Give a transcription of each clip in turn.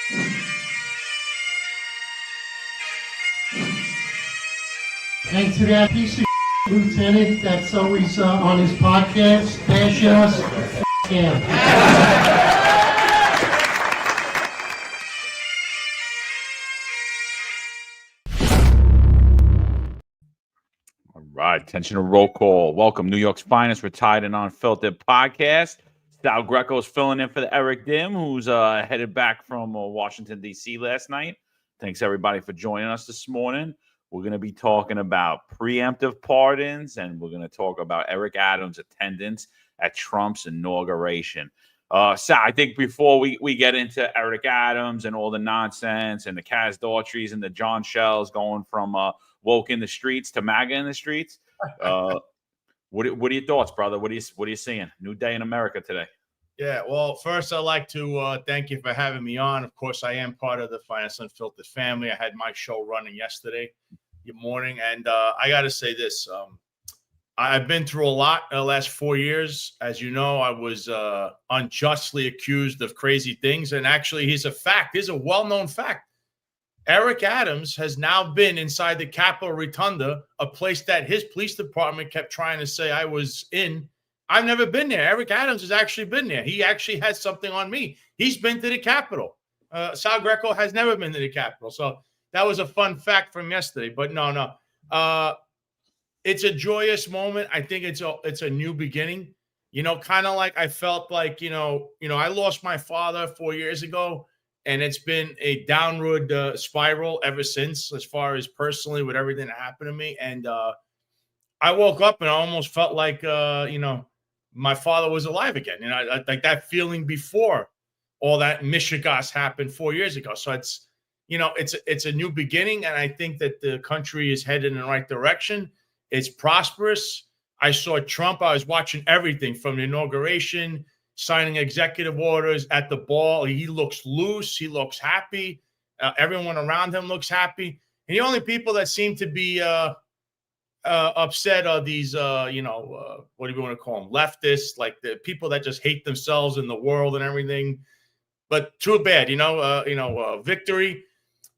And to that piece of lieutenant that's always on his podcast, bash us, him. All right, attention to roll call. Welcome, New York's finest retired and unfiltered podcast. Sal Greco is filling in for the Eric Dim, who's headed back from Washington, D.C. last night. Thanks, everybody, for joining us this morning. We're going to be talking about preemptive pardons, and we're going to talk about Eric Adams' attendance at Trump's inauguration. Sal, I think before we get into Eric Adams and all the nonsense and the Kaz Daughtry's and the John Shells going from woke in the streets to MAGA in the streets, what are your thoughts, brother? What are you seeing? New day in America today. Yeah, well, first, I'd like to thank you for having me on. Of course, I am part of the Finance Unfiltered family. I had my show running yesterday morning, and I got to say this. I've been through a lot in the last 4 years. As you know, I was unjustly accused of crazy things, and actually, here's a fact. Here's a well-known fact. Eric Adams has now been inside the Capitol Rotunda, a place that his police department kept trying to say I was in. I've never been there. Eric Adams has actually been there. He actually has something on me. He's been to the Capitol. Sal Greco has never been to the Capitol. So that was a fun fact from yesterday. But no. It's a joyous moment. I think it's a new beginning. You know, kind of like I felt like, I lost my father 4 years ago, and it's been a downward spiral ever since, as far as personally with everything that happened to me. And I woke up and I almost felt like, my father was alive again. Like that feeling before all that mishigas happened 4 years ago. So it's a new beginning. And I think that the country is headed in the right direction. It's prosperous. I saw Trump. I was watching everything from the inauguration, signing executive orders at the ball. He looks loose. He looks happy. Everyone around him looks happy. And the only people that seem to be upset are these, what do you want to call them? Leftists, like the people that just hate themselves and the world and everything. But too bad, victory.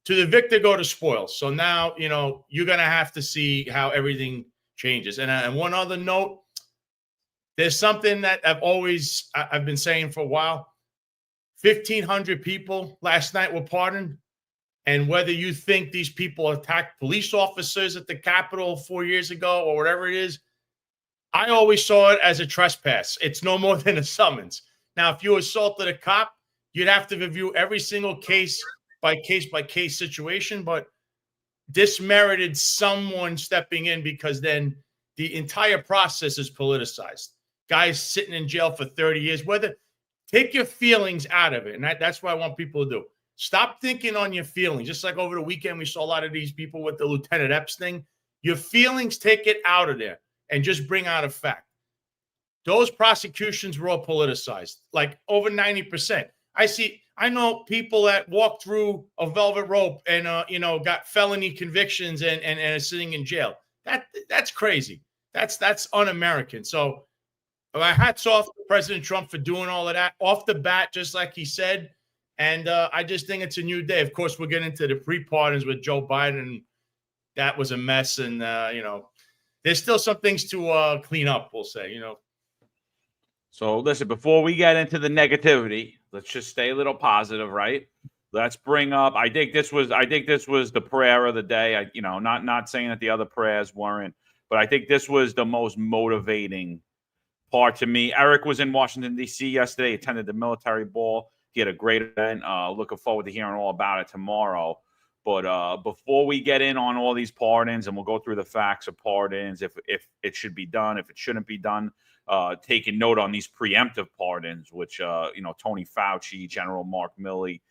To the victor go the spoils. So now, you're going to have to see how everything changes. And one other note, there's something that I've been saying for a while. 1,500 people last night were pardoned. And whether you think these people attacked police officers at the Capitol 4 years ago or whatever it is, I always saw it as a trespass. It's no more than a summons. Now, if you assaulted a cop, you'd have to review every single case by case situation, but this merited someone stepping in, because then the entire process is politicized. Guys sitting in jail for 30 years, take your feelings out of it. And that's what I want people to do. Stop thinking on your feelings. Just like over the weekend, we saw a lot of these people with the Lieutenant Epps thing. Your feelings, take it out of there and just bring out a fact. Those prosecutions were all politicized, like over 90%. I know people that walked through a velvet rope and, got felony convictions and are sitting in jail. That's crazy. That's un-American. So my hats off to President Trump for doing all of that off the bat, just like he said. And I just think it's a new day. Of course, we're getting into the pre-pardons with Joe Biden. That was a mess. And, there's still some things to clean up, we'll say, So listen, before we get into the negativity, let's just stay a little positive, right? Let's bring up. I think this was the prayer of the day. Not saying that the other prayers weren't, but I think this was the most motivating part to me. Eric was in Washington, D.C. yesterday, attended the military ball. He had a great event. Looking forward to hearing all about it tomorrow. But before we get in on all these pardons, and we'll go through the facts of pardons, if it should be done, if it shouldn't be done, taking note on these preemptive pardons, which, Tony Fauci, General Mark Milley.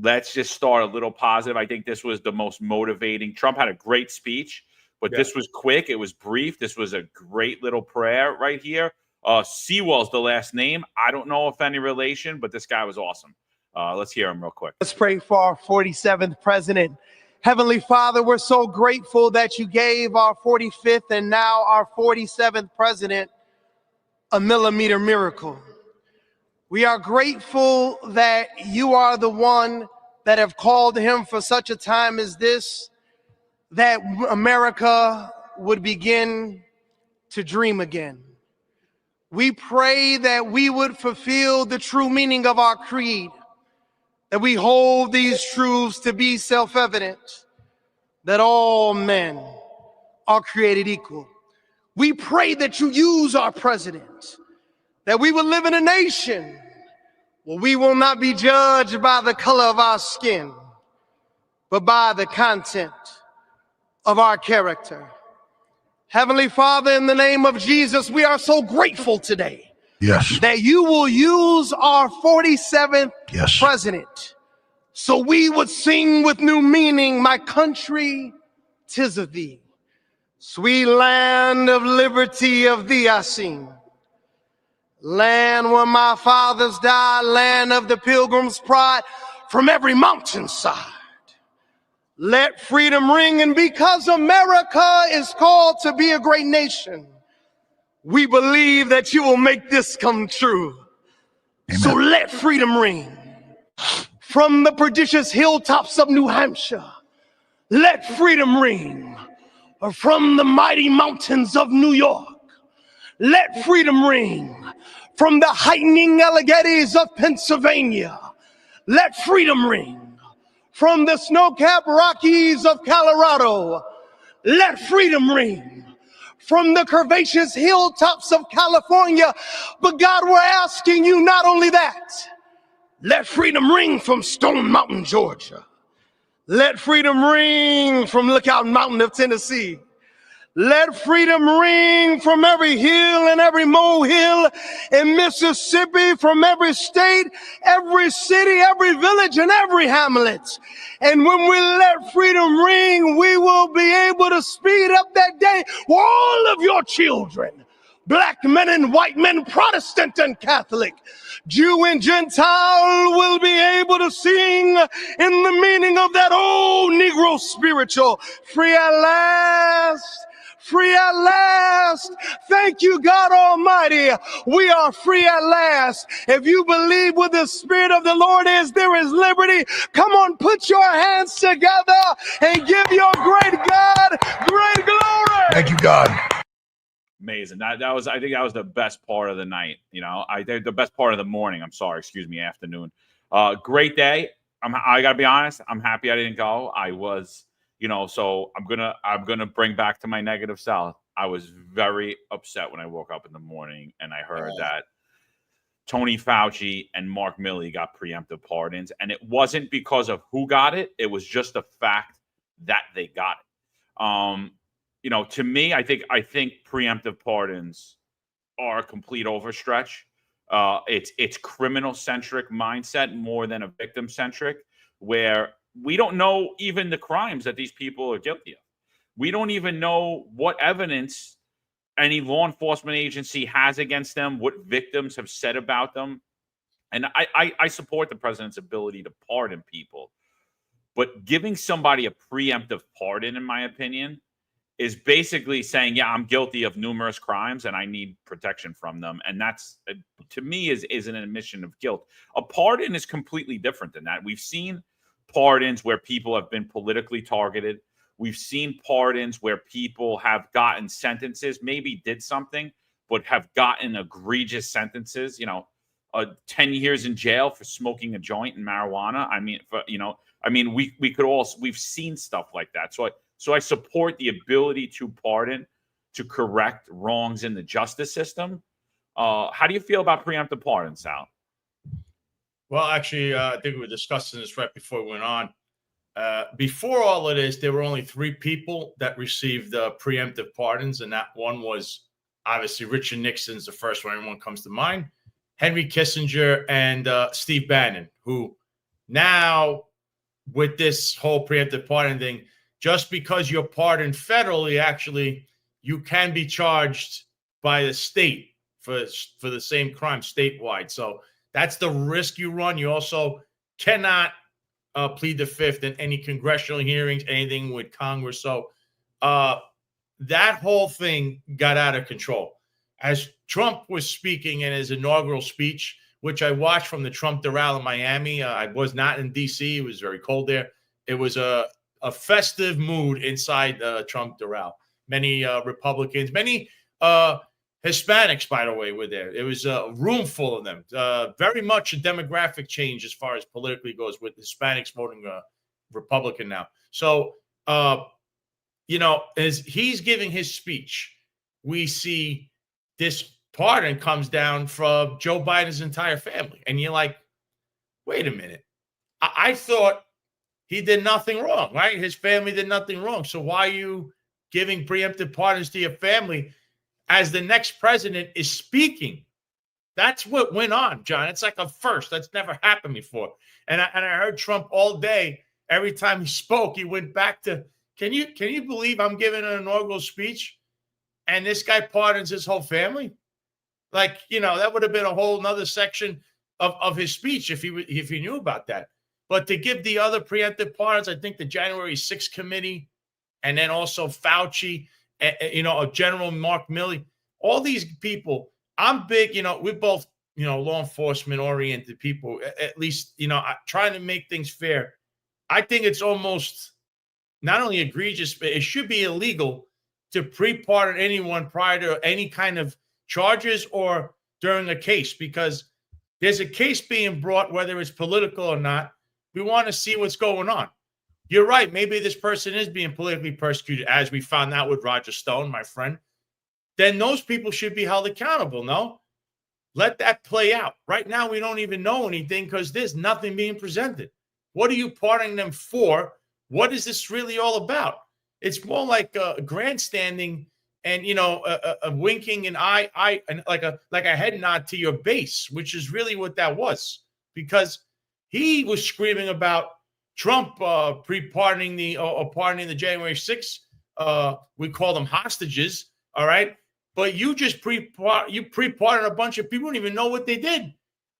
Let's just start a little positive. I think this was the most motivating. Trump had a great speech, but This was quick. It was brief. This was a great little prayer right here. Sewell's the last name. I don't know if any relation, but this guy was awesome. Let's hear him real quick. Let's pray for our 47th president. Heavenly Father, we're so grateful that you gave our 45th and now our 47th president a millimeter miracle. We are grateful that you are the one that have called him for such a time as this, that America would begin to dream again. We pray that we would fulfill the true meaning of our creed, that we hold these truths to be self-evident, that all men are created equal. We pray that you use our president, that we will live in a nation where we will not be judged by the color of our skin, but by the content of our character. Heavenly Father, in the name of Jesus, we are so grateful today. Yes. That you will use our 47th Yes. president, so we would sing with new meaning, my country, 'tis of thee. Sweet land of liberty, of thee I sing. Land where my fathers died, land of the pilgrim's pride, from every mountainside. Let freedom ring, and because America is called to be a great nation, we believe that you will make this come true. Amen. So let freedom ring. From the prodigious hilltops of New Hampshire, let freedom ring. Or from the mighty mountains of New York, let freedom ring. From the heightening Alleghenies of Pennsylvania, let freedom ring. From the snow-capped Rockies of Colorado, let freedom ring. From the curvaceous hilltops of California, but God, we're asking you not only that, let freedom ring from Stone Mountain, Georgia. Let freedom ring from Lookout Mountain of Tennessee. Let freedom ring from every hill and every molehill in Mississippi, from every state, every city, every village, and every hamlet. And when we let freedom ring, we will be able to speed up that day where all of your children, black men and white men, Protestant and Catholic, Jew and Gentile, will be able to sing in the meaning of that old Negro spiritual, free at last. Free at last. Thank you, God Almighty. We are free at last. If you believe where the Spirit of the Lord is, there is liberty. Come on, put your hands together and give your great God great glory. Thank you, God. Amazing. That was, I think that was the best part of the night. You know, I think the best part of the morning. I'm sorry, excuse me, afternoon. Great day. I gotta be honest. I'm happy I didn't go. I was, you know, so I'm gonna bring back to my negative self. I was very upset when I woke up in the morning and I heard that Tony Fauci and Mark Milley got preemptive pardons, and it wasn't because of who got it. It was just the fact that they got it. You know, to me, I think preemptive pardons are a complete overstretch. It's criminal centric mindset more than a victim centric, where we don't know even the crimes that these people are guilty of. We don't even know what evidence any law enforcement agency has against them, what victims have said about them. And I support the president's ability to pardon people, but giving somebody a preemptive pardon, in my opinion, is basically saying, yeah, I'm guilty of numerous crimes and I need protection from them. And that's, to me, is an admission of guilt. A pardon is completely different than that. We've seen pardons where people have been politically targeted. We've seen pardons where people have gotten sentences, maybe did something, but have gotten egregious sentences, you know, 10 years in jail for smoking a joint and marijuana. We've seen stuff like that. So I support the ability to pardon, to correct wrongs in the justice system. How do you feel about preemptive pardon, Sal? Well, actually, I think we were discussing this right before we went on. Before all of this, there were only 3 people that received preemptive pardons, and that one was obviously Richard Nixon's the first one everyone comes to mind, Henry Kissinger, and Steve Bannon, who now, with this whole preemptive pardon thing, just because you're pardoned federally, actually, you can be charged by the state for the same crime statewide. So that's the risk you run. You also cannot plead the fifth in any congressional hearings, anything with Congress. So that whole thing got out of control. As Trump was speaking in his inaugural speech, which I watched from the Trump doral in Miami. I was not in D.C. It was very cold there. It was a festive mood inside Trump doral. Many Republicans, many Hispanics, by the way, were there. It was a room full of them. Very much a demographic change as far as politically goes, with Hispanics voting Republican now. So, as he's giving his speech, we see this pardon comes down from Joe Biden's entire family. And you're like, wait a minute. I thought he did nothing wrong, right? His family did nothing wrong. So why are you giving preemptive pardons to your family as the next president is speaking? That's what went on, John. It's like a first. That's never happened before. And I heard Trump all day. Every time he spoke, he went back to, can you believe I'm giving an inaugural speech and this guy pardons his whole family? Like, that would have been a whole nother section of his speech if he knew about that. But to give the other preemptive pardons, I think the January 6th committee, and then also Fauci, General Mark Milley, all these people, I'm big, we're both, law enforcement oriented people, at least, trying to make things fair. I think it's almost not only egregious, but it should be illegal to pre-pardon anyone prior to any kind of charges or during a case, because there's a case being brought, whether it's political or not. We want to see what's going on. You're right. Maybe this person is being politically persecuted, as we found out with Roger Stone, my friend. Then those people should be held accountable, no? Let that play out. Right now, we don't even know anything because there's nothing being presented. What are you pardoning them for? What is this really all about? It's more like grandstanding and, a winking and eye and like a head nod to your base, which is really what that was, because he was screaming about Trump pardoning the January 6th. We call them hostages. All right. But you just pre-pardoned a bunch of people who don't even know what they did.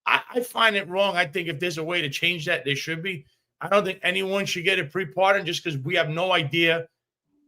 I find it wrong. I think if there's a way to change that, there should be. I don't think anyone should get a pre-pardon just because we have no idea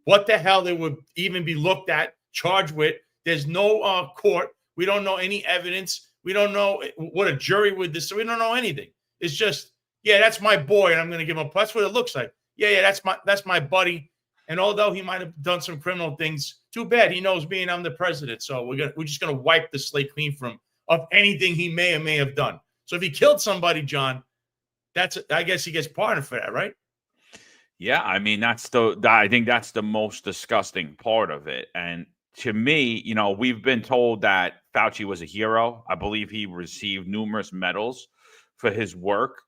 what the hell they would even be looked at, charged with. There's no court. We don't know any evidence. We don't know what a jury would decide. We don't know anything. It's just, yeah, that's my boy, and I'm going to give him a. That's what it looks like. Yeah, that's my buddy. And although he might have done some criminal things, too bad. He knows me, and I'm the president. So we're just going to wipe the slate clean from of anything he may or may have done. So if he killed somebody, John, I guess he gets pardoned for that, right? Yeah, I mean, I think that's the most disgusting part of it. And to me, we've been told that Fauci was a hero. I believe he received numerous medals for his work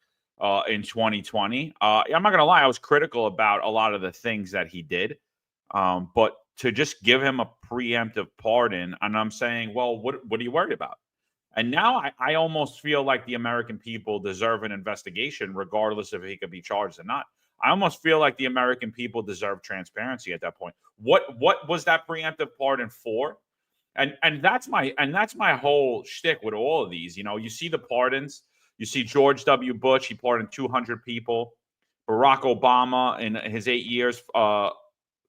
in 2020. I'm not going to lie, I was critical about a lot of the things that he did. But to just give him a preemptive pardon, and I'm saying, well, what are you worried about? And now I almost feel like the American people deserve an investigation, regardless if he could be charged or not. I almost feel like the American people deserve transparency at that point. What was that preemptive pardon for? And that's my whole shtick with all of these. You see the pardons. You see George W. Bush, he pardoned 200 people. Barack Obama in his 8 years pardoned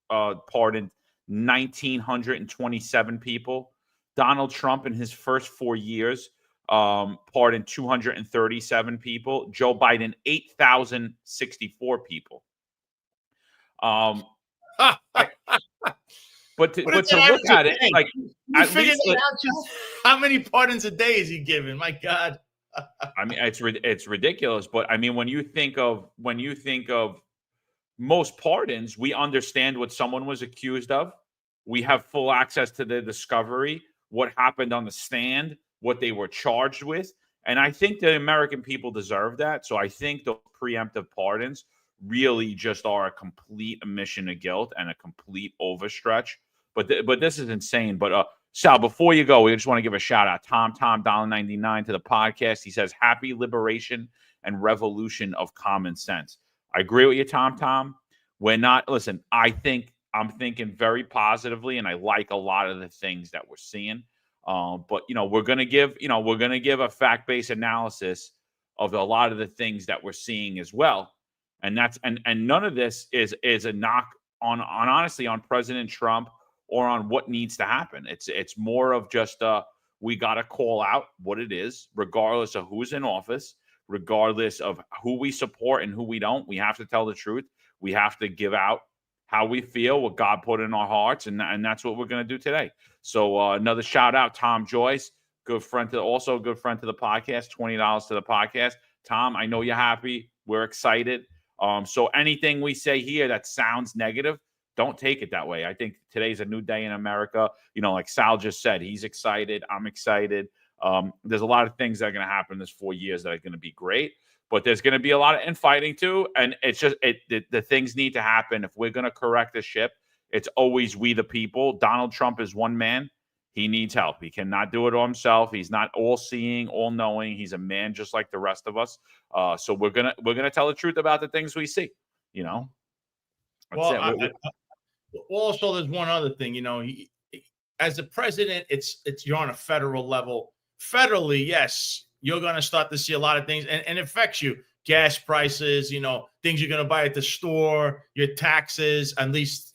1,927 people. Donald Trump in his first 4 years pardoned 237 people. Joe Biden, 8,064 people. But to look at it, like, at least, how many pardons a day is he giving? My God. I mean, it's ridiculous. But I mean, when you think of most pardons, we understand what someone was accused of. We have full access to the discovery, what happened on the stand, what they were charged with. And I think the American people deserve that. So I think the preemptive pardons really just are a complete admission of guilt and a complete overstretch. But this is insane. But Sal, before you go, we just want to give a shout out. Tom, $1.99 to the podcast. He says, happy liberation and revolution of common sense. I agree with you, Tom. Listen, I'm thinking very positively, and I like a lot of the things that we're seeing. But we're gonna give a fact-based analysis of a lot of the things that we're seeing as well. And that's and none of this is a knock on honestly on President Trump or on what needs to happen. It's more of just we got to call out what it is, regardless of who's in office, regardless of who we support and who we don't. We have to tell the truth. We have to give out how we feel, what God put in our hearts, and that's what we're going to do today. So another shout out, Tom Joyce, good friend to the podcast, $20 to the podcast. Tom, I know you're happy. We're excited. So anything we say here that sounds negative, don't take it that way. I think today's a new day in America. Like Sal just said, he's excited. I'm excited. There's a lot of things that are going to happen this 4 years that are going to be great, but there's going to be a lot of infighting too. And it's just, the things need to happen. If we're going to correct the ship, it's always we the people. Donald Trump is one man. He needs help. He cannot do it all himself. He's not all seeing, all knowing. He's a man just like the rest of us. So we're gonna tell the truth about the things we see. Also, there's one other thing. As a president, it's you're on a federal level. Federally, yes, you're going to start to see a lot of things, and it affects you. Gas prices, things you're going to buy at the store, your taxes, at least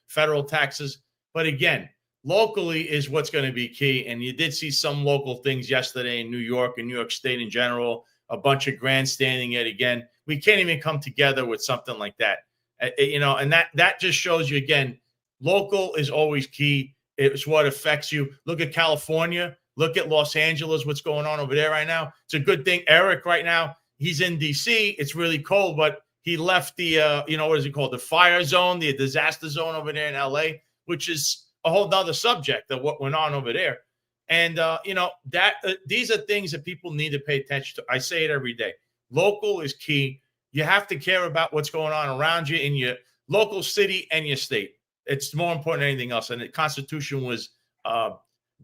federal taxes. But again, locally is what's going to be key. And you did see some local things yesterday in New York and New York State in general, a bunch of grandstanding yet again. We can't even come together with something like that. And that just shows you, again, local is always key. It's what affects you. Look at California. Look at Los Angeles, what's going on over there right now. It's a good thing. Eric right now, he's in D.C. It's really cold, but he left the, what is it called? The fire zone, the disaster zone over there in L.A., which is a whole nother subject of what went on over there. And, these are things that people need to pay attention to. I say it every day. Local is key. You have to care about what's going on around you in your local city and your state. It's more important than anything else. And the Constitution was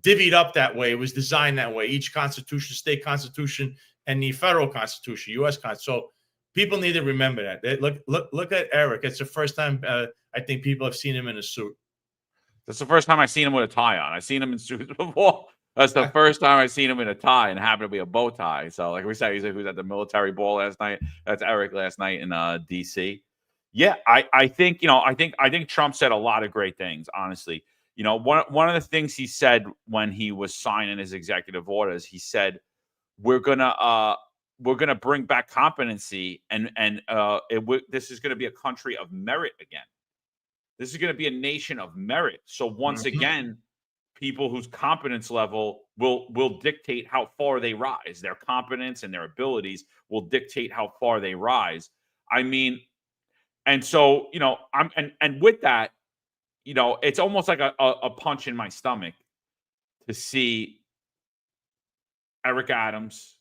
divvied up that way. It was designed that way. Each Constitution, state Constitution, and the federal Constitution, U.S. Constitution. So people need to remember that. Look at Eric. It's the first time I think people have seen him in a suit. That's the first time I've seen him with a tie on. I've seen him in suits before. That's the first time I've seen him in a tie, and happened to be a bow tie. So, like we said, he was at the military ball last night. That's Eric last night in D.C. Yeah, I think Trump said a lot of great things. Honestly, one of the things he said when he was signing his executive orders, he said, "We're gonna bring back competency, and this is gonna be a country of merit again. This is gonna be a nation of merit. So once again." People whose competence level will dictate how far they rise. Their competence and their abilities will dictate how far they rise. I mean, and so, and with that, it's almost like a punch in my stomach to see Eric Adams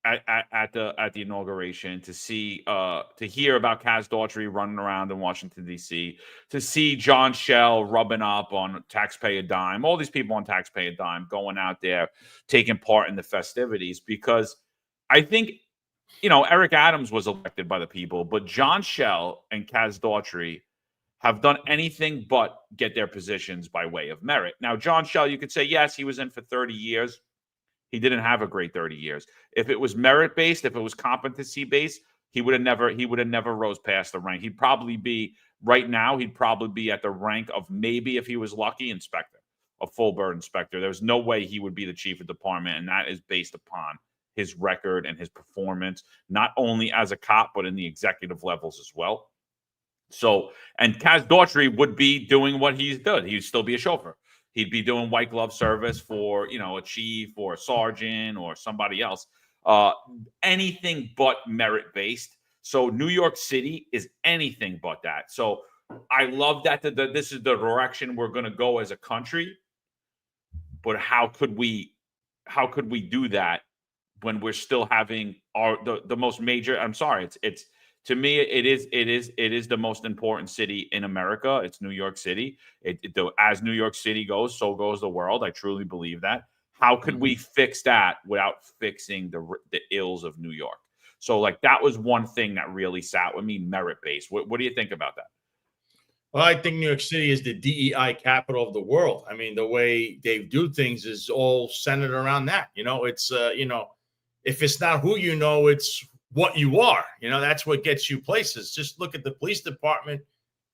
at the inauguration, to hear about Kaz Daughtry running around in Washington, D.C., to see John Sal rubbing up on taxpayer dime, all these people on taxpayer dime going out there, taking part in the festivities, because I think, Eric Adams was elected by the people, but John Sal and Kaz Daughtry have done anything but get their positions by way of merit. Now, John Sal, you could say, yes, he was in for 30 years. He didn't have a great 30 years. If it was merit-based, if it was competency-based, he would have never rose past the rank. He'd probably be at the rank of, maybe if he was lucky, inspector, a full bird inspector. There's no way he would be the chief of department, and that is based upon his record and his performance, not only as a cop, but in the executive levels as well. So, and Kaz Daughtry would be doing what he's done. He'd still be a chauffeur. He'd be doing white glove service for, a chief or a sergeant or somebody else. Anything but merit-based. So New York City is anything but that. So I love that this is the direction we're going to go as a country. But how could we do that when we're still having the most major? I'm sorry, it's to me, it is the most important city in America. It's New York City. As New York City goes, so goes the world. I truly believe that. How could we fix that without fixing the ills of New York? So, that was one thing that really sat with me, merit-based. What do you think about that? Well, I think New York City is the DEI capital of the world. I mean, the way they do things is all centered around that. It's, if it's not who it's what you are. That's what gets you places. Just look at the police department,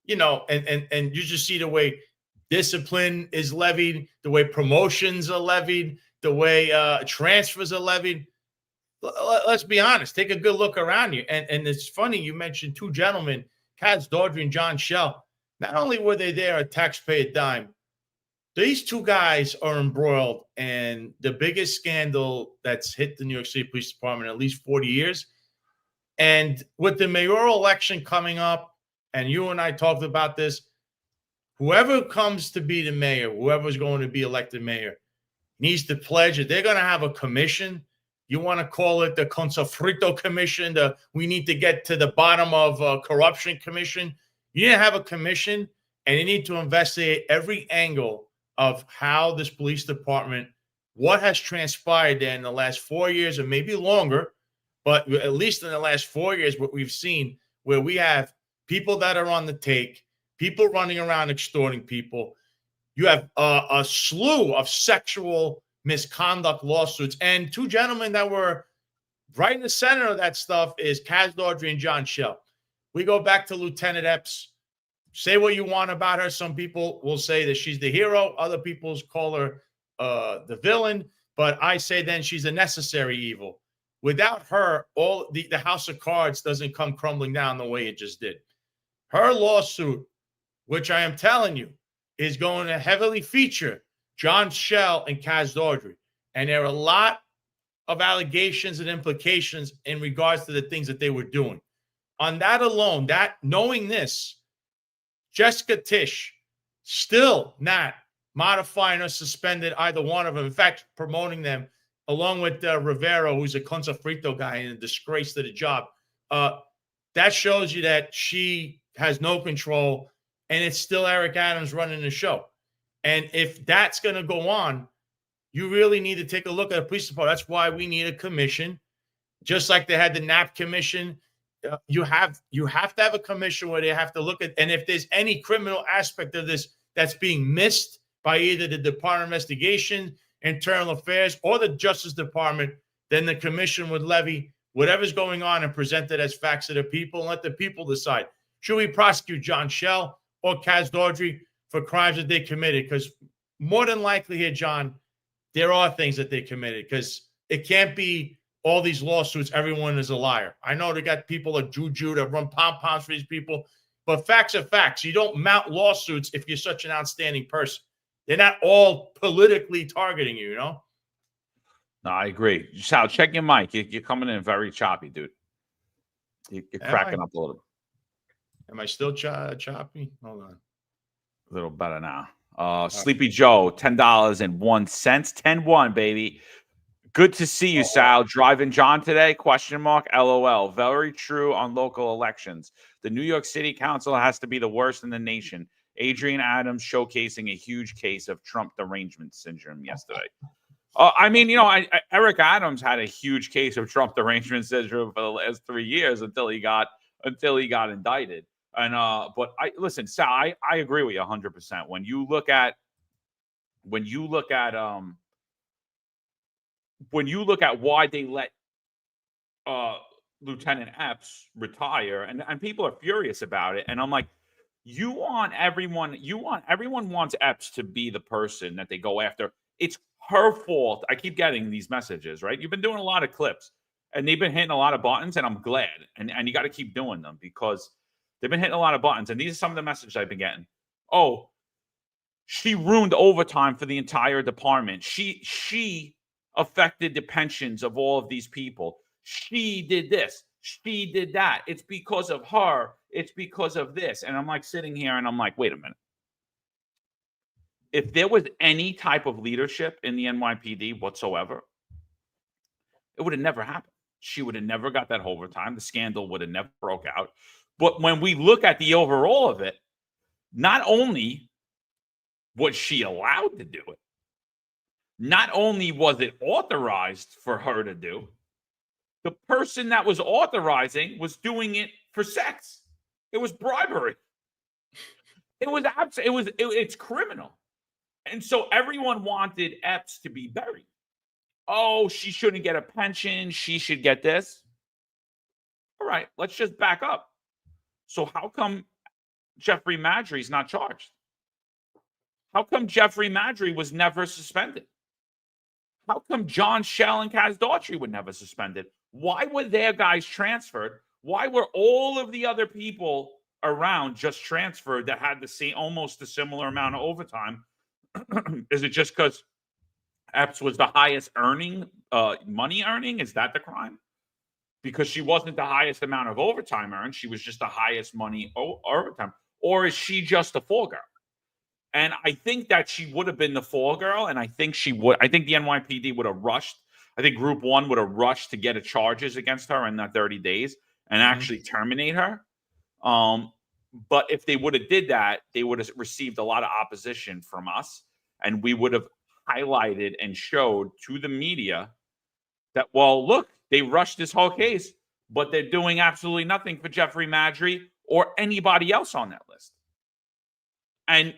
and you just see the way discipline is levied, the way promotions are levied. the way transfers are levied. Let's be honest. Take a good look around you. And it's funny you mentioned two gentlemen, Kaz Daughtry and John Sal. Not only were they there a taxpayer dime, these two guys are embroiled in the biggest scandal that's hit the New York City Police Department in at least 40 years. And with the mayoral election coming up, and you and I talked about this, whoever comes to be the mayor, whoever's going to be elected mayor, needs to pledge that they're going to have a commission. You want to call it the Consofrito Commission, we need to get to the bottom of corruption commission. You need to have a commission, and you need to investigate every angle of how this police department, what has transpired there in the last 4 years or maybe longer, but at least in the last 4 years, what we've seen, where we have people that are on the take, people running around extorting people. You have a slew of sexual misconduct lawsuits, and two gentlemen that were right in the center of that stuff is Kaz Daughtry and John Sal. We go back to Lieutenant Epps. Say what you want about her. Some people will say that she's the hero. Other people call her the villain. But I say then she's a necessary evil. Without her, all the house of cards doesn't come crumbling down the way it just did. Her lawsuit, which I am telling you, is going to heavily feature John Sal and Kaz Daughtry. And there are a lot of allegations and implications in regards to the things that they were doing. On that alone, that knowing this, Jessica Tisch still not modifying or suspended either one of them. In fact, promoting them along with Rivera, who's a Consofrito guy and a disgrace to the job. That shows you that she has no control, and it's still Eric Adams running the show. And if that's going to go on, you really need to take a look at the police department. That's why we need a commission, just like they had the NAP commission. You have to have a commission where they have to look at, and if there's any criminal aspect of this that's being missed by either the Department of Investigation, Internal Affairs, or the Justice Department, then the commission would levy whatever's going on and present it as facts to the people and let the people decide. Should we prosecute John Sal or Kaz Daughtry for crimes that they committed? Because more than likely here, John, there are things that they committed, because it can't be all these lawsuits, everyone is a liar. I know they got people like Juju that run pom-poms for these people, but facts are facts. You don't mount lawsuits if you're such an outstanding person. They're not all politically targeting you, you know? No, I agree. Sal, check your mic. You're coming in very choppy, dude. You're cracking up a little. Am I still choppy? Hold on. A little better now. Sleepy Joe, $10.01. 10-1, baby. Good to see you, Sal. Driving John today? ? LOL. Very true on local elections. The New York City Council has to be the worst in the nation. Adrian Adams showcasing a huge case of Trump derangement syndrome yesterday. I mean, Eric Adams had a huge case of Trump derangement syndrome for the last 3 years until he got indicted. And but listen, Sal, I agree with you 100%. When you look at why they let Lieutenant Epps retire, and people are furious about it, and I'm like, everyone wants Epps to be the person that they go after. It's her fault. I keep getting these messages, right? You've been doing a lot of clips, and they've been hitting a lot of buttons, and I'm glad. And you got to keep doing them, because they've been hitting a lot of buttons. And these are some of the messages I've been getting. Oh, she ruined overtime for the entire department. She affected the pensions of all of these people. She did this. She did that. It's because of her. It's because of this. And I'm like sitting here and I'm like, wait a minute. If there was any type of leadership in the NYPD whatsoever, it would have never happened. She would have never got that overtime. The scandal would have never broke out. But when we look at the overall of it, not only was she allowed to do it, not only was it authorized for her to do, the person that was authorizing was doing it for sex. It was bribery. It's criminal. And so everyone wanted Epps to be buried. Oh, she shouldn't get a pension. She should get this. All right, let's just back up. So how come Jeffrey Maddrey's not charged? How come Jeffrey Maddrey was never suspended? How come John Shell and Kaz Daughtry were never suspended? Why were their guys transferred? Why were all of the other people around just transferred that had the same, almost a similar amount of overtime? Is it just because Epps was the highest money earning? Is that the crime? Because she wasn't the highest amount of overtime earned. She was just the highest money overtime. Or is she just a fall girl? And I think that she would have been the fall girl. And I think I think the NYPD would have rushed. I think Group 1 would have rushed to get a charges against her in that 30 days and actually terminate her. But if they would have did that, they would have received a lot of opposition from us. And we would have highlighted and showed to the media that, well, look, they rushed this whole case, but they're doing absolutely nothing for Jeffrey Madry or anybody else on that list. And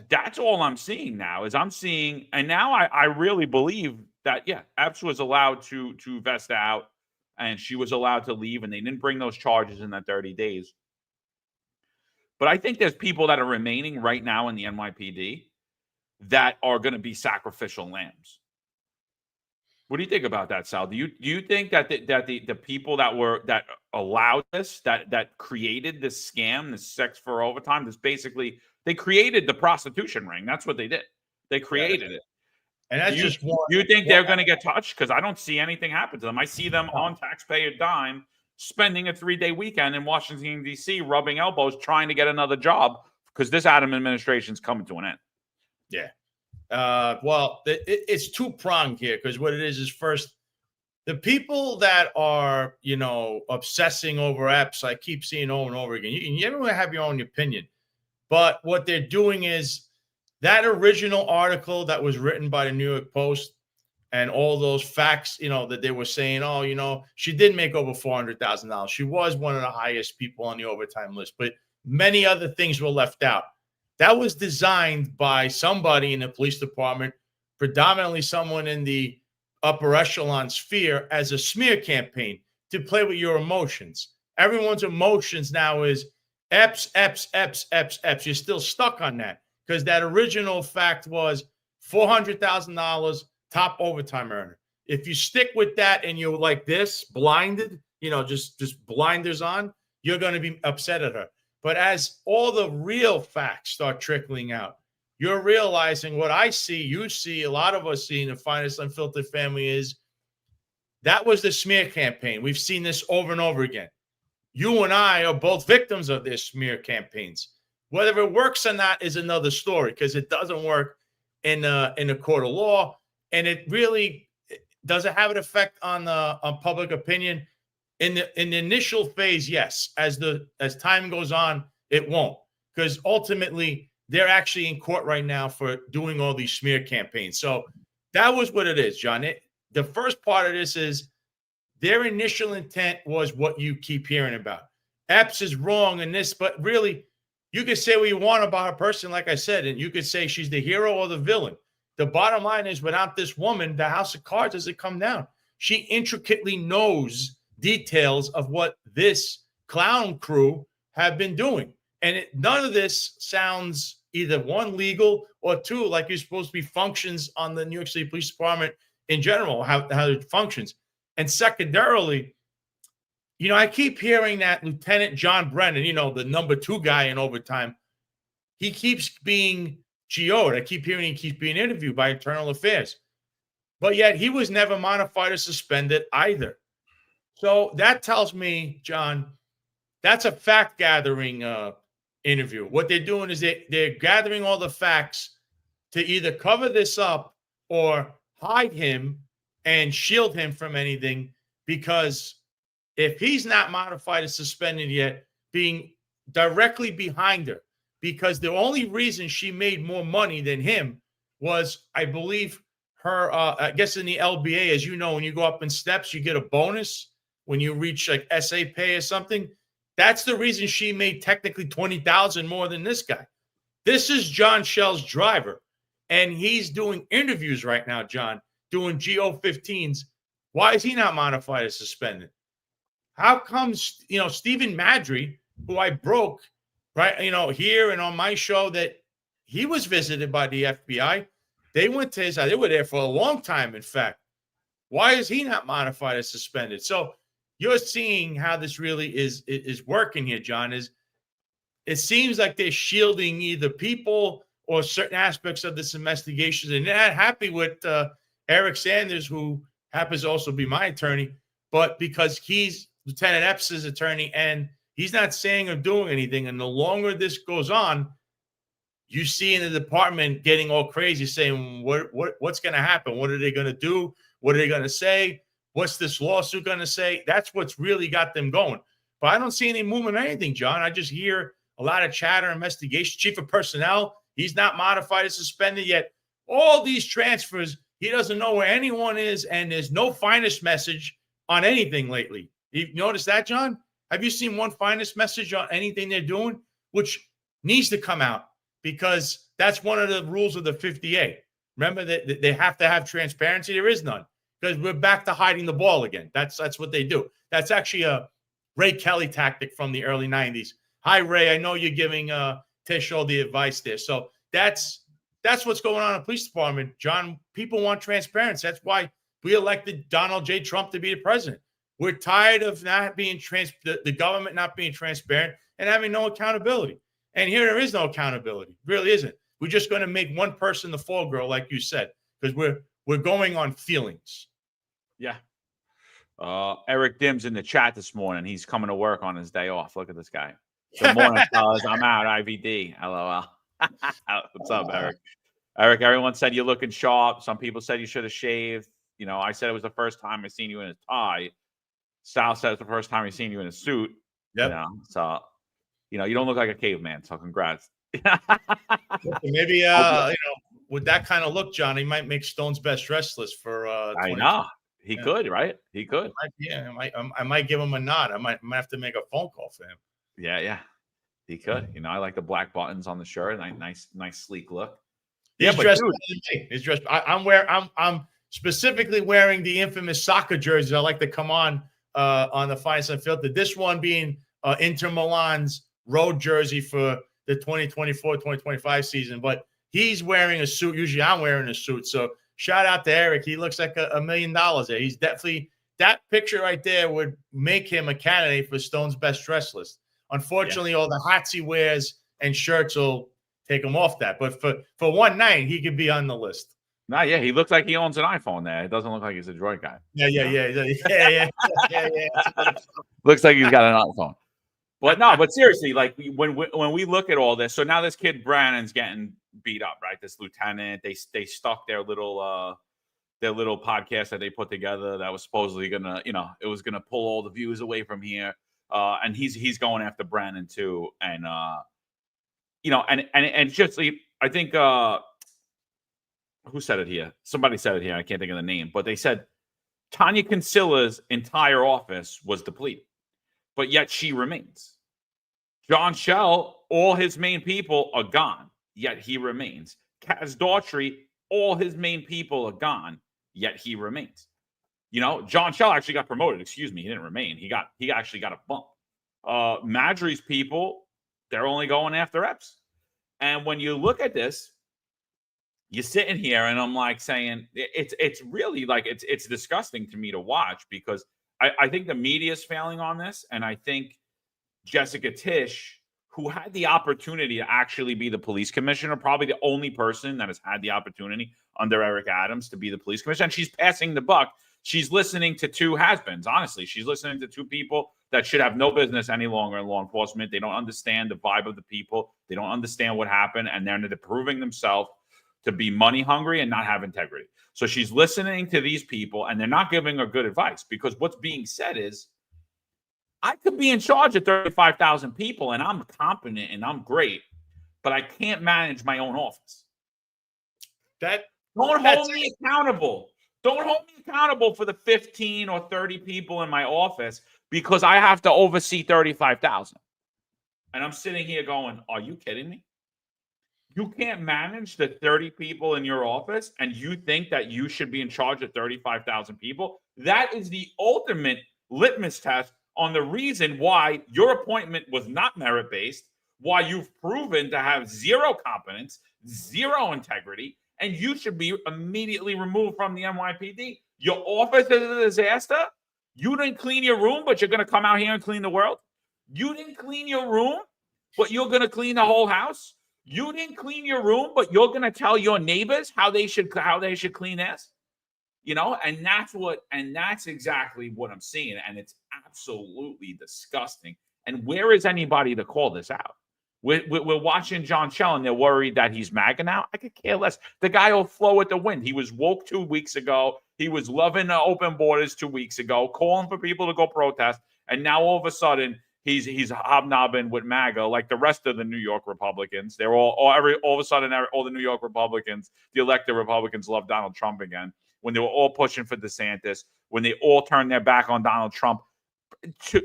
that's all I'm seeing now and now I really believe that, yeah, Epps was allowed to vest out and she was allowed to leave and they didn't bring those charges in that 30 days. But I think there's people that are remaining right now in the NYPD that are going to be sacrificial lambs. What do you think about that, Sal? Do you think that the people that allowed this, that created this scam, this sex for overtime, this basically they created the prostitution ring? That's what they did. They created it. And that's just one. Do you think they're going to get touched? Because I don't see anything happen to them. I see them on taxpayer dime spending a 3-day weekend in Washington, D.C., rubbing elbows, trying to get another job because this Adams administration is coming to an end. Yeah. Well, it's two-pronged here because what it is first, the people that are, obsessing over Epps, I keep seeing over and over again. You everyone have your own opinion. But what they're doing is that original article that was written by the New York Post and all those facts, that they were saying, she did make over $400,000. She was one of the highest people on the overtime list, but many other things were left out. That was designed by somebody in the police department, predominantly someone in the upper echelon sphere, as a smear campaign to play with your emotions. Everyone's emotions now is Epps, Epps, Epps, Epps, Epps. You're still stuck on that because that original fact was $400,000 top overtime earner. If you stick with that and you're like this, blinded, just blinders on, you're going to be upset at her. But as all the real facts start trickling out, you're realizing what I see, you see, a lot of us see in the Finest Unfiltered family is that was the smear campaign. We've seen this over and over again. You and I are both victims of their smear campaigns. Whether it works or not is another story because it doesn't work in a court of law, and it really doesn't have an effect on public opinion. In the initial phase, yes. As time goes on, it won't, because ultimately they're actually in court right now for doing all these smear campaigns. So that was what it is, John. The first part of this is their initial intent was what you keep hearing about. Epps is wrong in this, but really, you could say what you want about a person, like I said, and you could say she's the hero or the villain. The bottom line is, without this woman, the house of cards doesn't come down. She intricately knows details of what this clown crew have been doing. And none of this sounds either one, legal, or two, like you're supposed to be functions on the New York City Police Department in general, how it functions. And secondarily, I keep hearing that Lieutenant John Brennan, the number 2 guy in overtime, he keeps being GO'd. I keep hearing he keeps being interviewed by Internal Affairs. But yet he was never modified or suspended either. So that tells me, John, that's a fact-gathering interview. What they're doing is they're gathering all the facts to either cover this up or hide him and shield him from anything, because if he's not modified or suspended yet, being directly behind her, because the only reason she made more money than him was, I believe, her, I guess in the LBA, as you know, when you go up in steps, you get a bonus when you reach like SA pay or something. That's the reason she made technically $20,000 more than this guy. This is John Shell's driver, and he's doing interviews right now, John, doing GO15s. Why is he not modified or suspended? How comes, Stephen Madry, who I broke, right, here and on my show, that he was visited by the FBI. They went to his house. They were there for a long time, in fact. Why is he not modified or suspended? So you're seeing how this really is working here, John. It seems like they're shielding either people or certain aspects of this investigation. And they're not happy with Eric Sanders, who happens to also be my attorney, but because he's Lieutenant Epps' attorney and he's not saying or doing anything. And the longer this goes on, you see in the department getting all crazy, saying, what's going to happen? What are they going to do? What are they going to say? What's this lawsuit going to say? That's what's really got them going. But I don't see any movement or anything, John. I just hear a lot of chatter, investigation. Chief of personnel, he's not modified or suspended yet. All these transfers, he doesn't know where anyone is, and there's no finest message on anything lately. You notice that, John? Have you seen one finest message on anything they're doing? Which needs to come out, because that's one of the rules of the 58. Remember that they have to have transparency. There is none, because we're back to hiding the ball again. That's what they do. That's actually a Ray Kelly tactic from the early 90s. Hi, Ray. I know you're giving Tish all the advice there. So that's what's going on in the police department, John. People want transparency. That's why we elected Donald J. Trump to be the president. We're tired of not being the government not being transparent and having no accountability. And here there is no accountability. It really isn't. We're just going to make one person the fall girl, like you said, because we're going on feelings. Yeah. Eric Dim's in the chat this morning. He's coming to work on his day off. Look at this guy. Good morning, fellas. I'm out. IVD. LOL. What's up, Eric? Eric, everyone said you're looking sharp. Some people said you should have shaved. You know, I said it was the first time I seen you in a tie. Sal said it's the first time he's seen you in a suit. Yep. You know, so, you know, you don't look like a caveman. So congrats. Maybe, with that kind of look, John, he might make Stone's best dress list for. I know. He could, right? He could. I might give him a nod. I might have to make a phone call for him. Yeah. He could. You know, I like the black buttons on the shirt. Nice, sleek look. He's dressed. He's dressed. I'm specifically wearing the infamous soccer jerseys. I like to come on the Finest Unfiltered. This one being Inter Milan's road jersey for the 2024-2025 season. But he's wearing a suit. Usually I'm wearing a suit. So shout out to Eric. He looks like $1 million there. He's definitely, that picture right there would make him a candidate for Stone's best dress list. Unfortunately, all the hats he wears and shirts will take him off that. But for one night, he could be on the list. Yeah. He looks like he owns an iPhone there. It doesn't look like he's a Droid guy. Yeah. Looks like he's got an iPhone. But seriously, like when we look at all this, so now this kid Brannon's getting beat up, right? This lieutenant, they stuck their little podcast that they put together that was supposedly gonna, it was gonna pull all the views away from here. And he's going after Brannon too, and and just I think who said it here? Somebody said it here. I can't think of the name, but they said Tanya Kinsilla's entire office was depleted, but yet she remains. John Sal, all his main people are gone, yet he remains. Kaz Daughtry, all his main people are gone, yet he remains. John Sal actually got promoted. Excuse me, he didn't remain. He actually got a bump. Madry's people, they're only going after Epps. And when you look at this, you're sitting here, and I'm like saying it's really like it's disgusting to me to watch, because I think the media is failing on this, and I think Jessica Tisch, who had the opportunity to actually be the police commissioner, probably the only person that has had the opportunity under Eric Adams to be the police commissioner, and she's passing the buck. She's listening to two has-beens, honestly. She's listening to two people that should have no business any longer in law enforcement. They don't understand the vibe of the people. They don't understand what happened, and they're proving themselves to be money hungry and not have integrity. So she's listening to these people, and they're not giving her good advice, because what's being said is, I could be in charge of 35,000 people, and I'm competent and I'm great, but I can't manage my own office. Don't hold me accountable. Don't hold me accountable for the 15 or 30 people in my office, because I have to oversee 35,000. And I'm sitting here going, are you kidding me? You can't manage the 30 people in your office, and you think that you should be in charge of 35,000 people? That is the ultimate litmus test on the reason why your appointment was not merit-based, why you've proven to have zero competence, zero integrity, and you should be immediately removed from the NYPD. Your office is a disaster. You didn't clean your room, but you're going to come out here and clean the world. You didn't clean your room, but you're going to clean the whole house. You didn't clean your room, but you're going to tell your neighbors how they should clean theirs. And that's exactly what I'm seeing, and it's absolutely disgusting. And where is anybody to call this out? We're watching John Sal, and they're worried that he's MAGA now. I could care less. The guy will flow with the wind. He was woke 2 weeks ago. He was loving the open borders 2 weeks ago, calling for people to go protest, and now all of a sudden he's hobnobbing with MAGA like the rest of the New York Republicans. They're all of a sudden all the New York Republicans, the elected Republicans, love Donald Trump again. When they were all pushing for DeSantis, when they all turned their back on Donald Trump.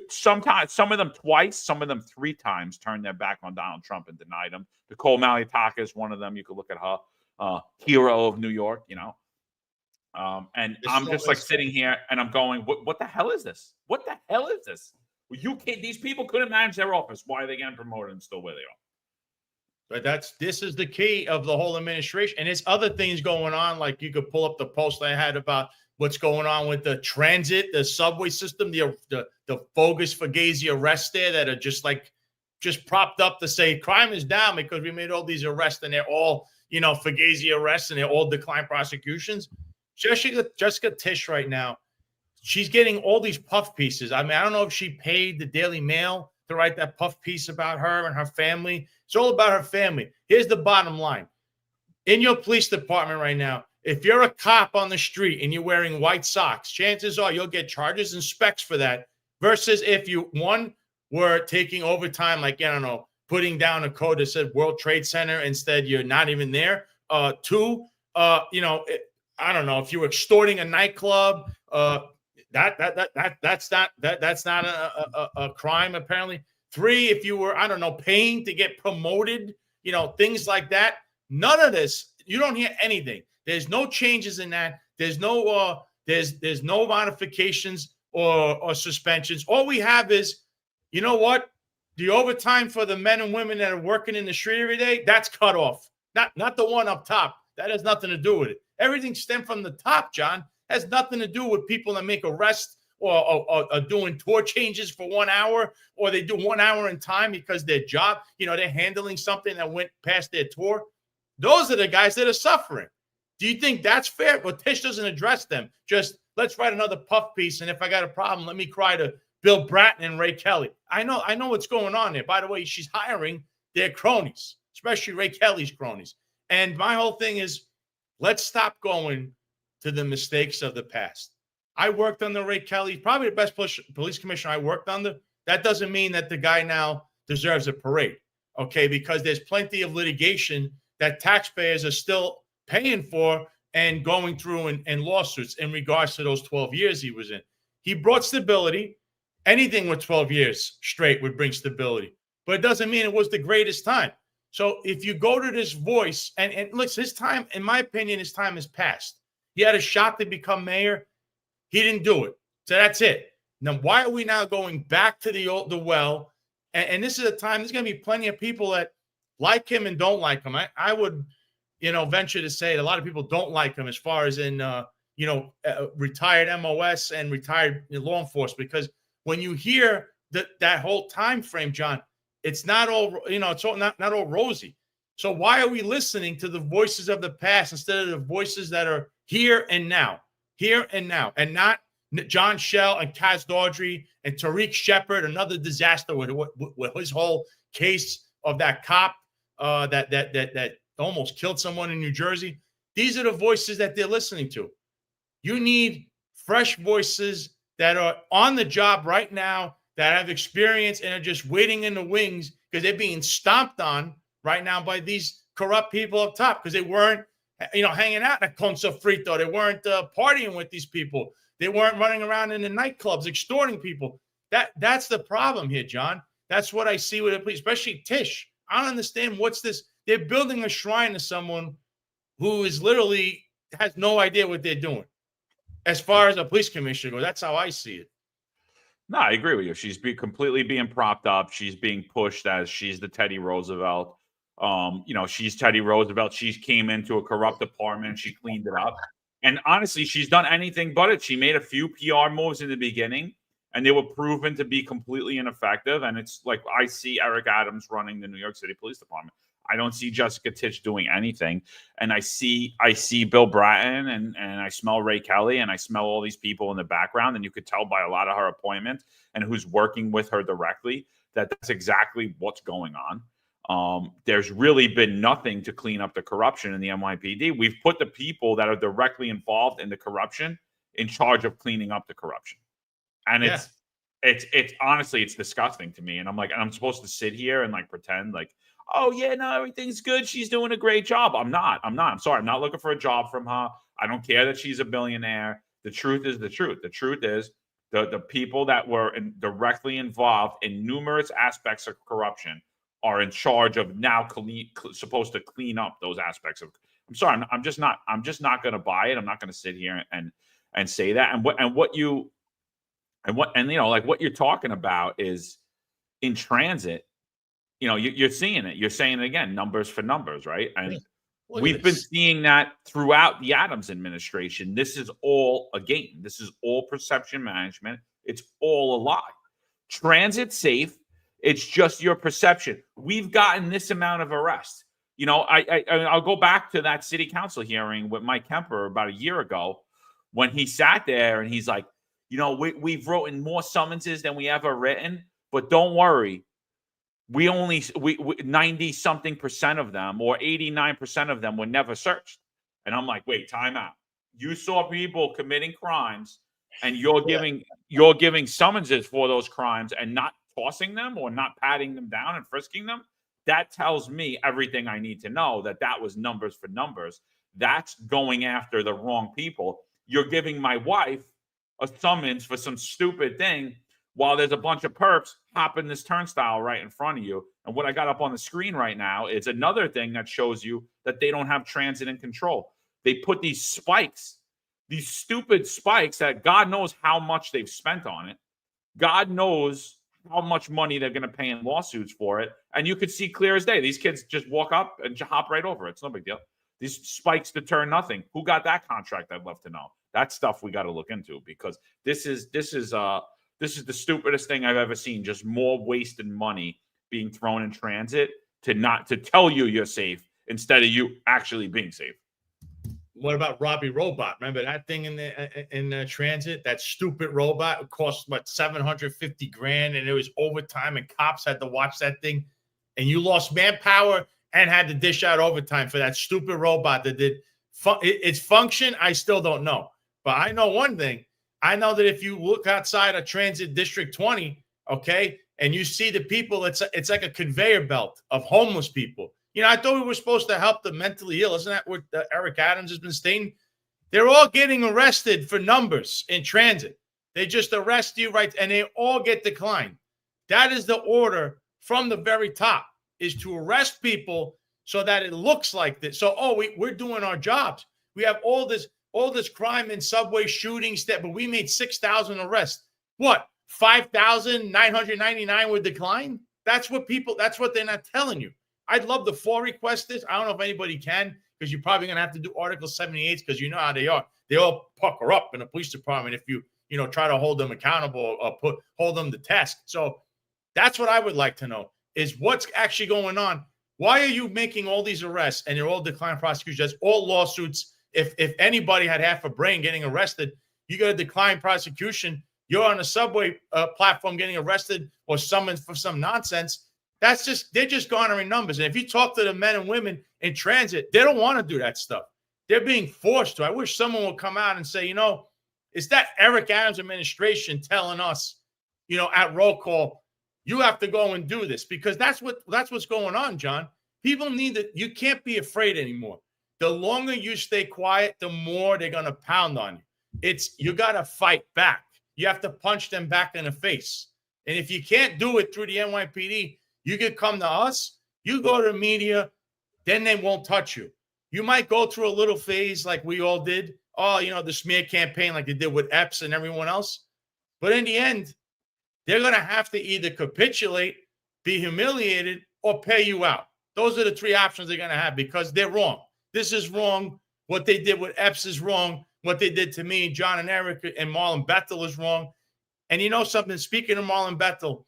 Sometimes, some of them twice, some of them 3 times turned their back on Donald Trump and denied him. Nicole Malliotakis is one of them. You could look at her, hero of New York, And I'm just like sitting here and I'm going, what the hell is this? What the hell is this? These people couldn't manage their office. Why are they getting promoted and still where they are? But this is the key of the whole administration. And there's other things going on. Like you could pull up the post I had about what's going on with the transit, the subway system, the bogus Fugazi arrests there that are just propped up to say crime is down because we made all these arrests and they're all, Fugazi arrests and they're all declined prosecutions. Jessica Tisch right now, she's getting all these puff pieces. I mean, I don't know if she paid the Daily Mail to write that puff piece about her and her family. It's all about her family. Here's the bottom line. In your police department right now, if you're a cop on the street and you're wearing white socks, chances are you'll get charges and specs for that versus if you, one, were taking overtime, like, I don't know, putting down a code that said World Trade Center, instead you're not even there. Two, I don't know, if you were extorting a nightclub, that's not a crime apparently. 3, if you were, I don't know, paying to get promoted, things like that. None of this, you don't hear anything. There's no changes in that. There's no there's no modifications or suspensions. All we have is, you know what? The overtime for the men and women that are working in the street every day, that's cut off. Not the one up top. That has nothing to do with it. Everything stemmed from the top, John. Has nothing to do with people that make arrests or doing tour changes for 1 hour, or they do 1 hour in time because their job, they're handling something that went past their tour. Those are the guys that are suffering. Do you think that's fair? Well, Tisch doesn't address them. Just let's write another puff piece, and if I got a problem, let me cry to Bill Bratton and Ray Kelly. I know what's going on there. By the way, she's hiring their cronies, especially Ray Kelly's cronies. And my whole thing is, let's stop going to the mistakes of the past. I worked under Ray Kelly, probably the best police commissioner I worked under. That doesn't mean that the guy now deserves a parade, okay? Because there's plenty of litigation that taxpayers are still paying for and going through and lawsuits in regards to those 12 years he was in. He brought stability. Anything with 12 years straight would bring stability, but it doesn't mean it was the greatest time. So if you go to this voice, and look, his time, in my opinion, his time has passed. He had a shot to become mayor. He didn't do it. So that's it. Now, why are we now going back to the well? And this is a time, there's going to be plenty of people that like him and don't like him. I would, venture to say that a lot of people don't like him as far as in, retired MOS and retired law enforcement, because when you hear that whole time frame, John, it's not all, it's all not all rosy. So why are we listening to the voices of the past instead of the voices that are here and now, and not John Sal and Kaz Daughtry and Tariq Shepard, another disaster with his whole case of that cop that almost killed someone in New Jersey. These are the voices that they're listening to. You need fresh voices that are on the job right now, that have experience and are just waiting in the wings because they're being stomped on right now by these corrupt people up top because they weren't, hanging out at Con Sofrito. They weren't partying with these people. They weren't running around in the nightclubs extorting people. That's the problem here, John. That's what I see with the police, especially Tisch. I don't understand what's this. They're building a shrine to someone who is literally has no idea what they're doing. As far as a police commissioner goes, that's how I see it. No, I agree with you. She's completely being propped up. She's being pushed as she's the Teddy Roosevelt She's Teddy Roosevelt. She came into a corrupt department. She cleaned it up. And honestly, she's done anything but it. She made a few PR moves in the beginning, and they were proven to be completely ineffective. And it's like I see Eric Adams running the New York City Police Department. I don't see Jessica Titch doing anything. And I see Bill Bratton and I smell Ray Kelly and I smell all these people in the background. And you could tell by a lot of her appointments and who's working with her directly that that's exactly what's going on. There's really been nothing to clean up the corruption in the NYPD. We've put the people that are directly involved in the corruption in charge of cleaning up the corruption. And it's honestly, it's disgusting to me. And I'm supposed to sit here and like pretend like, oh yeah, no, everything's good. She's doing a great job. I'm not. I'm sorry. I'm not looking for a job from her. I don't care that she's a billionaire. The truth is the truth. The truth is the people that were directly involved in numerous aspects of corruption are in charge of now supposed to clean up those aspects of. I'm sorry. I'm just not going to buy it. I'm not going to sit here and say that. And what you're talking about is in transit. You're seeing it. You're saying it again, numbers for numbers, right? And we've been seeing that throughout the Adams administration. This is all a game. This is all perception management. It's all a lie. Transit safe. It's just your perception. We've gotten this amount of arrests. I'll go back to that city council hearing with Mike Kemper about a year ago when he sat there and he's like, we've written more summonses than we ever written, but don't worry. We 90 something % of them or 89% of them were never searched. And I'm like, wait, time out. You saw people committing crimes and you're giving summonses for those crimes and not tossing them or not patting them down and frisking them. That tells me everything I need to know that was numbers for numbers. That's going after the wrong people. You're giving my wife a summons for some stupid thing while there's a bunch of perps hopping this turnstile right in front of you. And what I got up on the screen right now is another thing that shows you that they don't have transit in control. They put these spikes, these stupid spikes that God knows how much they've spent on it. God knows how much money they're going to pay in lawsuits for it. And you could see clear as day. These kids just walk up and hop right over it. It's no big deal. These spikes deter nothing. Who got that contract? I'd love to know. That's stuff we got to look into because this is the stupidest thing I've ever seen. Just more wasted money being thrown in transit to tell you you're safe instead of you actually being safe. What about Robbie Robot? Remember that thing in transit? That stupid robot. It cost $750,000, and it was overtime, and cops had to watch that thing. And you lost manpower and had to dish out overtime for that stupid robot that did its function. I still don't know, but I know one thing. I know that if you look outside of Transit District 20, okay, and you see the people, it's like a conveyor belt of homeless people. I thought we were supposed to help the mentally ill. Isn't that what Eric Adams has been stating? They're all getting arrested for numbers in transit. They just arrest you, right, and they all get declined. That is the order from the very top, is to arrest people so that it looks like this. So, we're doing our jobs. We have all this crime in subway shootings, but we made 6,000 arrests. What? 5,999 were declined? That's what they're not telling you. I'd love to FOIA request this. I don't know if anybody can, because you're probably going to have to do Article 78 because you know how they are. They all pucker up in the police department if you try to hold them accountable or hold them to task. So that's what I would like to know is what's actually going on. Why are you making all these arrests and they're all declined prosecutions? That's all lawsuits. If anybody had half a brain getting arrested, you got a declined prosecution. You're on a subway platform getting arrested or summoned for some nonsense. They're just garnering numbers. And if you talk to the men and women in transit, they don't want to do that stuff. They're being forced to. I wish someone would come out and say, it's that Eric Adams administration telling us, at roll call, you have to go and do this because that's what's going on, John. People you can't be afraid anymore. The longer you stay quiet, the more they're going to pound on you. You got to fight back. You have to punch them back in the face. And if you can't do it through the NYPD, you could come to us, you go to the media, then they won't touch you. You might go through a little phase like we all did. The smear campaign like they did with Epps and everyone else. But in the end, they're going to have to either capitulate, be humiliated, or pay you out. Those are the three options they're going to have because they're wrong. This is wrong. What they did with Epps is wrong. What they did to me, John and Eric and Marlon Bethel is wrong. And you know something? Speaking of Marlon Bethel,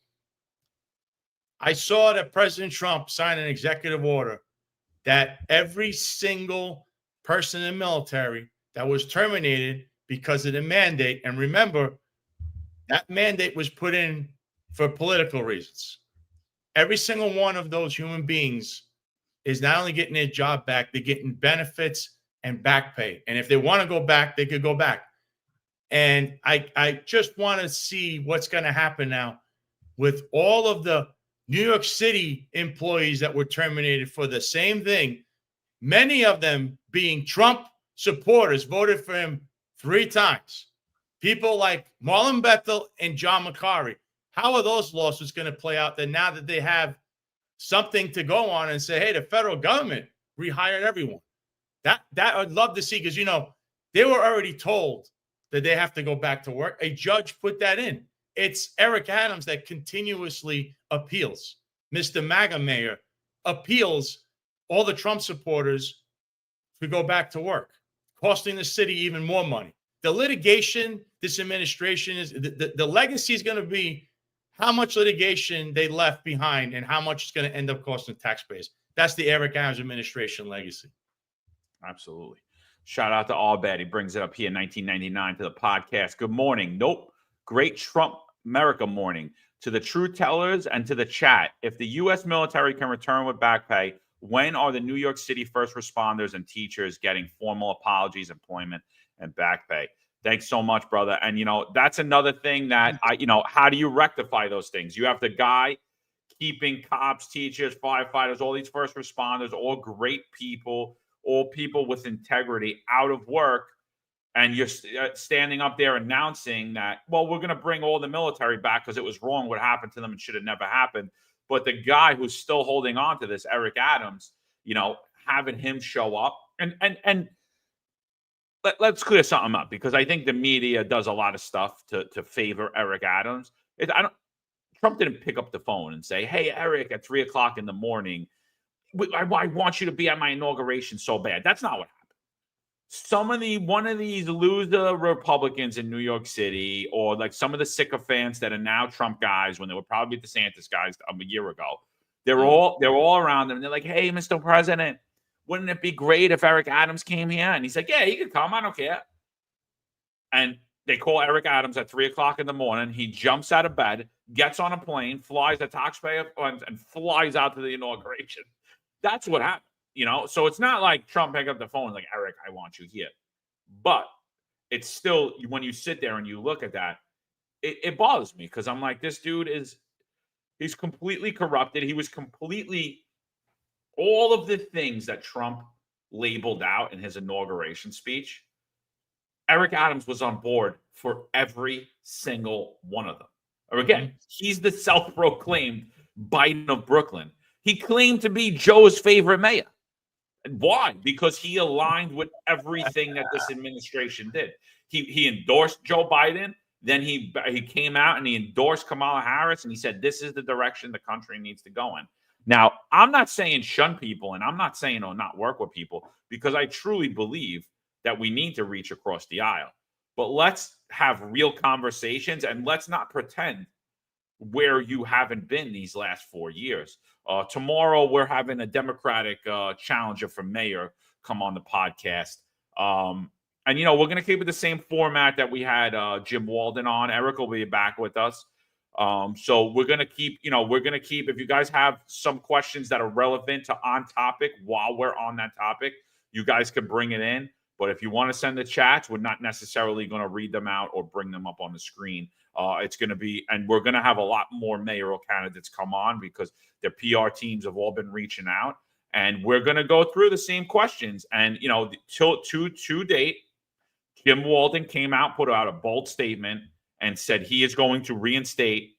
I saw that President Trump signed an executive order that every single person in the military that was terminated because of the mandate, and remember, that mandate was put in for political reasons. Every single one of those human beings is not only getting their job back, they're getting benefits and back pay. And if they want to go back, they could go back. And I just want to see what's going to happen now with all of the New York City employees that were terminated for the same thing, many of them being Trump supporters, voted for him 3 times. People like Marlon Bethel and John McCarry. How are those lawsuits going to play out then now that they have something to go on and say, hey, the federal government rehired everyone? That I'd love to see because, you know, they were already told that they have to go back to work. A judge put that in. It's Eric Adams that continuously appeals. Mr. MAGA mayor appeals all the Trump supporters to go back to work, costing the city even more money. The litigation, this administration is the legacy is going to be how much litigation they left behind and how much it's going to end up costing taxpayers. That's the Eric Adams administration legacy. Absolutely. Shout out to Albert. He brings it up here in 1999 to the podcast. Good morning. Nope. Great Trump America morning. To the true tellers and to the chat. If the U.S. military can return with back pay, when are the New York City first responders and teachers getting formal apologies, employment, and back pay? Thanks so much, brother. And, you know, that's another thing that how do you rectify those things? You have the guy keeping cops, teachers, firefighters, all these first responders, all great people, all people with integrity out of work. And you're standing up there announcing that, well, we're going to bring all the military back because it was wrong what happened to them and should have never happened. But the guy who's still holding on to this, Eric Adams, you know, having him show up and let's clear something up because I think the media does a lot of stuff to favor Eric Adams. Trump didn't pick up the phone and say, hey, Eric, at 3:00 in the morning, I want you to be at my inauguration so bad. That's not what happened. One of these loser Republicans in New York City, or like some of the sycophants that are now Trump guys when they were probably DeSantis guys a year ago, they're all around them. And they're like, hey, Mr. President, wouldn't it be great if Eric Adams came here? And he's like, yeah, he could come. I don't care. And they call Eric Adams at 3:00 in the morning. He jumps out of bed, gets on a plane, flies the taxpayer funds, and flies out to the inauguration. That's what happened. You know, so it's not like Trump picked up the phone like, Eric, I want you here. But it's still, when you sit there and you look at that, it bothers me because I'm like, this dude he's completely corrupted. He was completely all of the things that Trump labeled out in his inauguration speech. Eric Adams was on board for every single one of them. Or again, he's the self-proclaimed Biden of Brooklyn. He claimed to be Joe's favorite mayor. Why? Because he aligned with everything that this administration did. He endorsed Joe Biden. Then he came out and he endorsed Kamala Harris, and he said, this is the direction the country needs to go in. Now, I'm not saying shun people, and I'm not saying not work with people, because I truly believe that we need to reach across the aisle. But let's have real conversations, and let's not pretend where you haven't been these last 4 years. Tomorrow, we're having a Democratic challenger for mayor come on the podcast. And, you know, we're going to keep it the same format that we had Jim Walden on. Eric will be back with us. So we're going to keep, if you guys have some questions that are relevant to on topic while we're on that topic, you guys can bring it in. But if you want to send the chats, we're not necessarily going to read them out or bring them up on the screen. It's going to be, and we're going to have a lot more mayoral candidates come on because their PR teams have all been reaching out, and we're going to go through the same questions. And, you know, to date, Jim Walden came out, put out a bold statement and said he is going to reinstate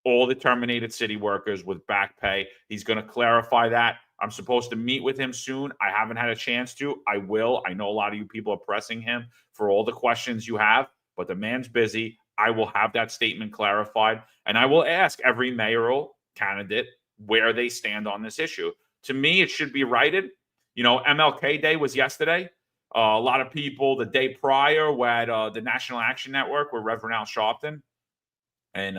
all the terminated city workers with back pay. He's going to clarify that. I'm supposed to meet with him soon. I haven't had a chance to. I will. I know a lot of you people are pressing him for all the questions you have, but the man's busy. I will have that statement clarified, and I will ask every mayoral candidate where they stand on this issue. To me, it should be righted. MLK Day was yesterday. A lot of people the day prior were at the National Action Network with Reverend Al Sharpton. And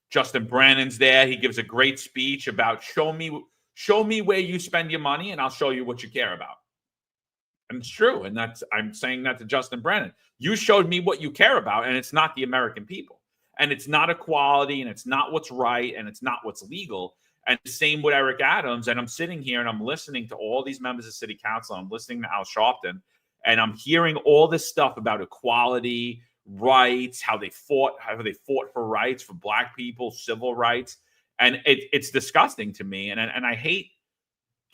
Justin Brannan's there. He gives a great speech about show me where you spend your money, and I'll show you what you care about. And it's true. And I'm saying that to Justin Brannan. You showed me what you care about, and it's not the American people. And it's not equality, and it's not what's right, and it's not what's legal. And the same with Eric Adams. And I'm sitting here and I'm listening to all these members of city council. I'm listening to Al Sharpton, and I'm hearing all this stuff about equality, rights, how they fought for rights for Black people, civil rights. And it's disgusting to me. And I hate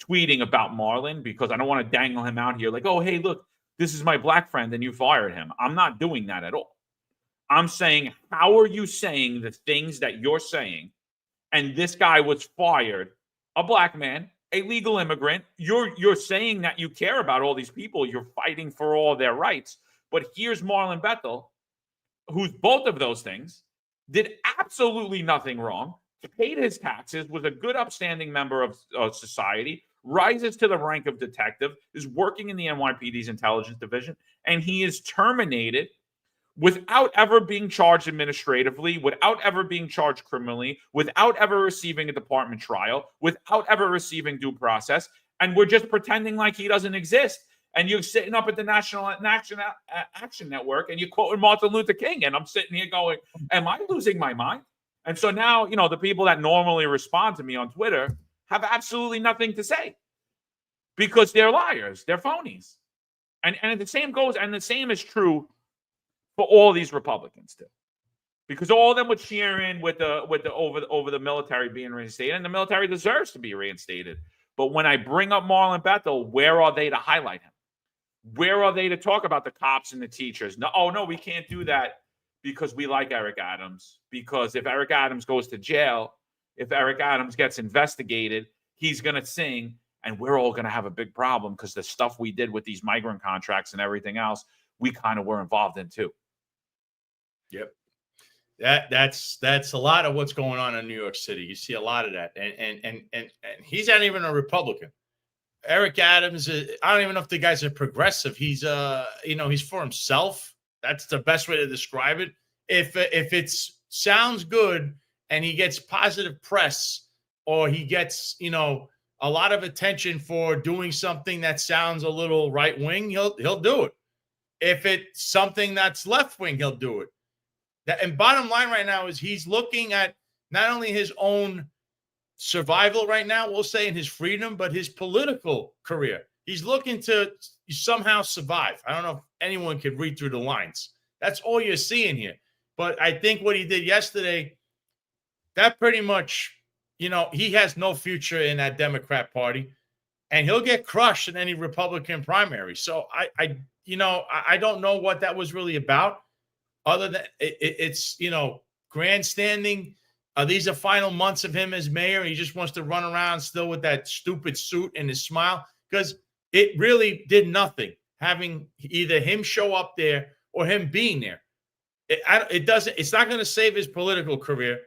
tweeting about Marlon because I don't want to dangle him out here like, oh, hey, look, this is my Black friend and you fired him. I'm not doing that at all. I'm saying, how are you saying the things that you're saying? And this guy was fired, a Black man, a legal immigrant. You're saying that you care about all these people. You're fighting for all their rights. But here's Marlon Bethel, who's both of those things, did absolutely nothing wrong, paid his taxes, was a good upstanding member of society, rises to the rank of detective, is working in the NYPD's intelligence division, and he is terminated without ever being charged administratively, without ever being charged criminally, without ever receiving a department trial, without ever receiving due process, and we're just pretending like he doesn't exist. And you're sitting up at the National Action Network and you're quoting Martin Luther King. And I'm sitting here going, am I losing my mind? And so now, the people that normally respond to me on Twitter have absolutely nothing to say because they're liars. They're phonies. And the same goes, and the same is true for all these Republicans too. Because all of them were cheering with the over the military being reinstated, and the military deserves to be reinstated. But when I bring up Marlon Bethel, where are they to highlight him? Where are they to talk about the cops and the teachers? No, we can't do that because we like Eric Adams. Because if Eric Adams goes to jail, if Eric Adams gets investigated, he's going to sing, and we're all going to have a big problem because the stuff we did with these migrant contracts and everything else, we kind of were involved in too. Yep. That's a lot of what's going on in New York City. You see a lot of that. And he's not even a Republican. Eric Adams, I don't even know if the guy's a progressive. He's he's for himself. That's the best way to describe it. If it sounds good and he gets positive press, or he gets, a lot of attention for doing something that sounds a little right wing, he'll do it. If it's something that's left wing, he'll do it. And bottom line right now is he's looking at not only his own survival right now, we'll say, in his freedom, but his political career. He's looking to somehow survive. I don't know if anyone could read through the lines. That's all you're seeing here. But I think what he did yesterday, that pretty much, he has no future in that Democrat Party, and he'll get crushed in any Republican primary. So I don't know what that was really about, other than it's grandstanding. These are final months of him as mayor. He just wants to run around still with that stupid suit and his smile, because it really did nothing having either him show up there or him being there. It's not going to save his political career.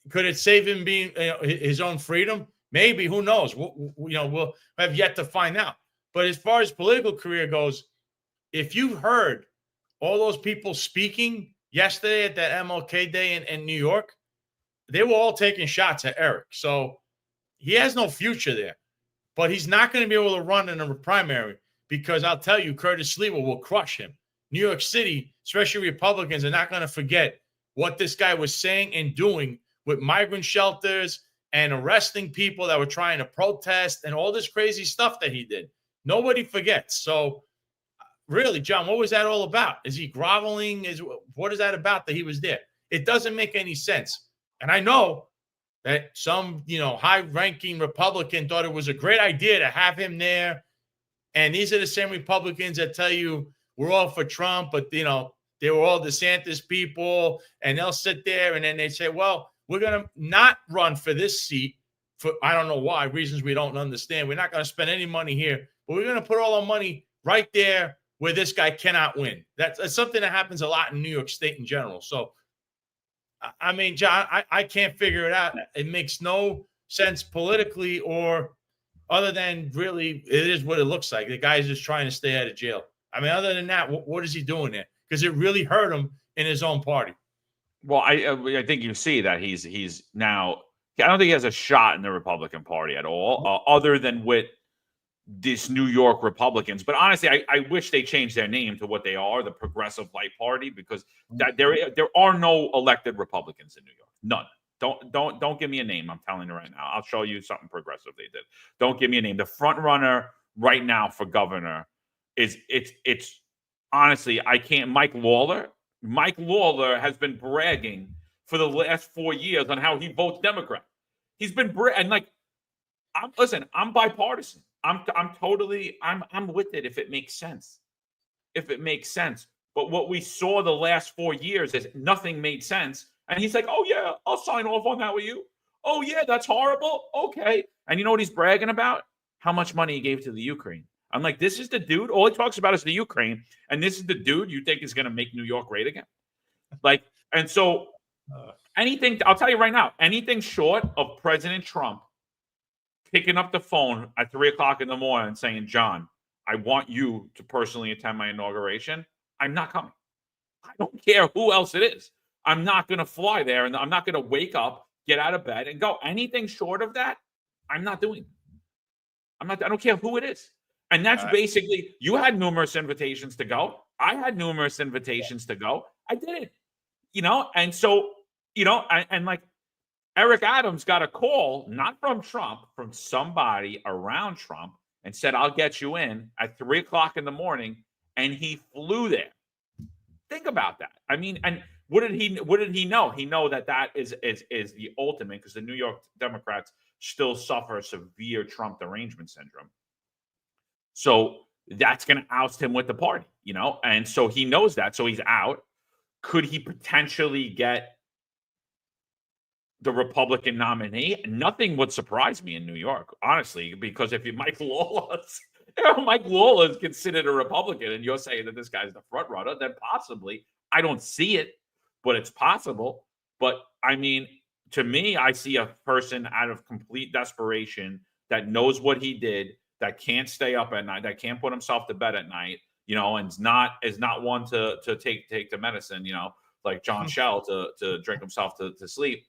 Could it save him being his own freedom? Maybe. Who knows? We'll have yet to find out. But as far as political career goes, if you heard all those people speaking yesterday at that MLK Day in New York, they were all taking shots at Eric. So he has no future there. But he's not going to be able to run in a primary, because I'll tell you, Curtis Sliwa will crush him. New York City, especially Republicans, are not going to forget what this guy was saying and doing with migrant shelters and arresting people that were trying to protest and all this crazy stuff that he did. Nobody forgets. So really, John, what was that all about? Is he groveling? What is that about that he was there? It doesn't make any sense. And I know that some, high-ranking Republican thought it was a great idea to have him there. And these are the same Republicans that tell you we're all for Trump, but, they were all DeSantis people, and they'll sit there and then they say, well, we're going to not run for this seat for, I don't know why, reasons we don't understand. We're not going to spend any money here, but we're going to put all our money right there where this guy cannot win. That's something that happens a lot in New York State in general. So, I mean, John, I can't figure it out. It makes no sense politically or other than really, it is what it looks like. The guy's just trying to stay out of jail. I mean, other than that, what is he doing there? Because it really hurt him in his own party. Well, I think you see that he's now. I don't think he has a shot in the Republican Party at all, other than with this New York Republicans. But honestly, I wish they changed their name to what they are, the Progressive Light Party, because that there are no elected Republicans in New York. None. Don't give me a name. I'm telling you right now. I'll show you something progressive they did. Don't give me a name. The front runner right now for governor is it's honestly, I can't. Mike Lawler has been bragging for the last 4 years on how he votes Democrat. He's been and like, I'm bipartisan. I'm with it if it makes sense. If it makes sense. But what we saw the last 4 years is nothing made sense. And he's like, oh yeah, I'll sign off on that with you. Oh yeah, that's horrible. Okay. And you know what he's bragging about? How much money he gave to the Ukraine. I'm like, this is the dude. All he talks about is the Ukraine. And this is the dude you think is going to make New York great again? Like, and so anything, I'll tell you right now, anything short of President Trump picking up the phone at 3:00 in the morning and saying, John, I want you to personally attend my inauguration, I'm not coming. I don't care who else it is. I'm not going to fly there, and I'm not going to wake up, get out of bed, and go. Anything short of that, I'm not doing. I don't care who it is. And that's basically, you had numerous invitations to go. I had numerous invitations to go. I did it, and so, and like Eric Adams got a call, not from Trump, from somebody around Trump, and said, I'll get you in at 3:00 in the morning. And he flew there. Think about that. I mean, and what did he know? He know that is the ultimate, because the New York Democrats still suffer severe Trump derangement syndrome. So that's going to oust him with the party, and so he knows that. So he's out. Could he potentially get the Republican nominee? Nothing would surprise me in New York, honestly, because if Mike Lawler is considered a Republican, and you're saying that this guy's the front runner, then possibly. I don't see it, but it's possible. But I mean, to me, I see a person out of complete desperation that knows what he did, that can't stay up at night, that can't put himself to bed at night, and is not one to take the medicine, like John Sal to drink himself to sleep.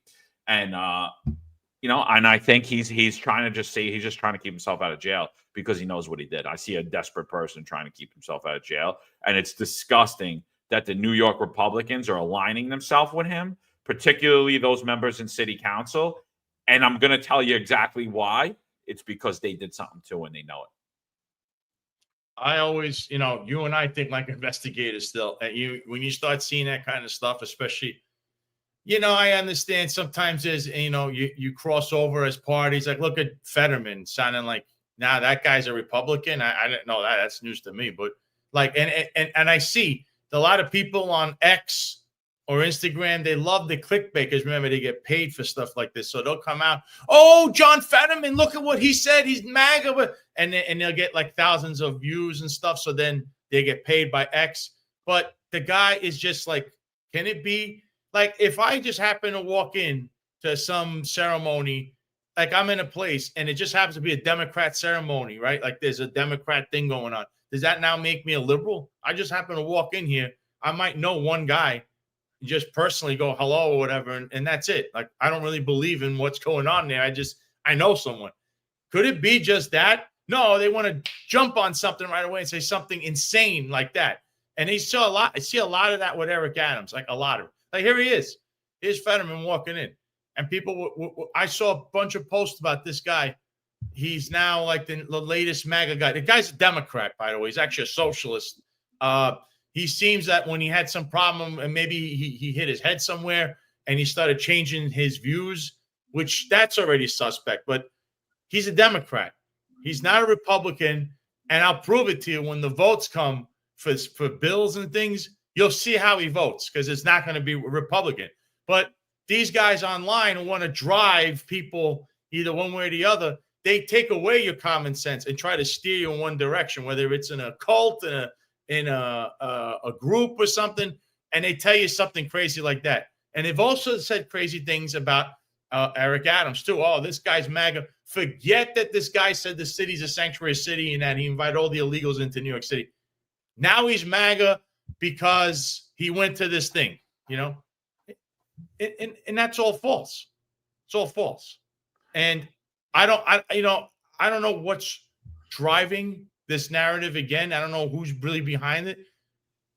And and I think he's trying to he's just trying to keep himself out of jail because he knows what he did. I see a desperate person trying to keep himself out of jail, and it's disgusting that the New York Republicans are aligning themselves with him, particularly those members in city council. And I'm going to tell you exactly why. It's because they did something too, and they know it. I always, you and I think like investigators still. And when you start seeing that kind of stuff, especially, I understand sometimes there's, you cross over as parties. Like, look at Fetterman sounding like, now that guy's a Republican. I didn't know that. That's news to me. But like, and I see a lot of people on X or Instagram, they love the clickbait because remember, they get paid for stuff like this. So they'll come out, oh, John Fetterman, look at what he said. He's MAGA. And they'll get like thousands of views and stuff. So then they get paid by X. But the guy is just like, can it be like if I just happen to walk in to some ceremony, like I'm in a place and it just happens to be a Democrat ceremony, right? Like there's a Democrat thing going on. Does that now make me a liberal? I just happen to walk in here. I might know one guy, just personally go hello or whatever, and that's it. Like I don't really believe in what's going on there. I know someone. Could it be just that? No, they want to jump on something right away and say something insane like that. And I see a lot of that with Eric Adams, like a lot of it. Like here he is. Here's Fetterman walking in. And people, I saw a bunch of posts about this guy. He's now like the latest MAGA guy. The guy's a Democrat, by the way. He's actually a socialist. He seems that when he had some problem and maybe he hit his head somewhere and he started changing his views, which that's already suspect. But he's a Democrat. He's not a Republican. And I'll prove it to you when the votes come for bills and things. You'll see how he votes because it's not going to be Republican. But these guys online who want to drive people either one way or the other, they take away your common sense and try to steer you in one direction, whether it's in a cult, in a group or something, and they tell you something crazy like that. And they've also said crazy things about Eric Adams too. Oh, this guy's MAGA. Forget that this guy said the city's a sanctuary city and that he invited all the illegals into New York City. Now he's MAGA because he went to this thing, you know, and that's all false. It's all false. And I don't know what's driving this narrative again. I don't know who's really behind it,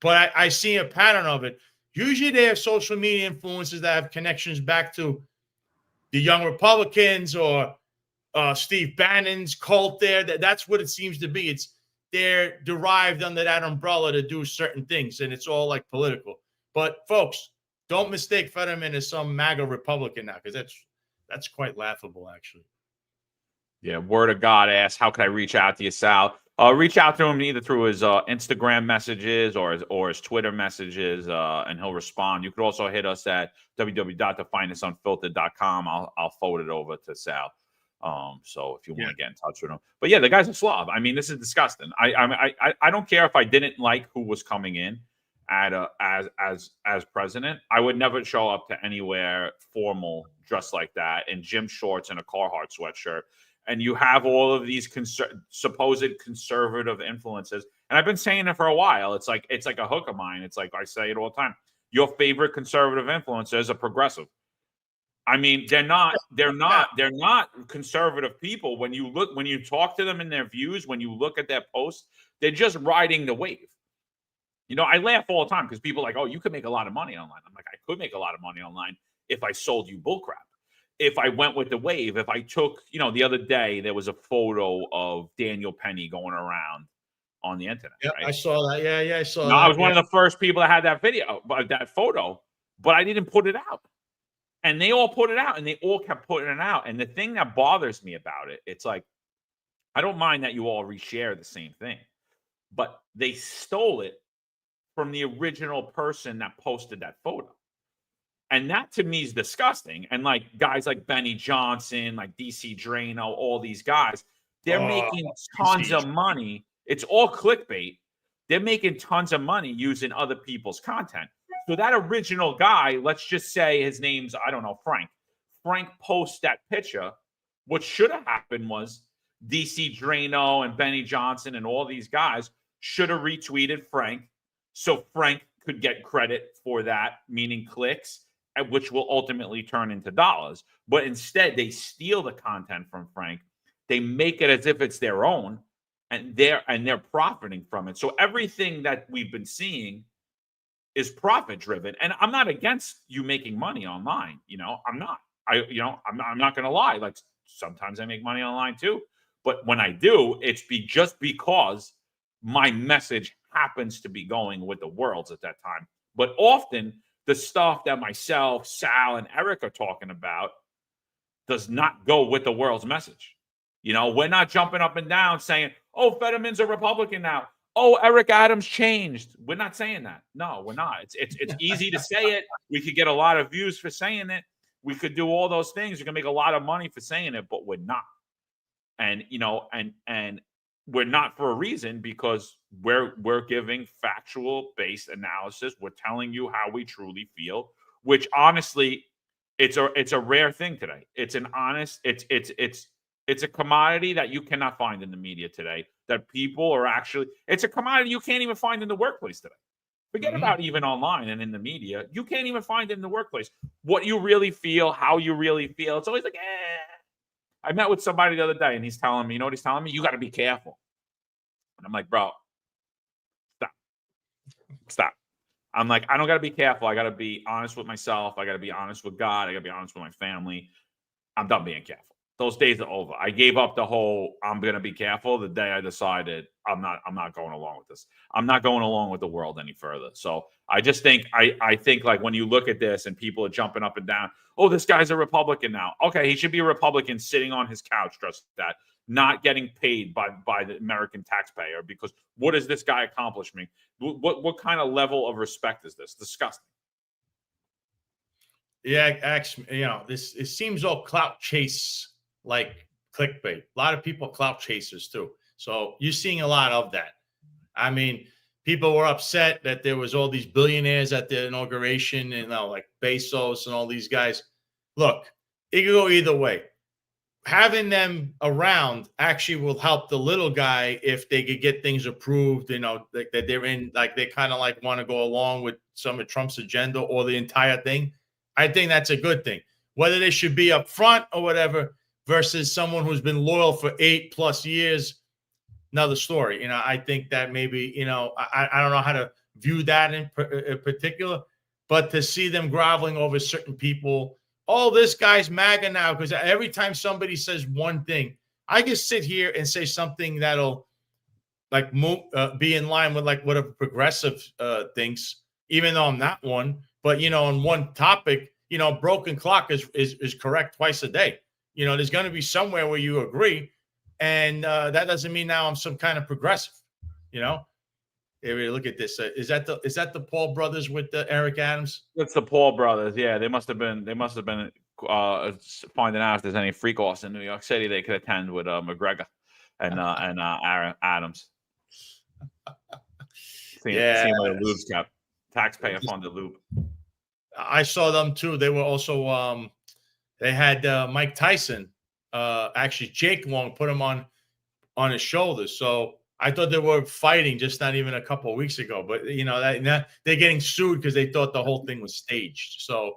but I see a pattern of it. Usually they have social media influencers that have connections back to the Young Republicans or Steve Bannon's cult there. That's what it seems to be. They're derived under that umbrella to do certain things, and it's all like political. But folks, don't mistake Fetterman as some MAGA Republican now, because that's quite laughable, actually. Yeah, Word of God asks, how can I reach out to you, Sal? Reach out to him either through his Instagram messages or his Twitter messages, and he'll respond. You could also hit us at www.thefinestsunfiltered.com. I'll forward it over to Sal. So if you want to get in touch with him, but yeah, the guy's a slob. I mean, this is disgusting. I don't care if I didn't like who was coming in as president. I would never show up to anywhere formal dressed like that in gym shorts and a Carhartt sweatshirt. And you have all of these supposed conservative influences. And I've been saying it for a while. It's like a hook of mine. It's like I say it all the time. Your favorite conservative influencer is a progressive. I mean, they're not conservative people. When you talk to them in their views, when you look at their posts, they're just riding the wave. You know, I laugh all the time because people are like, oh, you could make a lot of money online. I'm like, I could make a lot of money online if I sold you bullcrap. If I went with the wave, if I took, you know, the other day, there was a photo of Daniel Penny going around on the internet. Yeah, right? I saw that. Yeah, I saw that. I was one of the first people that had that photo, but I didn't put it out. And they all put it out, and they all kept putting it out. And the thing that bothers me about it, it's like, I don't mind that you all reshare the same thing, but they stole it from the original person that posted that photo. And that to me is disgusting. And like guys like Benny Johnson, like DC Drano, all these guys, they're making tons of money. It's all clickbait. They're making tons of money using other people's content. So that original guy, let's just say his name's, I don't know, Frank. Frank posts that picture. What should have happened was DC Drano and Benny Johnson and all these guys should have retweeted Frank so Frank could get credit for that, meaning clicks, which will ultimately turn into dollars. But instead, they steal the content from Frank. They make it as if it's their own, and they're profiting from it. So everything that we've been seeing is profit driven. And I'm not against you making money online. You know, I'm not. I'm not going to lie. Like sometimes I make money online too. But when I do, it's just because my message happens to be going with the worlds at that time. But often the stuff that myself, Sal, and Eric are talking about does not go with the world's message. You know, we're not jumping up and down saying, oh, Fetterman's a Republican now. Oh, Eric Adams changed. We're not saying that. No, we're not. It's easy to say it. We could get a lot of views for saying it. We could do all those things. We can make a lot of money for saying it, but we're not. And, you know, and we're not for a reason, because we're giving factual based analysis. We're telling you how we truly feel, which honestly, it's a rare thing today. It's an honest, it's a commodity that you cannot find in the media today, that people are actually, it's a commodity you can't even find in the workplace today. Forget about even online and in the media. You can't even find it in the workplace. What you really feel, how you really feel. It's always like, I met with somebody the other day and he's telling me, you know what he's telling me? You got to be careful. And I'm like, bro, stop. I'm like, I don't got to be careful. I got to be honest with myself. I got to be honest with God. I got to be honest with my family. I'm done being careful. Those days are over. I gave up the whole I'm going to be careful the day I decided I'm not going along with this. I'm not going along with the world any further. So I just think, I think like when you look at this and people are jumping up and down, oh, this guy's a Republican now. Okay, he should be a Republican sitting on his couch just that, not getting paid by the American taxpayer, because what does this guy accomplish me? What kind of level of respect is this? Disgusting. Yeah, you know, it seems all clout chase like clickbait. A lot of people clout chasers too. So you're seeing a lot of that. I mean, people were upset that there was all these billionaires at the inauguration, and like Bezos and all these guys. Look, it could go either way. Having them around actually will help the little guy if they could get things approved, like that they're in, like they kind of like want to go along with some of Trump's agenda or the entire thing. I think that's a good thing. Whether they should be up front or whatever versus someone who's been loyal for 8+ years, another story. I think that maybe, I don't know how to view that in particular, but to see them groveling over certain people, oh, this guy's MAGA now, because every time somebody says one thing, I can sit here and say something that'll like be in line with like what a progressive thinks, even though I'm not one. But on one topic, broken clock is correct twice a day. There's going to be somewhere where you agree, and that doesn't mean now I'm some kind of progressive. Hey, look at this. Is that the Paul brothers with Eric Adams? It's the Paul brothers. Yeah, they must have been finding out if there's any freak offs in New York City they could attend with McGregor and Adams. Seeing what the lube's kept. Taxpayer funded lube. I saw them too. They were also they had Mike Tyson. Actually, Jake Long put him on his shoulders. So I thought they were fighting just not even a couple of weeks ago, but that they're getting sued because they thought the whole thing was staged. So it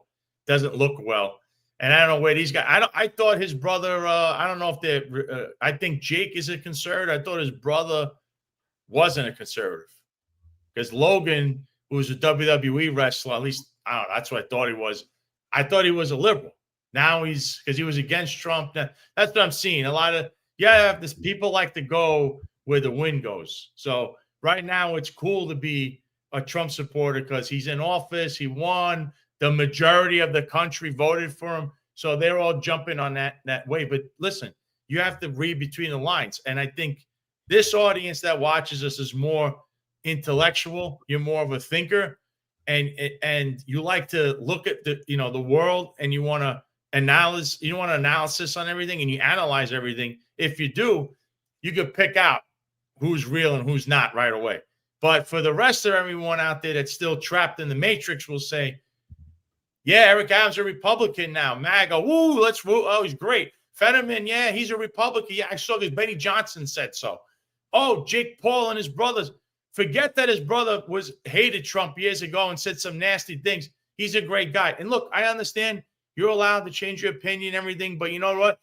doesn't look well. And I don't know where these guys. I thought his brother. I don't know if they. I think Jake is a conservative. I thought his brother wasn't a conservative because Logan, who was a WWE wrestler, at least I don't know. That's what I thought he was. I thought he was a liberal. Now he's because he was against Trump. That's what I'm seeing. A lot of this people like to go where the wind goes. So right now it's cool to be a Trump supporter because he's in office. He won. The majority of the country voted for him. So they're all jumping on that way. But listen, you have to read between the lines. And I think this audience that watches us is more intellectual. You're more of a thinker. And you like to look at the world, and you want to analysis on everything, and you analyze everything. If you do, you could pick out who's real and who's not right away. But for the rest of everyone out there that's still trapped in the matrix, will say, yeah, Eric Adams a Republican now. MAGA, woo, let's woo. Oh, he's great. Fetterman, yeah, he's a Republican. Yeah, I saw this. Benny Johnson said so. Oh, Jake Paul and his brothers. Forget that his brother hated Trump years ago and said some nasty things. He's a great guy. And look, I understand you're allowed to change your opinion and everything, but you know what?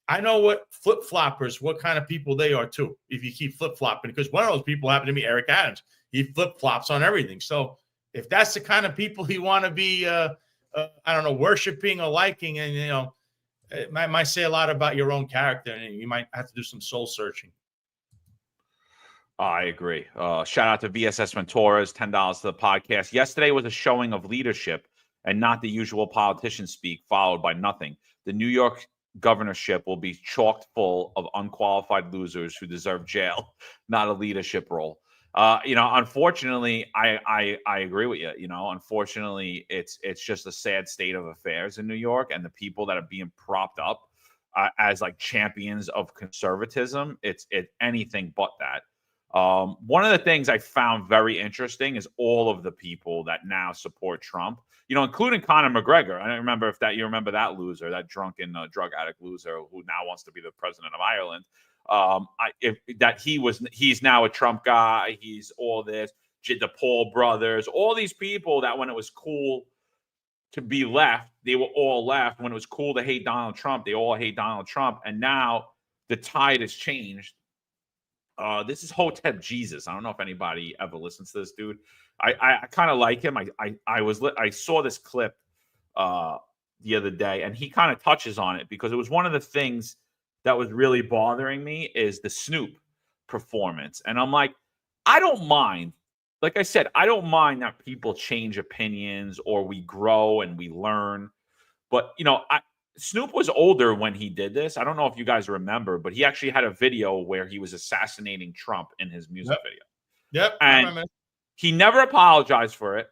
I know what flip-floppers, what kind of people they are too, if you keep flip-flopping, because one of those people happened to be Eric Adams. He flip-flops on everything. So if that's the kind of people you want to be, worshiping or liking, and, it might say a lot about your own character, and you might have to do some soul searching. I agree. Shout out to VSS Venturas, $10 to the podcast. Yesterday was a showing of leadership and not the usual politician speak followed by nothing. The New York governorship will be chocked full of unqualified losers who deserve jail, not a leadership role. Unfortunately, I agree with you. Unfortunately, it's just a sad state of affairs in New York, and the people that are being propped up as like champions of conservatism, it's anything but that. One of the things I found very interesting is all of the people that now support Trump, including Conor McGregor. I don't remember you remember that loser, that drunken drug addict loser who now wants to be the president of Ireland. He's now a Trump guy. He's all this, the Paul brothers, all these people that when it was cool to be left, they were all left. When it was cool to hate Donald Trump, they all hate Donald Trump. And now the tide has changed. This is Hotep Jesus. I don't know if anybody ever listens to this dude. I kind of like him. I saw this clip the other day, and he kind of touches on it because it was one of the things that was really bothering me is the Snoop performance. And I'm like, I don't mind. Like I said, I don't mind that people change opinions or we grow and we learn. But, Snoop was older when he did this. I don't know if you guys remember, but he actually had a video where he was assassinating Trump in his music video. Yep. And he never apologized for it.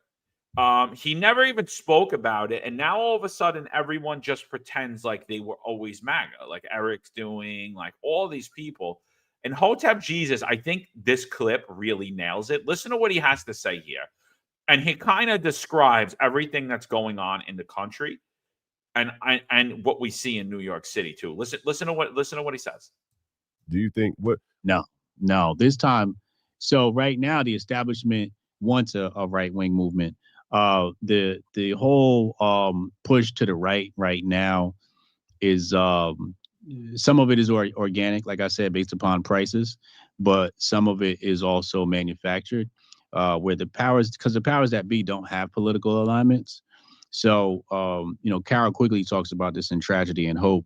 He never even spoke about it. And now all of a sudden, everyone just pretends like they were always MAGA, like Eric's doing, like all these people. And Hotep Jesus, I think this clip really nails it. Listen to what he has to say here. And he kind of describes everything that's going on in the country. and what we see in New York City too. Listen to what he says. Do you think what? No, this time. So right now, the establishment wants a right-wing movement. The whole push to the right now is some of it is organic, like I said, based upon prices, but some of it is also manufactured, where the powers that be don't have political alignments. So, Carol Quigley talks about this in Tragedy and Hope,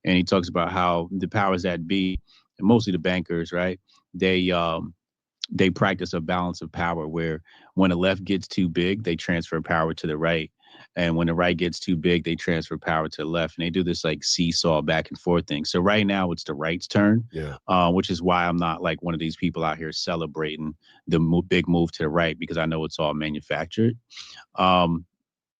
and he talks about how the powers that be, and mostly the bankers, right? They practice a balance of power where when the left gets too big, they transfer power to the right. And when the right gets too big, they transfer power to the left. And they do this like seesaw back and forth thing. So right now it's the right's turn, which is why I'm not like one of these people out here celebrating the big move to the right, because I know it's all manufactured. Do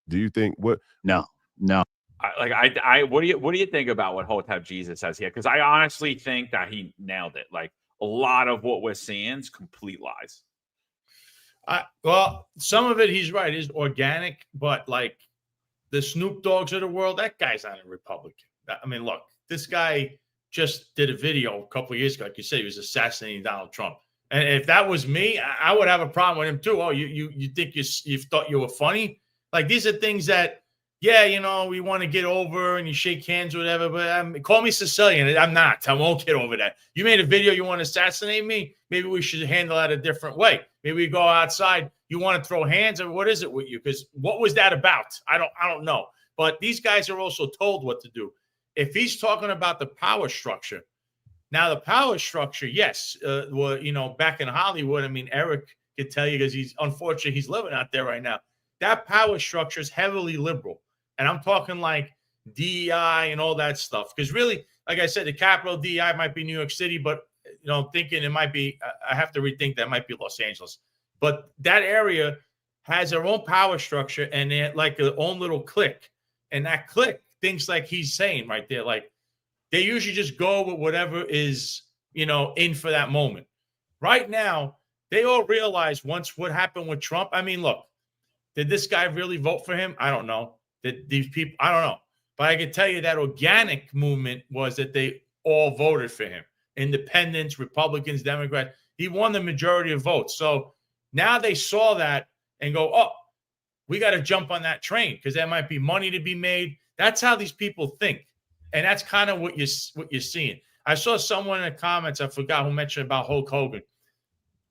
you think what? No. What do you think about what Hotep Jesus says here? Because I honestly think that he nailed it. Like a lot of what we're seeing is complete lies. Well, some of it he's right, is organic, but like the Snoop Dogs of the world, that guy's not a Republican. I mean, look, this guy just did a video a couple of years ago, like you said, he was assassinating Donald Trump. And if that was me, I would have a problem with him too. Oh, you think you thought you were funny? Like these are things that, yeah, we want to get over and you shake hands or whatever, but call me Sicilian. I'm not. I won't get over that. You made a video, you want to assassinate me? Maybe we should handle that a different way. Maybe we go outside. You want to throw hands? Or what is it with you? Because what was that about? I don't know. But these guys are also told what to do. If he's talking about the power structure, now the power structure, yes, back in Hollywood, I mean, Eric could tell you because unfortunately he's living out there right now. That power structure is heavily liberal. And I'm talking like DEI and all that stuff. Because really, like I said, the capital DEI might be New York City, but thinking it might be, I have to rethink that might be Los Angeles. But that area has their own power structure and they're like their own little clique. And that clique thinks like he's saying right there, like they usually just go with whatever is, in for that moment. Right now, they all realize once what happened with Trump. I mean, look, did this guy really vote for him? I don't know. That these people, I don't know. But I can tell you that organic movement was that they all voted for him. Independents, Republicans, Democrats. He won the majority of votes. So now they saw that and go, oh, we got to jump on that train because there might be money to be made. That's how these people think. And that's kind of what you're seeing. I saw someone in the comments, I forgot who mentioned about Hulk Hogan.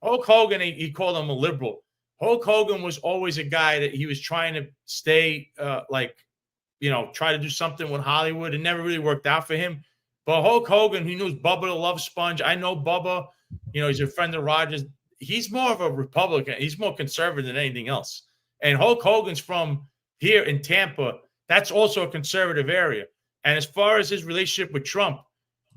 Hulk Hogan, he called him a liberal. Hulk Hogan was always a guy that he was trying to stay try to do something with Hollywood. It never really worked out for him. But Hulk Hogan, he knew Bubba the Love Sponge. I know Bubba, he's a friend of Rogers. He's more of a Republican. He's more conservative than anything else. And Hulk Hogan's from here in Tampa. That's also a conservative area. And as far as his relationship with Trump,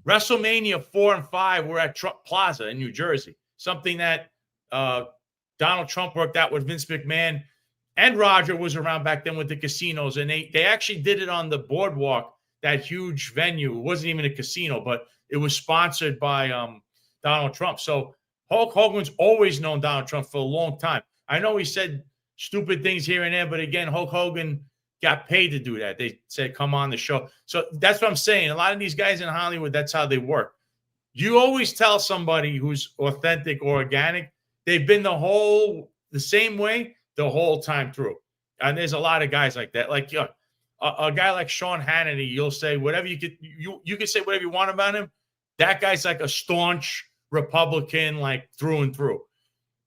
WrestleMania 4 and 5 were at Trump Plaza in New Jersey, something that Donald Trump worked out with Vince McMahon, and Roger was around back then with the casinos. And they actually did it on the boardwalk, that huge venue. It wasn't even a casino, but it was sponsored by Donald Trump. So Hulk Hogan's always known Donald Trump for a long time. I know he said stupid things here and there, but again, Hulk Hogan got paid to do that. They said, come on the show. So that's what I'm saying. A lot of these guys in Hollywood, that's how they work. You always tell somebody who's authentic or organic, they've been the same way the whole time through. And there's a lot of guys like that. Like a guy like Sean Hannity, you'll say whatever you can say whatever you want about him. That guy's like a staunch Republican, like through and through.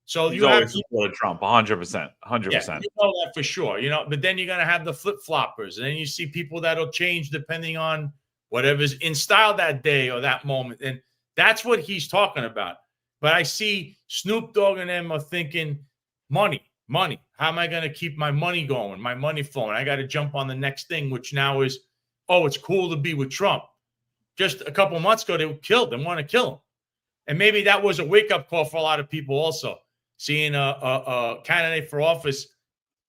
So He's you always have supported Trump 100%. 100%. Yeah, you know that for sure. But then you're gonna have the flip-floppers, and then you see people that'll change depending on whatever's in style that day or that moment. And that's what he's talking about. But I see Snoop Dogg and them are thinking money. How am I going to keep my money going, my money flowing? I got to jump on the next thing, which now is, oh, it's cool to be with Trump. Just a couple of months ago, they want to kill him. And maybe that was a wake-up call for a lot of people also, seeing a candidate for office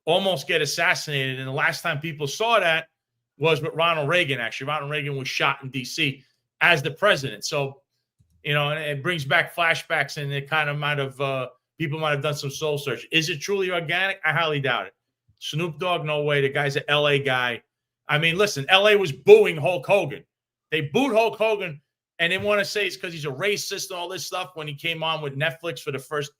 almost get assassinated. And the last time people saw that was with Ronald Reagan, actually. Ronald Reagan was shot in D.C. as the president. So, and it brings back flashbacks, and it kind of might have people might have done some soul search. Is it truly organic? I highly doubt it. Snoop Dogg, no way. The guy's an L.A. guy. I mean, listen, LA was booing Hulk Hogan. They booed Hulk Hogan, and they want to say it's because he's a racist and all this stuff when he came on with Netflix for the first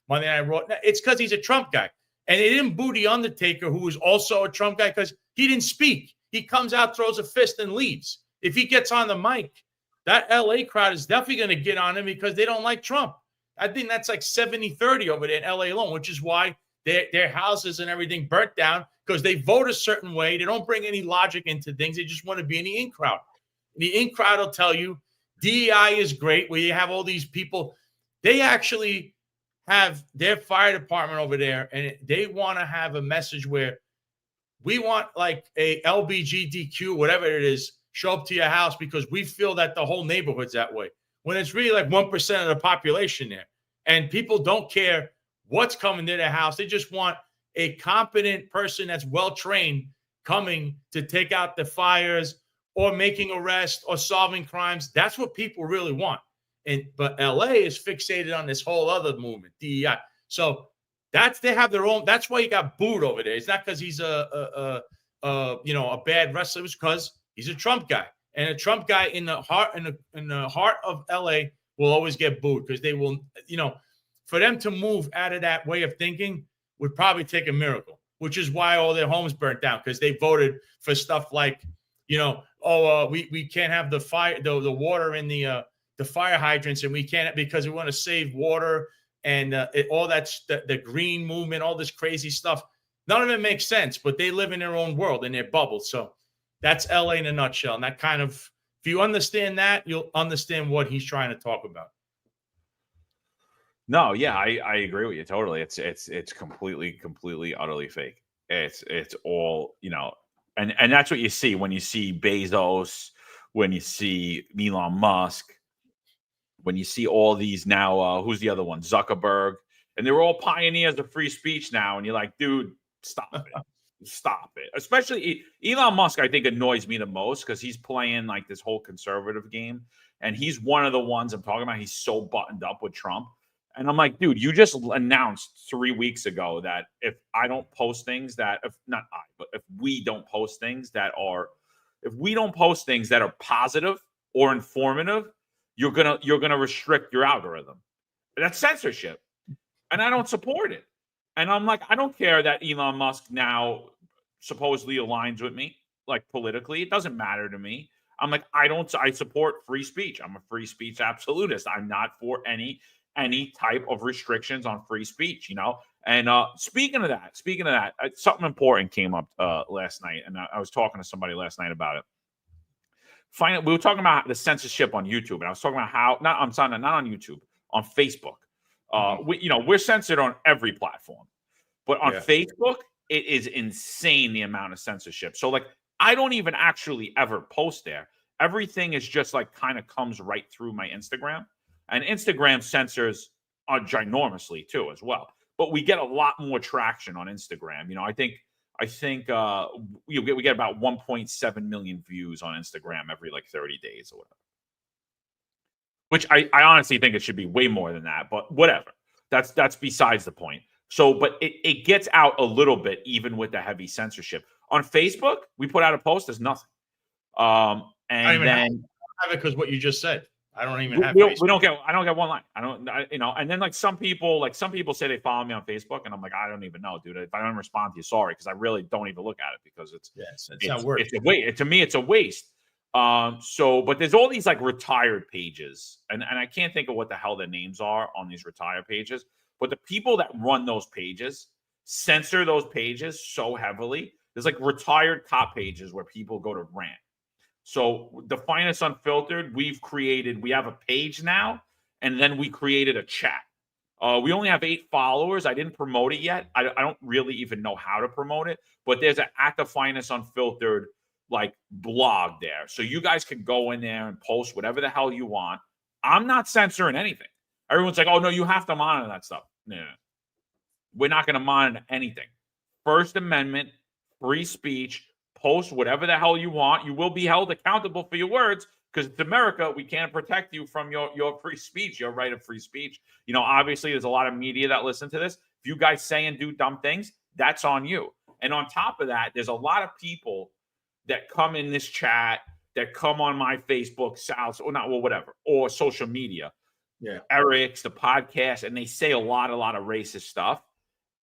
Monday Night Raw. It's because he's a Trump guy. And they didn't boo The Undertaker, who was also a Trump guy, because he didn't speak. He comes out, throws a fist, and leaves. If he gets on the mic, that LA crowd is definitely going to get on him because they don't like Trump. I think that's like 70-30 over there in LA alone, which is why their houses and everything burnt down, because they vote a certain way. They don't bring any logic into things. They just want to be in the in crowd. The in crowd will tell you DEI is great, where you have all these people. They actually have their fire department over there, and they want to have a message where we want like a LBGTQ, whatever it is, show up to your house because we feel that the whole neighborhood's that way. When it's really like 1% of the population there. And people don't care what's coming to their house. They just want a competent person that's well-trained coming to take out the fires or making arrests or solving crimes. That's what people really want. But LA is fixated on this whole other movement, DEI. So they have their own. That's why he got booed over there. It's not because he's a bad wrestler. It's because he's a Trump guy, and a Trump guy in the heart of LA will always get booed because they will. For them to move out of that way of thinking would probably take a miracle, which is why all their homes burnt down, because they voted for stuff like, we can't have the fire, the water in the fire hydrants, and we can't because we want to save water and all that's the green movement, all this crazy stuff. None of it makes sense, but they live in their own world, in their bubble. So that's LA in a nutshell. And that kind of, if you understand that, you'll understand what he's trying to talk about. No, yeah, I agree with you totally. It's completely, utterly fake. It's all, and that's what you see when you see Bezos, when you see Elon Musk, when you see all these now, who's the other one? Zuckerberg, and they're all pioneers of free speech now. And you're like, dude, stop it. Stop it. Especially Elon Musk, I think, annoys me the most because he's playing like this whole conservative game. And he's one of the ones I'm talking about. He's so buttoned up with Trump. And I'm like, dude, you just announced 3 weeks ago that if I don't post things that, if we don't post things that are positive or informative, you're gonna restrict your algorithm. That's censorship, and I don't support it. And I'm like, I don't care that Elon Musk now supposedly aligns with me, like politically. It doesn't matter to me. I'm like, I support free speech. I'm a free speech absolutist. I'm not for any type of restrictions on free speech, And speaking of that, something important came up last night, and I was talking to somebody last night about it. We were talking about the censorship on YouTube, and I was talking about how not on YouTube, on Facebook. We're censored on every platform, but on Facebook, it is insane the amount of censorship. So like, I don't even actually ever post there. Everything is just like kind of comes right through my Instagram. And Instagram censors ginormously too, as well. But we get a lot more traction on Instagram. I think we get about 1.7 million views on Instagram every like 30 days or whatever. Which I honestly think it should be way more than that. But whatever. That's besides the point. So, but it gets out a little bit even with the heavy censorship. On Facebook, we put out a post. There's nothing. And then have it because what you just said. I don't even have. I don't get one line. And then like some people say they follow me on Facebook, and I'm like, I don't even know, dude. If I don't respond to you, sorry, because I really don't even look at it because it's not worth it. It's a waste. To me, it's a waste. But there's all these like retired pages, and I can't think of what the hell their names are on these retired pages. But the people that run those pages censor those pages so heavily. There's like retired cop pages where people go to rant. So the Finest Unfiltered, we have a page now, and then we created a chat. We only have 8 followers. I didn't promote it yet. I don't really even know how to promote it, but there's an at the Finest Unfiltered like blog there. So you guys can go in there and post whatever the hell you want. I'm not censoring anything. Everyone's like, oh no, you have to monitor that stuff. No. We're not going to monitor anything. First Amendment, free speech. Post whatever the hell you want. You will be held accountable for your words because it's America. We can't protect you from your free speech, your right of free speech. Obviously, there's a lot of media that listen to this. If you guys say and do dumb things, that's on you. And on top of that, there's a lot of people that come in this chat, that come on my Facebook, Sal's, or not, well, whatever, or social media. Yeah. Eric's, the podcast, and they say a lot of racist stuff.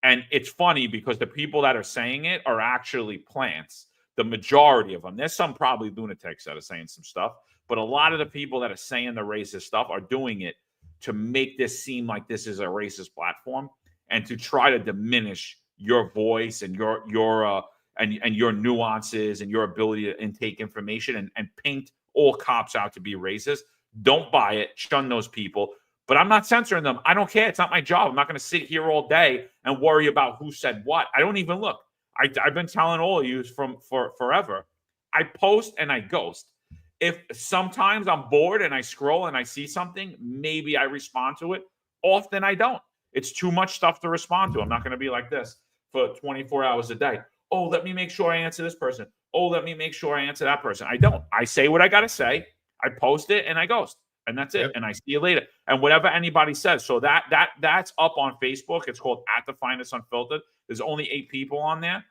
And it's funny because the people that are saying it are actually plants. The majority of them. There's some probably lunatics that are saying some stuff, but a lot of the people that are saying the racist stuff are doing it to make this seem like this is a racist platform and to try to diminish your voice and your nuances and your ability to intake information and paint all cops out to be racist. Don't buy it. Shun those people. But I'm not censoring them. I don't care. It's not my job. I'm not going to sit here all day and worry about who said what. I don't even look. I've been telling all of you for forever. I post and I ghost. If sometimes I'm bored and I scroll and I see something, maybe I respond to it. Often I don't. It's too much stuff to respond to. I'm not going to be like this for 24 hours a day. Oh, let me make sure I answer this person. Oh, let me make sure I answer that person. I don't. I say what I got to say. I post it and I ghost. And that's it. Yep. And I see you later. And whatever anybody says. So that's up on Facebook. It's called At the Finest Unfiltered. There's only 8 people on there.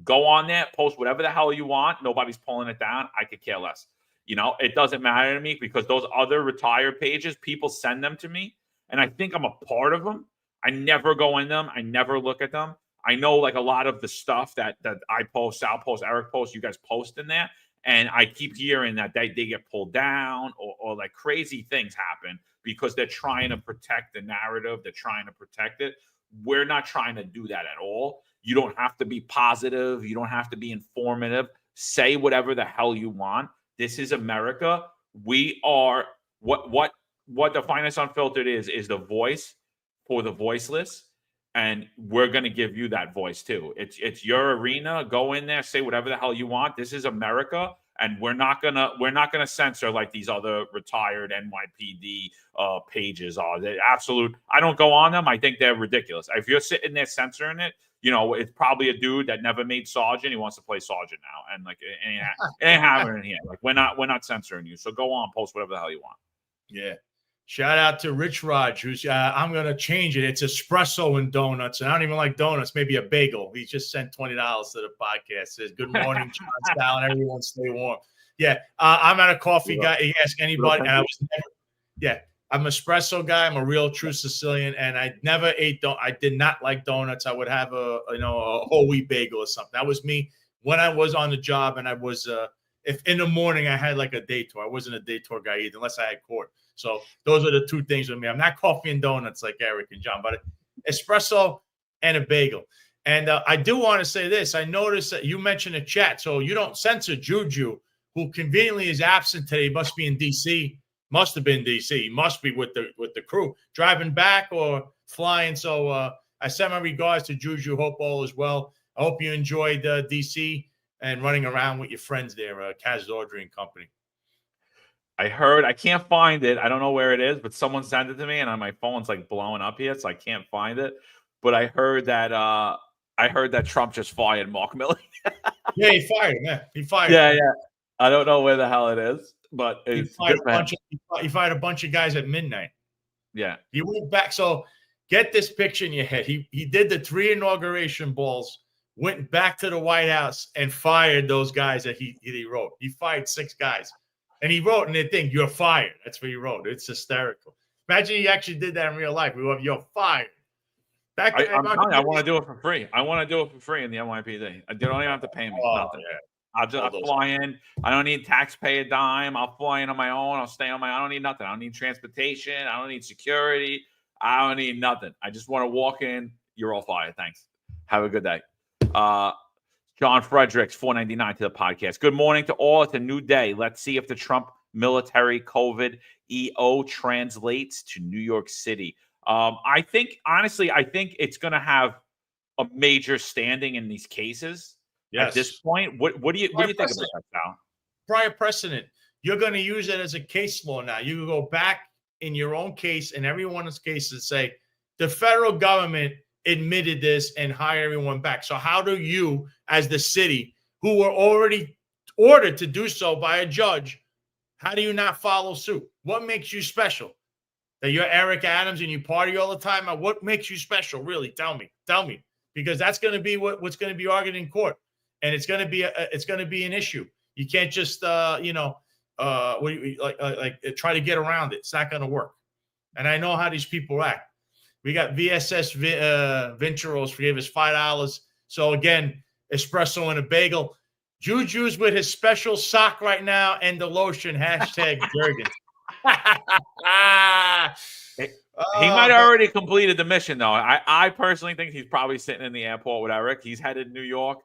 Go on there, post whatever the hell you want. Nobody's pulling it down. I could care less. It doesn't matter to me because those other retired pages, people send them to me. And I think I'm a part of them. I never go in them. I never look at them. I know like a lot of the stuff that I post, Sal posts, Eric posts, you guys post in there. And I keep hearing that they get pulled down or like crazy things happen because they're trying to protect the narrative. They're trying to protect it. We're not trying to do that at all. You don't have to be positive. You don't have to be informative. Say whatever the hell you want. This is America. We are what the Finest Unfiltered is the voice for the voiceless. And we're going to give you that voice too. It's your arena. Go in there, say whatever the hell you want. This is America, and we're not gonna censor like these other retired NYPD pages are. They absolute. I don't go on them. I think they're ridiculous. If you're sitting there censoring it, it's probably a dude that never made sergeant. He wants to play sergeant now, and like it ain't happening here. Like we're not censoring you. So go on, post whatever the hell you want. Yeah. Shout out to Rich Raj, who's I'm going to change it. It's espresso and donuts. And I don't even like donuts, maybe a bagel. He just sent $20 to the podcast. Says, good morning, John Sal, and everyone stay warm. Yeah, I'm not a coffee guy. You ask anybody. And I'm an espresso guy. I'm a real true Sicilian. And I never ate I did not like donuts. I would have a whole wheat bagel or something. That was me when I was on the job. And I was, if in the morning I had like a day tour. I wasn't a day tour guy either, unless I had court. So those are the two things with me. I'm not coffee and donuts like Eric and John, but espresso and a bagel. And I do want to say this. I noticed that you mentioned a chat. So you don't censor Juju, who conveniently is absent today. He must be in D.C. Must have been D.C. He must be with the crew, driving back or flying. So I send my regards to Juju. Hope all is well. I hope you enjoyed D.C. and running around with your friends there, Kaz Audrey and company. I heard, I can't find it. I don't know where it is, but someone sent it to me, and on my phone's like blowing up here, so I can't find it. But I heard that Trump just fired Mark Milley. Yeah, he fired him. Yeah, he fired. Yeah. I don't know where the hell it is, but he fired a bunch of guys at midnight. Yeah, he went back. So get this picture in your head. He did the 3 inauguration balls, went back to the White House, and fired those guys that he wrote. He fired 6 guys. And he wrote in the thing, "You're fired." That's what he wrote. It's hysterical. Imagine he actually did that in real life. We were, "You're fired." I'm telling you, I want to do it for free. I want to do it for free in the NYPD. You don't even have to pay me. Nothing. Yeah. I'll fly in. I don't need taxpayer dime. I'll fly in on my own. I'll stay on my own. I don't need nothing. I don't need transportation. I don't need security. I don't need nothing. I just want to walk in. You're all fired. Thanks. Have a good day. John Fredericks, $4.99 to the podcast. Good morning to all. It's a new day. Let's see if the Trump military COVID EO translates to New York City. I think it's going to have a major standing in these cases at this point. What do you think about that, Sal? Prior precedent. You're going to use it as a case law now. You can go back in your own case and everyone's case and say the federal government admitted this and hire everyone back. So how do you, as the city, who were already ordered to do so by a judge, how do you not follow suit? What makes you special? That you're Eric Adams and you party all the time? What makes you special? Really, tell me. Because that's going to be what's going to be argued in court. and it's going to be an issue. You can't just try to get around it. It's not going to work. And I know how these people act. We got VSS Venturos forgave us $5. So again, espresso and a bagel. Juju's with his special sock right now and the lotion. Hashtag Jurgen. He might have already completed the mission, though. I personally think he's probably sitting in the airport with Eric. He's headed to New York.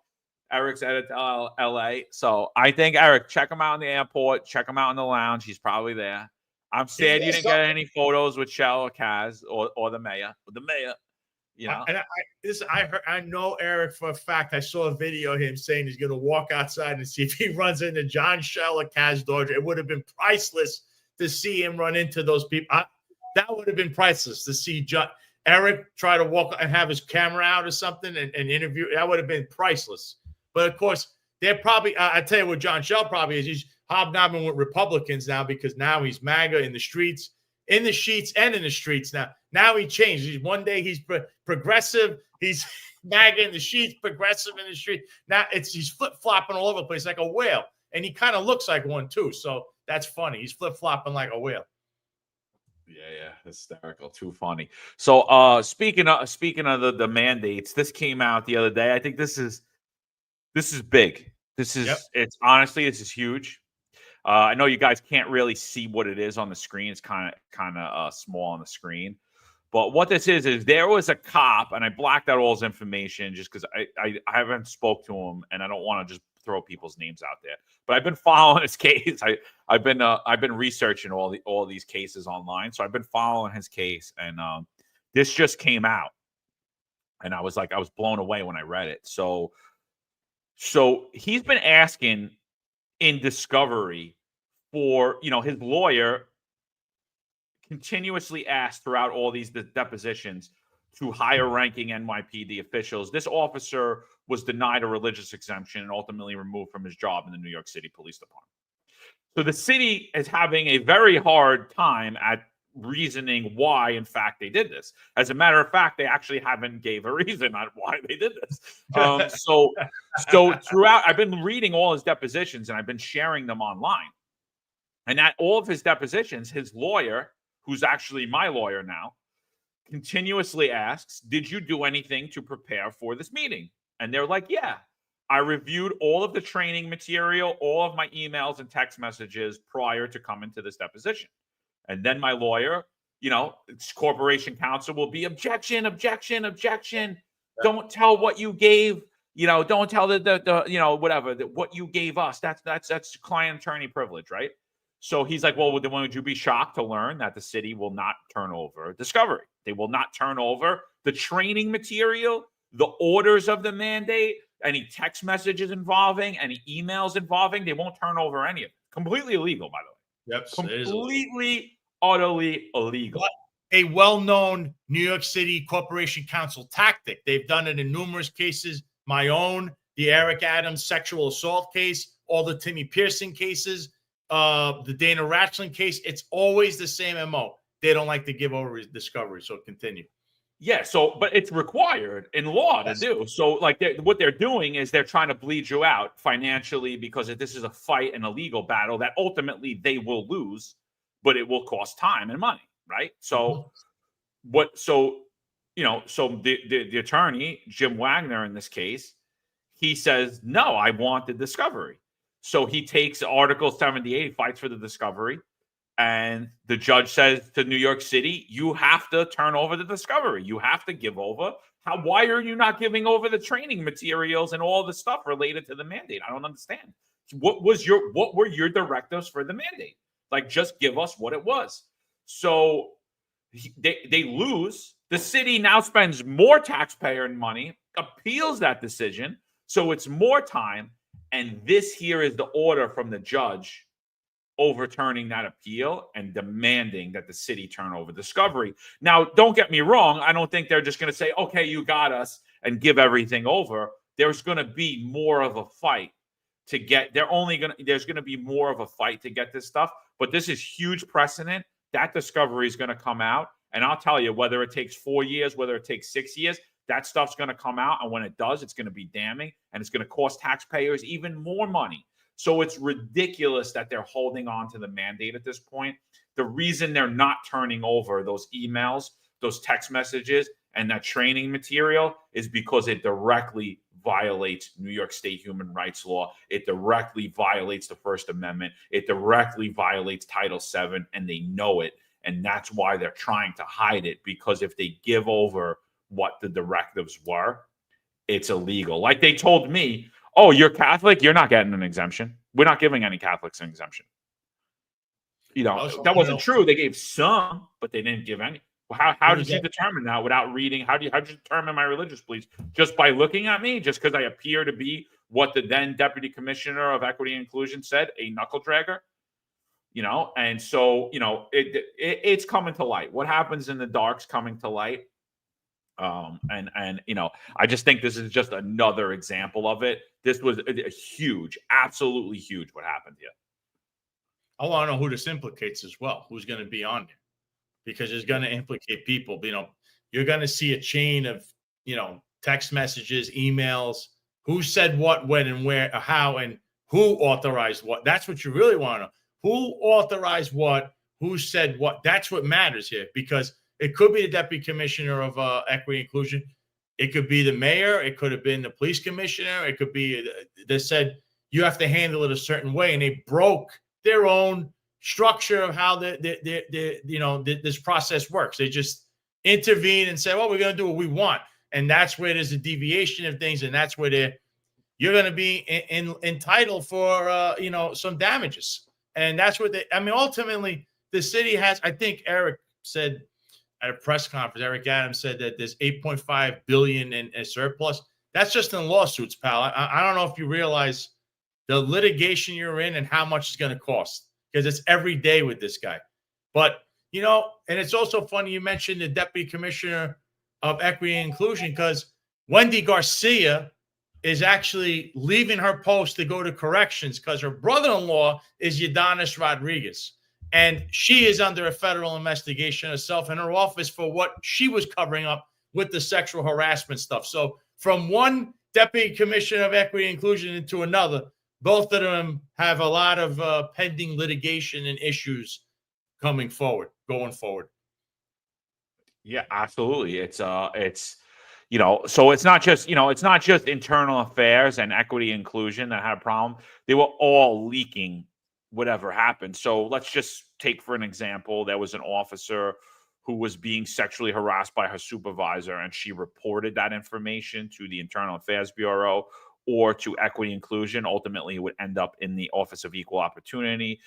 Eric's headed to L.A. So I think, Eric, check him out in the airport. Check him out in the lounge. He's probably there. I'm sad you didn't get any photos with Shell or Kaz or the mayor. You know. And I know Eric for a fact. I saw a video of him saying he's going to walk outside and see if he runs into John Shell or Kaz Dodger. It would have been priceless to see him run into those people. That would have been priceless to see Eric try to walk and have his camera out or something and interview. That would have been priceless. But of course, they're probably. I tell you what, John Shell probably is. He's hobnobbing with Republicans now because now he's MAGA in the streets, in the sheets, and in the streets now. Now he changed. One day he's progressive. He's MAGA in the sheets, progressive in the street. Now he's flip-flopping all over the place like a whale. And he kind of looks like one too. So that's funny. He's flip-flopping like a whale. Yeah, hysterical. Too funny. So speaking of the mandates, this came out the other day. I think this is big. This is huge. I know you guys can't really see what it is on the screen. It's kind of small on the screen. But what this is there was a cop, and I blacked out all his information just because I haven't spoke to him, and I don't want to just throw people's names out there. But I've been following his case. I've been researching all these cases online, so I've been following his case, and this just came out, and I was blown away when I read it. So he's been asking in discovery for, his lawyer continuously asked throughout all these depositions to higher ranking NYPD officials. This officer was denied a religious exemption and ultimately removed from his job in the New York City Police Department. So the city is having a very hard time at reasoning why, in fact, they did this. As a matter of fact, they actually haven't gave a reason on why they did this. So throughout, I've been reading all his depositions and I've been sharing them online. And at all of his depositions, his lawyer, who's actually my lawyer now, continuously asks, did you do anything to prepare for this meeting? And they're like, yeah, I reviewed all of the training material, all of my emails and text messages prior to coming to this deposition. And then my lawyer, corporation counsel will be objection. Don't tell what you gave, don't tell what you gave us. That's client attorney privilege, right? So he's like, well, then would you be shocked to learn that the city will not turn over discovery? They will not turn over the training material, the orders of the mandate, any text messages involving, any emails involving. They won't turn over any of it. Completely illegal, by the way. Yep. Completely, utterly illegal. But a well-known New York City Corporation Counsel tactic. They've done it in numerous cases. My own, the Eric Adams sexual assault case, all the Timmy Pearson cases, the Dana Ratchling case. It's always the same MO. They don't like to give over discovery. So continue. Yeah, but it's required in law to do. So, what they're doing is they're trying to bleed you out financially because this is a fight and a legal battle that ultimately they will lose, but it will cost time and money, right? So, the attorney, Jim Wagner, in this case, he says, no, I want the discovery. So he takes Article 78, fights for the discovery. And the judge says to New York City, you have to turn over the discovery. You have to give over. Why are you not giving over the training materials and all the stuff related to the mandate? I don't understand. What were your directives for the mandate? Just give us what it was. So they lose. The city now spends more taxpayer money, appeals that decision. So it's more time. And this here is the order from the judge overturning that appeal and demanding that the city turn over discovery. Now, don't get me wrong. I don't think they're just going to say, okay, you got us, and give everything over. There's going to be more of a fight to get, there's going to be more of a fight to get this stuff. But this is huge precedent. That discovery is going to come out. And I'll tell you, whether it takes 4 years, whether it takes 6 years, that stuff's going to come out. And when it does, it's going to be damning, and it's going to cost taxpayers even more money. So it's ridiculous that they're holding on to the mandate at this point. The reason they're not turning over those emails, those text messages, and that training material is because it directly violates New York State human rights law. It directly violates the First Amendment. It directly violates Title VII, and they know it. And that's why they're trying to hide it, because if they give over what the directives were, it's illegal. Like they told me, oh, you're Catholic, you're not getting an exemption. We're not giving any Catholics an exemption. You know, that wasn't true. They gave some, but they didn't give any. How did you determine that without reading? How did you determine my religious beliefs? Just by looking at me? Just because I appear to be what the then Deputy Commissioner of Equity and Inclusion said, a knuckle dragger? You know, and so, you know, it's coming to light. What happens in the dark's coming to light. And you know, I just think this is just another example of it. This was a huge, absolutely huge what happened here. I want to know who this implicates as well. Who's going to be on there? Because it's going to implicate people. You know, you're going to see a chain of, you know, text messages, emails, who said what, when, and where, how, and who authorized what. That's what you really want to know. Who authorized what, who said what. That's what matters here, because it could be the Deputy Commissioner of Equity and Inclusion. It could be the mayor. It could have been the police commissioner. It could be that said you have to handle it a certain way, and they broke their own structure of how this process works. They just intervene and say, well, we're going to do what we want. And that's where there's a deviation of things. And that's where you're going to be entitled for, some damages. And that's what ultimately the city has. I think Eric said at a press conference, Eric Adams said that there's $8.5 billion in surplus. That's just in lawsuits, pal. I don't know if you realize the litigation you're in and how much it's going to cost, because it's every day with this guy. But, you know, and it's also funny you mentioned the Deputy Commissioner of Equity and Inclusion, because Wendy Garcia is actually leaving her post to go to corrections because her brother-in-law is Ydanis Rodriguez. And she is under a federal investigation herself in her office for what she was covering up with the sexual harassment stuff. So from one Deputy Commissioner of Equity and Inclusion into another, both of them have a lot of pending litigation and issues going forward. Yeah, absolutely. It's you know, so it's not just internal affairs and equity inclusion that had a problem. They were all leaking whatever happened. So let's just take for an example, there was an officer who was being sexually harassed by her supervisor, and she reported that information to the Internal Affairs Bureau or to Equity Inclusion. Ultimately, it would end up in the Office of Equal Opportunity.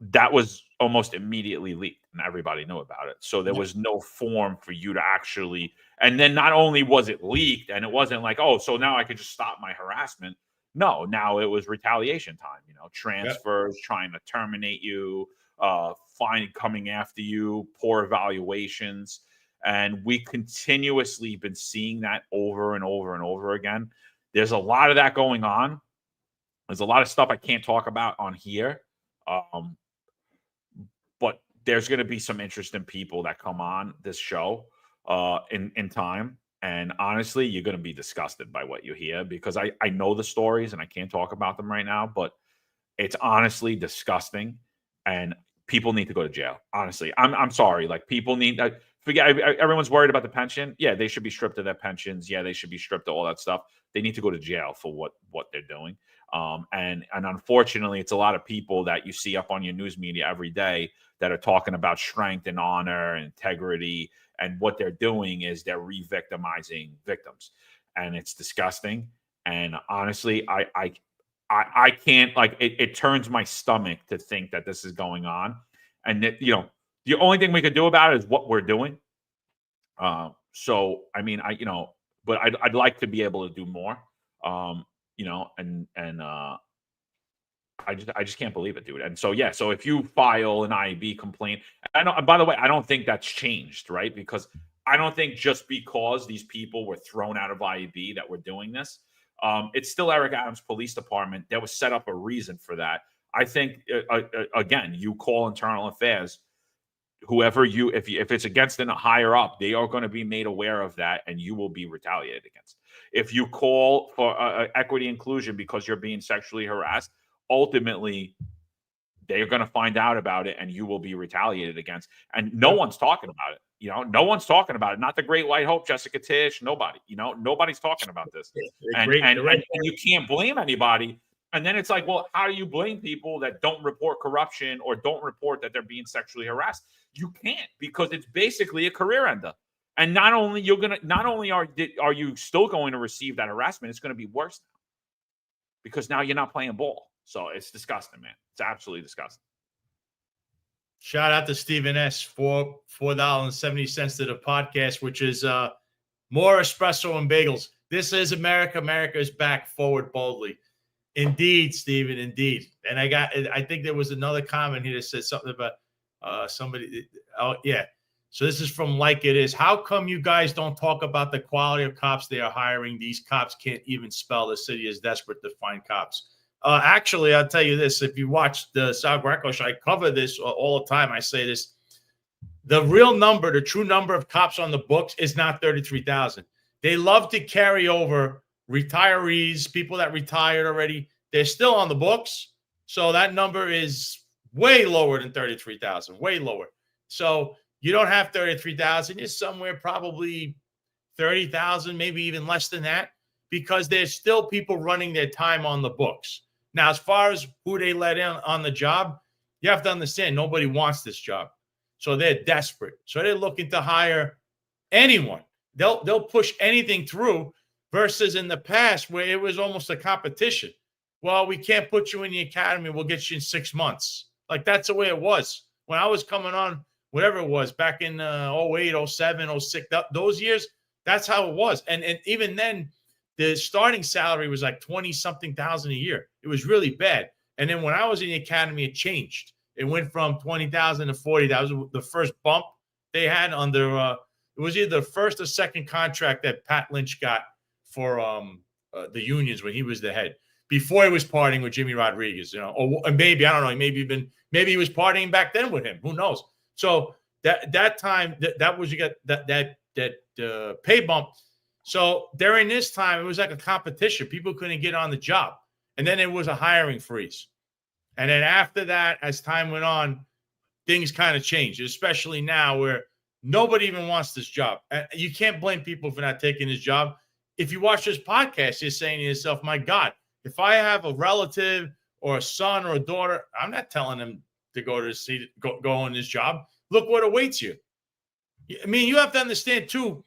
That was almost immediately leaked, and everybody knew about it. So there was no form for you to actually, and then not only was it leaked, and it wasn't like, oh, so now I could just stop my harassment. No, now it was retaliation time, you know, transfers, trying to terminate you, coming after you, poor evaluations. And we continuously been seeing that over and over and over again. There's a lot of that going on. There's a lot of stuff I can't talk about on here. But there's going to be some interesting people that come on this show in time. And honestly, you're going to be disgusted by what you hear, because I know the stories and I can't talk about them right now, but it's honestly disgusting. And people need to go to jail. Honestly, I'm sorry. Like, people need forget. Everyone's worried about the pension. Yeah, they should be stripped of their pensions. Yeah, they should be stripped of all that stuff. They need to go to jail for what they're doing. And unfortunately, it's a lot of people that you see up on your news media every day that are talking about strength and honor and integrity. And what they're doing is they're re-victimizing victims. And it's disgusting. And honestly, I can't, like, it turns my stomach to think that this is going on. And that, you know, the only thing we can do about it is what we're doing. So, I mean, but I'd like to be able to do more. You know, and I just can't believe it, dude. And so, yeah, so if you file an IAB complaint, by the way, I don't think that's changed, right? Because I don't think just because these people were thrown out of IAB that we're doing this. It's still Eric Adams Police Department. There was set up a reason for that. I think, again, you call Internal Affairs. whoever if it's against a higher up, they are going to be made aware of that, and you will be retaliated against. If you call for equity inclusion because you're being sexually harassed, ultimately they're going to find out about it, and you will be retaliated against. And no one's talking about it. No one's talking about it. Not the Great White Hope, Jessica Tisch, nobody. Nobody's talking about this. And you can't blame anybody. And then it's like, well, how do you blame people that don't report corruption or don't report that they're being sexually harassed? You can't, because it's basically a career ender. And not only are you still going to receive that harassment, it's going to be worse now, because now you're not playing ball. So it's disgusting, man. It's absolutely disgusting. Shout out to Stephen S. for $4.70 to the podcast, which is more espresso and bagels. This is America. America is back. Forward boldly. Indeed, Stephen, indeed. And I think there was another comment here that said something about somebody. Oh, yeah. So this is from Like It Is. How come you guys don't talk about the quality of cops they are hiring? These cops can't even spell. The city is desperate to find cops. Actually, I'll tell you this. If you watch the Sal Greco show, I cover this all the time. I say this. The real number, the true number of cops on the books is not 33,000. They love to carry over retirees, people that retired already. They're still on the books. So that number is way lower than 33,000, way lower. So you don't have 33,000. You're somewhere probably 30,000, maybe even less than that, because there's still people running their time on the books. Now, as far as who they let in on the job, you have to understand nobody wants this job. So they're desperate. So they're looking to hire anyone. They'll push anything through, versus in the past where it was almost a competition. Well, we can't put you in the academy. We'll get you in 6 months. Like, that's the way it was. When I was coming on, whatever it was, back in 08, 07, 06, those years, that's how it was. And even then, the starting salary was like 20-something thousand a year. It was really bad. And then when I was in the academy, it changed. It went from 20,000 to 40. That was the first bump they had under it was either the first or second contract that Pat Lynch got for the unions when he was the head, before he was partying with Jimmy Rodriguez, or maybe, I don't know, maybe he was partying back then with him. Who knows? So that time, that was, you got that pay bump. So during this time, it was like a competition. People couldn't get on the job. And then it was a hiring freeze. And then after that, as time went on, things kind of changed, especially now where nobody even wants this job. You can't blame people for not taking this job. If you watch this podcast, you're saying to yourself, my God, if I have a relative or a son or a daughter, I'm not telling them to go on this job. Look what awaits you. I mean, you have to understand, too,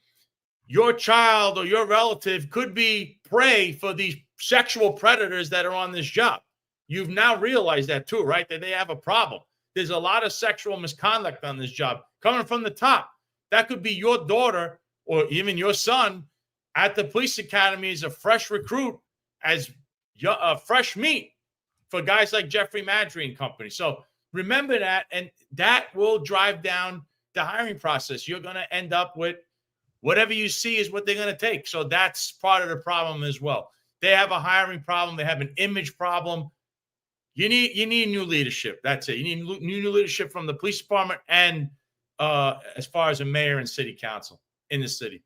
your child or your relative could be prey for these sexual predators that are on this job. You've now realized that, too, right? That they have a problem. There's a lot of sexual misconduct on this job coming from the top. That could be your daughter or even your son at the police academy as a fresh recruit, as fresh meat for guys like Jeffrey Madry and company. So remember that, and that will drive down the hiring process. You're going to end up with whatever you see is what they're going to take. So that's part of the problem as well. They have a hiring problem. They have an image problem. You need new leadership. That's it. You need new leadership from the police department and as far as a mayor and city council in the city.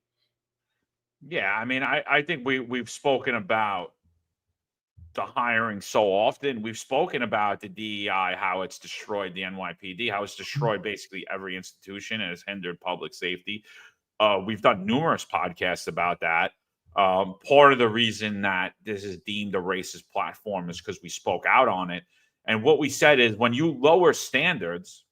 Yeah, I mean, I think we've spoken about the hiring so often. We've spoken about the DEI, how it's destroyed the NYPD, how it's destroyed basically every institution and has hindered public safety. We've done numerous podcasts about that. Part of the reason that this is deemed a racist platform is because we spoke out on it. And what we said is, when you lower standards,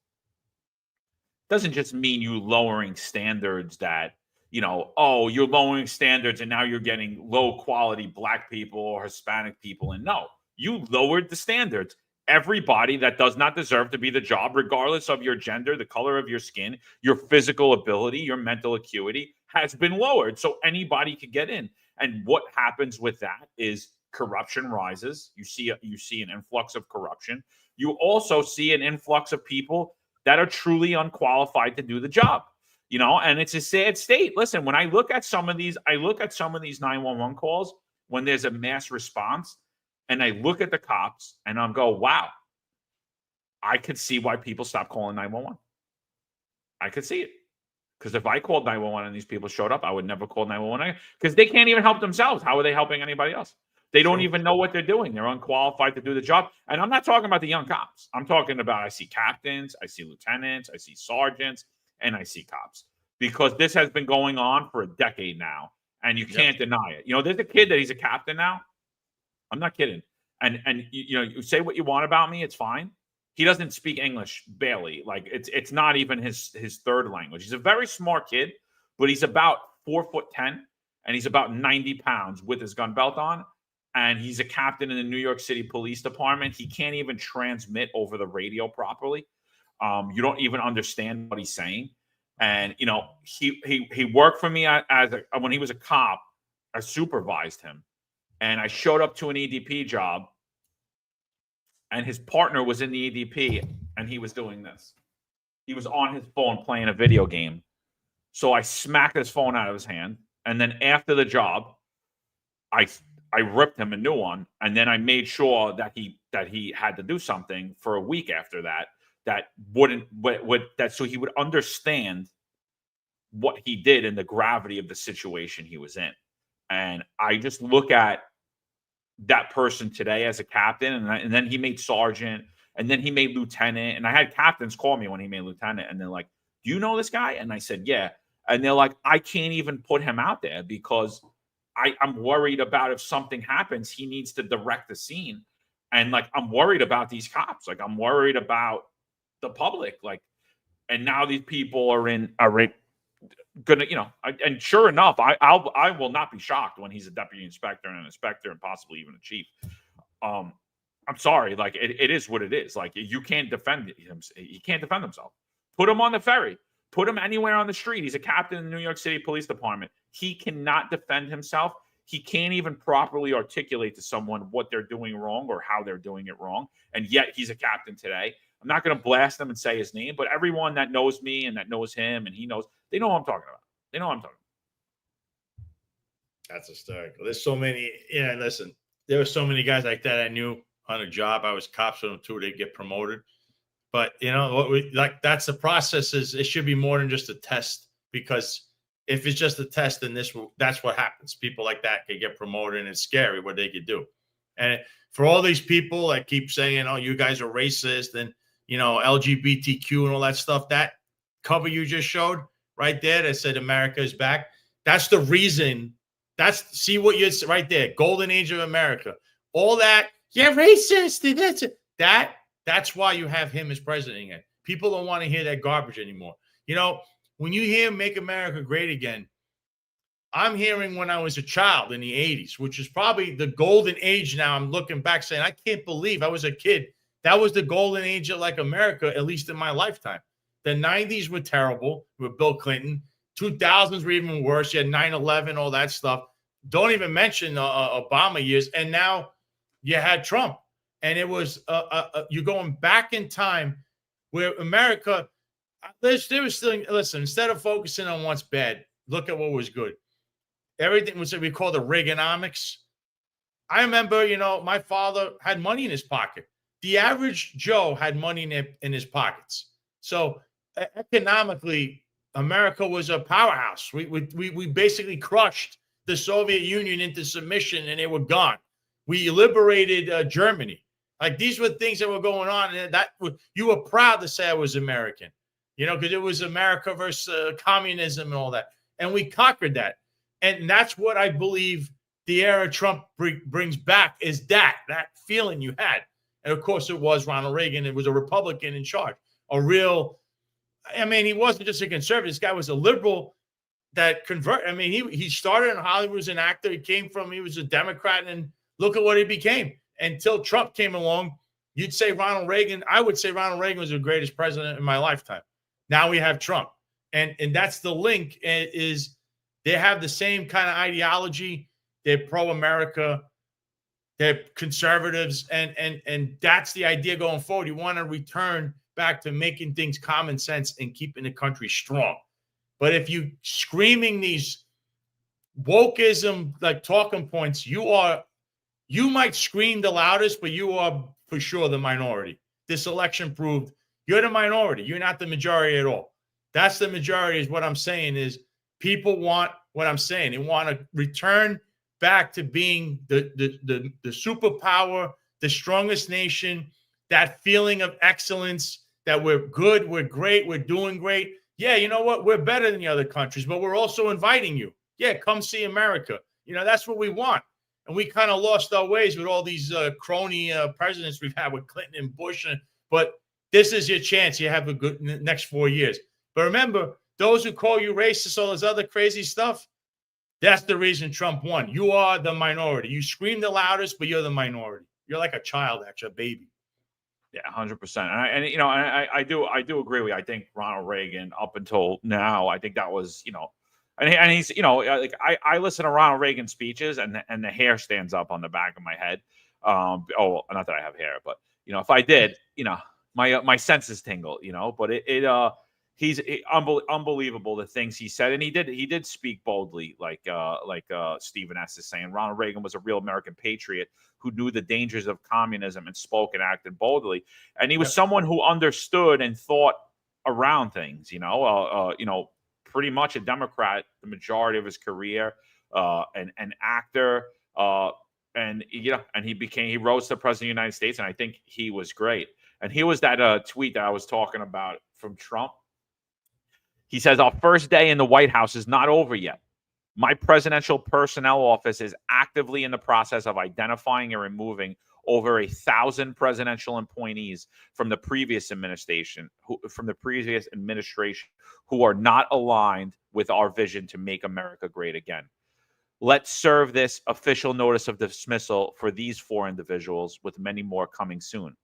doesn't just mean you lowering standards that, you're lowering standards and now you're getting low quality Black people or Hispanic people. And no, you lowered the standards. Everybody that does not deserve to be the job, regardless of your gender, the color of your skin, your physical ability, your mental acuity, has been lowered so anybody could get in. And what happens with that is corruption rises. You see an influx of corruption. You also see an influx of people that are truly unqualified to do the job. And it's a sad state. Listen, when I look at some of these 911 calls when there's a mass response, and I look at the cops and I'm go, wow, I could see why people stop calling 911. I could see it. Because if I called 911 and these people showed up, I would never call 911 because they can't even help themselves. How are they helping anybody else? They don't even know what they're doing. They're unqualified to do the job. And I'm not talking about the young cops. I'm talking about I see captains, I see lieutenants, I see sergeants, and I see cops. Because this has been going on for a decade now, and you can't deny it. You know, there's a kid that he's a captain now. I'm not kidding. And you know, you say what you want about me, it's fine. He doesn't speak English barely. Like it's not even his third language. He's a very smart kid, but he's about 4'10", and he's about 90 pounds with his gun belt on. And he's a captain in the New York City Police Department. He can't even transmit over the radio properly. You don't even understand what he's saying. And you know, he worked for me when he was a cop. I supervised him, and I showed up to an EDP job. And his partner was in the EDP, and he was doing this. He was on his phone playing a video game. So I smacked his phone out of his hand. And then after the job, I ripped him a new one. And then I made sure that he had to do something for a week after that so he would understand what he did and the gravity of the situation he was in. And I just look at that person today as a captain, and then he made sergeant, and then he made lieutenant. And I had captains call me when he made lieutenant, and they're like, "Do you know this guy?" And I said, "Yeah." And they're like, "I can't even put him out there because I'm worried about if something happens, he needs to direct the scene, and like I'm worried about these cops, like I'm worried about the public, like." And now these people are gonna, you know, and sure enough, I will not be shocked when he's a deputy inspector and an inspector and possibly even a chief. I'm sorry, like it is what it is. Like you can't defend him. He can't defend himself. Put him on the ferry. Put him anywhere on the street. He's a captain in the New York City Police Department. He cannot defend himself. He can't even properly articulate to someone what they're doing wrong or how they're doing it wrong. And yet he's a captain today. I'm not going to blast him and say his name, but everyone that knows me and that knows him and he knows, they know what I'm talking about. They know what I'm talking about. That's hysterical. There's so many. Yeah, listen, there were so many guys like that I knew on a job. I was cops with them too. They get promoted. But you know what that's the process. Is it should be more than just a test, because if it's just a test, then that's what happens. People like that can get promoted, and it's scary what they could do. And for all these people that keep saying, "Oh, you guys are racist," and you know LGBTQ and all that stuff, that cover you just showed right there that said America is back. That's the reason. See what you're right there. Golden age of America. All that. Yeah, racist. That's why you have him as president again. People don't want to hear that garbage anymore. You know, when you hear "Make America Great Again," I'm hearing when I was a child in the 80s, which is probably the golden age now. I'm looking back saying, I can't believe I was a kid. That was the golden age of like America, at least in my lifetime. The 90s were terrible with Bill Clinton. 2000s were even worse. You had 9/11, all that stuff. Don't even mention Obama years. And now you had Trump. And it was you're going back in time where America, there was still, listen, instead of focusing on what's bad, look at what was good. Everything was what we call the Reaganomics. I remember, you know, my father had money in his pocket. The average Joe had money in his pockets. So economically, America was a powerhouse. We basically crushed the Soviet Union into submission, and they were gone. We liberated Germany. Like these were things that were going on, and you were proud to say I was American, you know, because it was America versus communism and all that, and we conquered that. And that's what I believe the era Trump brings back is that feeling you had. And of course, it was Ronald Reagan. It was a Republican in charge, a real. I mean, he wasn't just a conservative. This guy was a liberal that converted. I mean, he started in Hollywood as an actor. He was a Democrat, and look at what he became. Until Trump came along, you'd say Ronald Reagan. I would say Ronald Reagan was the greatest president in my lifetime. Now we have Trump. And that's the link is they have the same kind of ideology. They're pro-America. They're conservatives. And that's the idea going forward. You want to return back to making things common sense and keeping the country strong. But if you screaming these wokeism like talking points, you might scream the loudest, but you are for sure the minority. This election proved you're the minority. You're not the majority at all. That's the majority. Is what I'm saying is people want what I'm saying. They want to return back to being the superpower, the strongest nation, that feeling of excellence that we're good, we're great, we're doing great. Yeah, you know what? We're better than the other countries, but we're also inviting you. Yeah, come see America. That's what we want. And we kind of lost our ways with all these crony presidents we've had with Clinton and Bush. But this is your chance. You have a good next 4 years. But remember, those who call you racist, all this other crazy stuff, that's the reason Trump won. You are the minority. You scream the loudest, but you're the minority. You're like a child, actually, a baby. Yeah, 100%. I do agree with you. I think Ronald Reagan, up until now, I think that was, and he's, like I listen to Ronald Reagan speeches, and the hair stands up on the back of my head. Not that I have hair, but if I did, my senses tingle. But he's unbelievable the things he said, and he did speak boldly, like Stephen S. is saying. Ronald Reagan was a real American patriot who knew the dangers of communism and spoke and acted boldly, and he was someone who understood and thought around things. Pretty much a Democrat the majority of his career, an actor, and he rose to president of the United States, and I think he was great. And here was that tweet that I was talking about from Trump. He says, "Our first day in the White House is not over yet. My presidential personnel office is actively in the process of identifying and removing over 1,000 presidential appointees from the previous administration who are not aligned with our vision to make America great again. Let's serve this official notice of dismissal for these 4 individuals, with many more coming soon.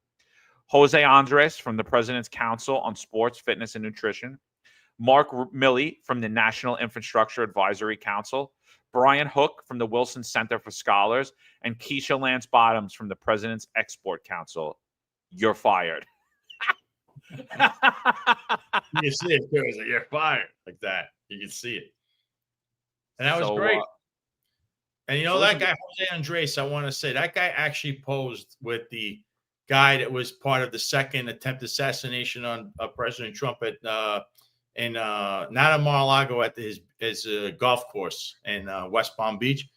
Jose Andres from the President's Council on Sports, Fitness, and Nutrition, Mark Milley from the National Infrastructure Advisory Council, Brian Hook from the Wilson Center for Scholars, and Keisha Lance Bottoms from the President's Export Council. You're fired." You can see it too. It's like, you're fired, like that. You can see it. And that was great. And that guy, Jose Andres, I want to say, that guy actually posed with the guy that was part of the second attempt assassination on President Trump at not at Mar-a-Lago, at his golf course in West Palm Beach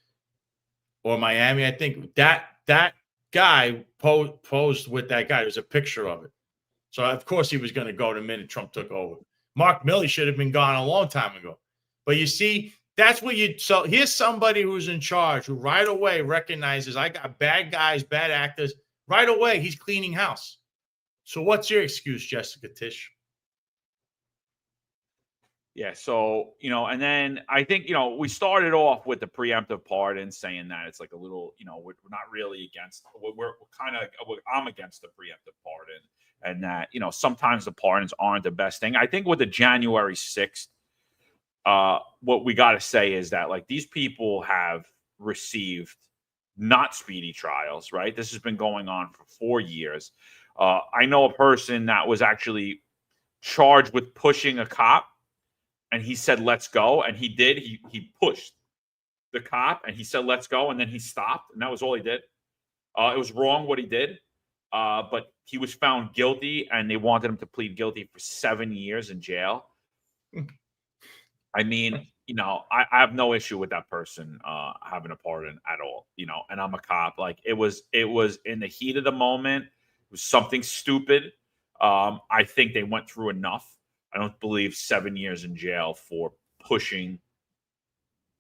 or Miami. I think that guy posed with that guy. There's a picture of it. So, of course, he was going to go the minute Trump took over. Mark Milley should have been gone a long time ago. But you see, that's what so here's somebody who's in charge, who right away recognizes, I got bad guys, bad actors. Right away, he's cleaning house. So what's your excuse, Jessica Tisch? Yeah, so, and then I think, we started off with the preemptive pardon, saying that it's like a little, we're not really against, I'm against the preemptive pardon, and that, sometimes the pardons aren't the best thing. I think with the January 6th, what we got to say is that, like, these people have received not speedy trials, right? This has been going on for 4 years. I know a person that was actually charged with pushing a cop, and he said, "Let's go." And he did. He pushed the cop, and he said, "Let's go." And then he stopped, and that was all he did. It was wrong what he did, but he was found guilty, and they wanted him to plead guilty for 7 years in jail. I mean, I have no issue with that person having a pardon at all, and I'm a cop. Like, it was in the heat of the moment. It was something stupid. I think they went through enough. I don't believe 7 years in jail for pushing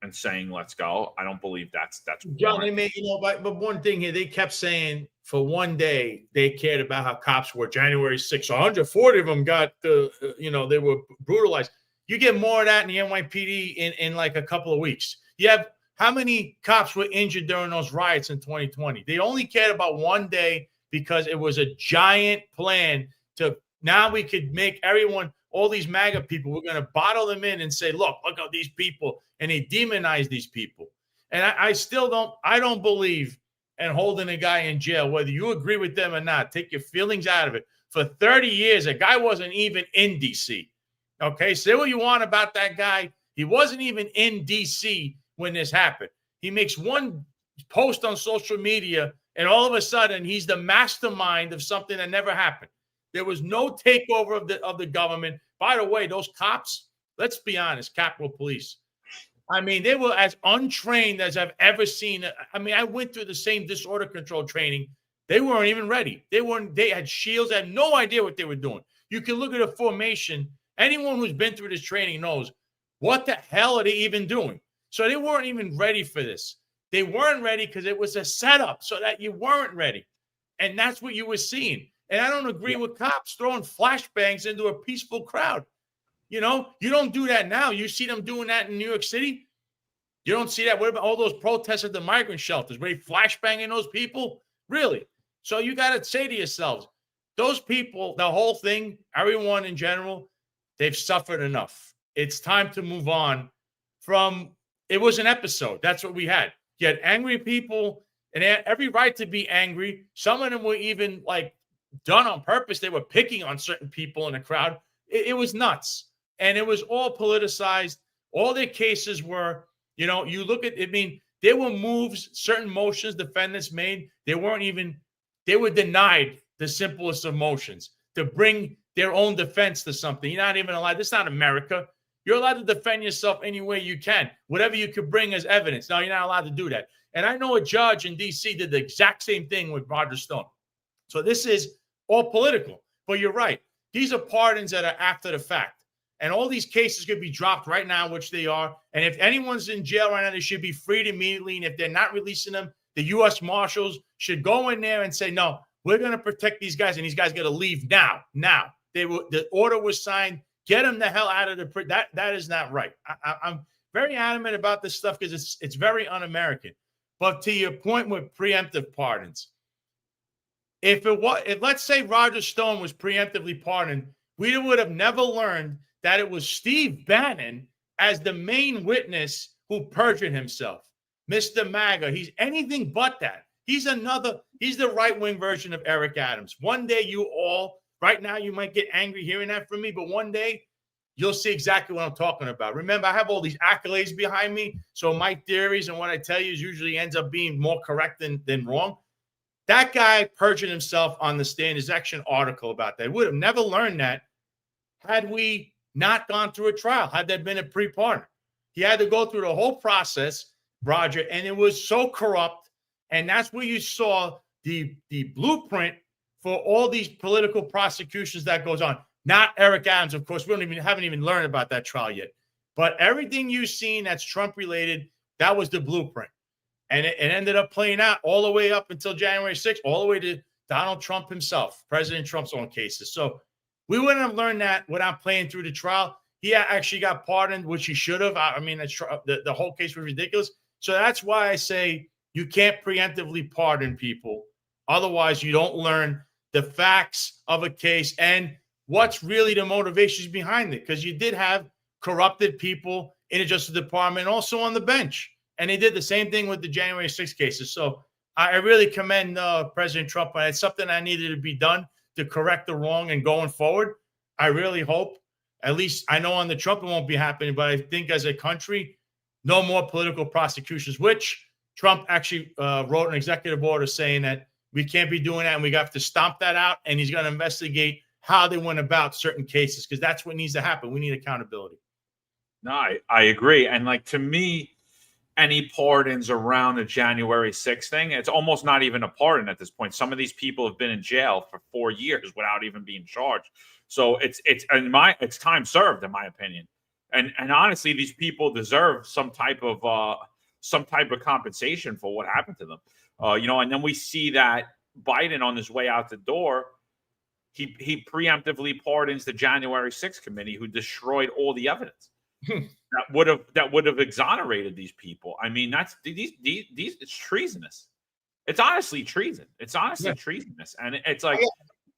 and saying, "Let's go." I don't believe that's John. They made, but one thing here, they kept saying for one day they cared about how cops were. January 6th, 140 of them got they were brutalized. You get more of that in the NYPD in like a couple of weeks. You have how many cops were injured during those riots in 2020? They only cared about one day because it was a giant plan to, now we could make everyone, all these MAGA people, we're going to bottle them in and say, look at these people. And they demonize these people. And I don't believe in holding a guy in jail, whether you agree with them or not. Take your feelings out of it. For 30 years, a guy wasn't even in D.C. Okay, say what you want about that guy. He wasn't even in D.C. when this happened. He makes one post on social media, and all of a sudden, he's the mastermind of something that never happened. There was no takeover of the government. By the way, those cops, let's be honest, Capitol Police, I mean, they were as untrained as I've ever seen. I mean, I went through the same disorder control training. They weren't even ready. They had shields, had no idea what they were doing. You can look at a formation. Anyone who's been through this training knows what the hell are they even doing? So they weren't even ready for this. They weren't ready because it was a setup so that you weren't ready. And that's what you were seeing. And I don't agree with cops throwing flashbangs into a peaceful crowd. You know, you don't do that now. You see them doing that in New York City. You don't see that. What about all those protests at the migrant shelters? Were they flashbanging those people? Really? So you got to say to yourselves, those people, the whole thing, everyone in general, they've suffered enough. It's time to move on from, it was an episode. That's what we had. You had angry people, and they had every right to be angry. Some of them were even like done on purpose. They were picking on certain people in the crowd. It was nuts. And it was all politicized. All their cases were, you know, you look at, I mean, there were moves, certain motions defendants made. They were denied the simplest of motions to bring their own defense to something. You're not even allowed. This is not America. You're allowed to defend yourself any way you can, whatever you could bring as evidence. No, you're not allowed to do that. And I know a judge in D.C. did the exact same thing with Roger Stone. So this is all political. But you're right. These are pardons that are after the fact. And all these cases could be dropped right now, which they are. And if anyone's in jail right now, they should be freed immediately. And if they're not releasing them, the U.S. Marshals should go in there and say, no, we're going to protect these guys, and these guys got to leave now. Now. The order was signed. Get them the hell out of the that is not right. I'm very adamant about this stuff because it's very un-American. But to your point with preemptive pardons, if let's say Roger Stone was preemptively pardoned, we would have never learned that it was Steve Bannon as the main witness who perjured himself. Mr. MAGA, he's anything but that. He's the right-wing version of Eric Adams. One day right now you might get angry hearing that from me, but one day you'll see exactly what I'm talking about. Remember, I have all these accolades behind me, so my theories and what I tell you usually ends up being more correct than wrong. That guy perjured himself on the stand. There's actually an article about that. We would have never learned that had we not gone through a trial, had there been a pre-pardon. He had to go through the whole process, Roger, and it was so corrupt. And that's where you saw the blueprint for all these political prosecutions that goes on. Not Eric Adams, of course. We haven't even learned about that trial yet. But everything you've seen that's Trump related, that was the blueprint. And it ended up playing out all the way up until January 6th, all the way to Donald Trump himself, President Trump's own cases. So we wouldn't have learned that without playing through the trial. He actually got pardoned, which he should have. I mean, the whole case was ridiculous. So that's why I say you can't preemptively pardon people. Otherwise, you don't learn the facts of a case and what's really the motivations behind it. Because you did have corrupted people in the Justice Department, also on the bench. And they did the same thing with the January 6th cases. So I really commend President Trump. It's something that needed to be done to correct the wrong and going forward. I really hope, at least I know on the Trump it won't be happening, but I think as a country, no more political prosecutions, which Trump actually wrote an executive order saying that we can't be doing that and we have to stomp that out. And he's going to investigate how they went about certain cases because that's what needs to happen. We need accountability. No, I agree. And like to me, any pardons around the January 6th thing, it's almost not even a pardon at this point. Some of these people have been in jail for 4 years without even being charged. So it's time served, in my opinion. And honestly, these people deserve some type of compensation for what happened to them. And then we see that Biden on his way out the door, he preemptively pardons the January 6th committee who destroyed all the evidence. that would have exonerated these people. I mean, that's these it's treasonous. It's honestly treason. It's honestly treasonous. And it's like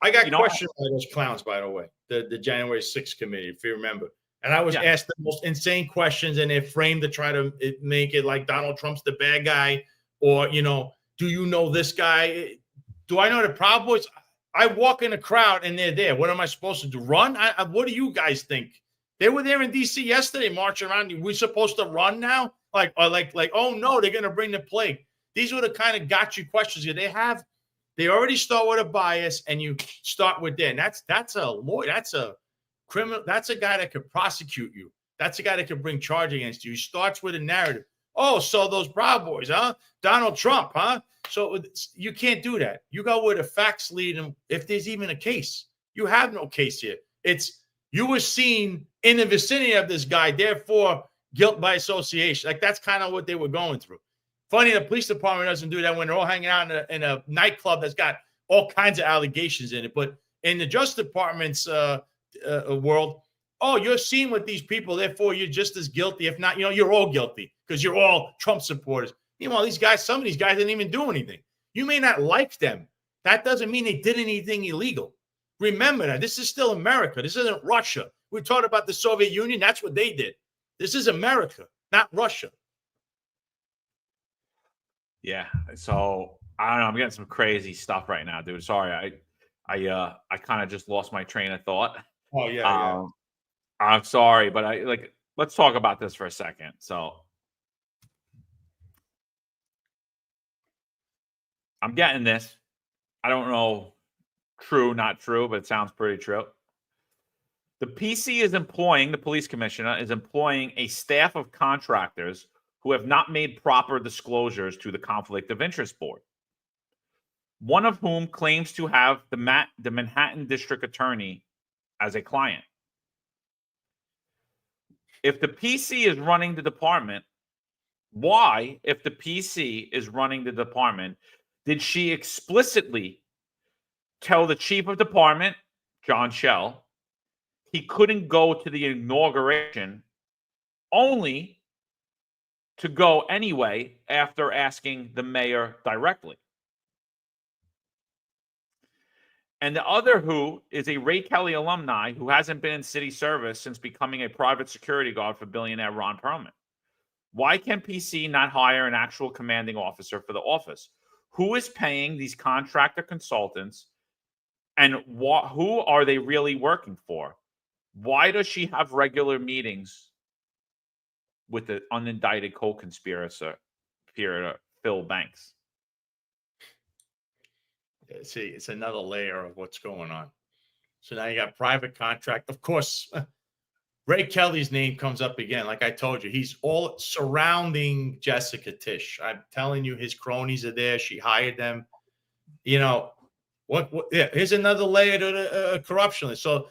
I got questioned by those clowns, by the way, the January 6th committee, if you remember. And I was asked the most insane questions, and they're framed to try to make it like Donald Trump's the bad guy, or do you know this guy? Do I know the Proud Boys? I walk in a crowd and they're there. What am I supposed to do? Run? What do you guys think? They were there in D.C. yesterday marching around. We supposed to run now? Like, oh no, they're going to bring the plague. These were the kind of got you questions here. They have They already start with a bias, and you start with that. And that's a lawyer. That's a criminal. That's a guy that could prosecute you. That's a guy that could bring charge against you. He starts with a narrative. Oh, so those Proud Boys, huh? Donald Trump, huh? So you can't do that. You go where the facts lead, and if there's even a case, you have no case here. It's you were seen in the vicinity of this guy, therefore guilt by association. Like that's kind of what they were going through. Funny, the police department doesn't do that when they're all hanging out in a nightclub that's got all kinds of allegations in it. But in the Justice Department's world, oh, you're seen with these people, therefore you're just as guilty. If not, you're all guilty because you're all Trump supporters. Meanwhile, these guys, some of these guys didn't even do anything. You may not like them. That doesn't mean they did anything illegal. Remember that. This is still America. This isn't Russia. We talked about the Soviet Union. That's what they did. This is America, not Russia. Yeah. So I don't know. I'm getting some crazy stuff right now, dude. Sorry. I kind of just lost my train of thought. Oh, yeah. I'm sorry, but let's talk about this for a second. So I'm getting this. I don't know true, not true, but it sounds pretty true. The PC is employing, the police commissioner is employing a staff of contractors who have not made proper disclosures to the Conflict of Interest Board, one of whom claims to have the Manhattan District Attorney as a client. If the PC is running the department, why, if the PC is running the department, did she explicitly tell the chief of department, John Sal, he couldn't go to the inauguration, only to go anyway after asking the mayor directly? And the other who is a Ray Kelly alumni who hasn't been in city service since becoming a private security guard for billionaire Ron Perlman. Why can PC not hire an actual commanding officer for the office? Who is paying these contractor consultants, and who are they really working for? Why does she have regular meetings with the unindicted co-conspirator, Phil Banks? See, it's another layer of what's going on. So now you got private contract. Of course, Ray Kelly's name comes up again. Like I told you, he's all surrounding Jessica Tisch. I'm telling you, his cronies are there. She hired them. Yeah, here's another layer to the corruption. So,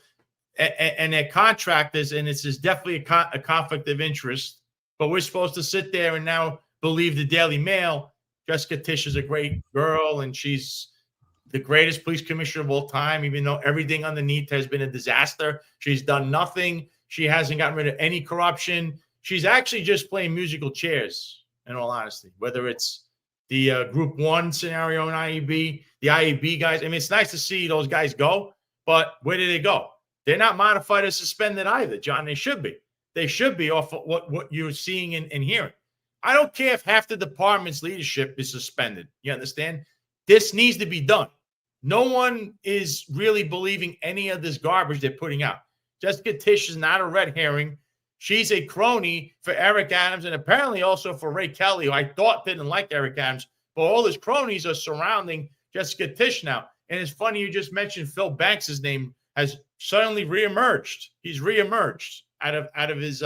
and they're contractors, and this is definitely a conflict of interest. But we're supposed to sit there and now believe the Daily Mail. Jessica Tisch is a great girl, and she's the greatest police commissioner of all time, even though everything underneath has been a disaster. She's done nothing. She hasn't gotten rid of any corruption. She's actually just playing musical chairs, in all honesty, whether it's the Group 1 scenario in IEB, the IEB guys. I mean, it's nice to see those guys go, but where do they go? They're not modified or suspended either, John. They should be. They should be off of what you're seeing and hearing. I don't care if half the department's leadership is suspended. You understand? This needs to be done. No one is really believing any of this garbage they're putting out. Jessica Tisch is not a red herring. She's a crony for Eric Adams and apparently also for Ray Kelly, who I thought didn't like Eric Adams. But all his cronies are surrounding Jessica Tisch now. And it's funny you just mentioned Phil Banks' name has suddenly reemerged. He's reemerged out of his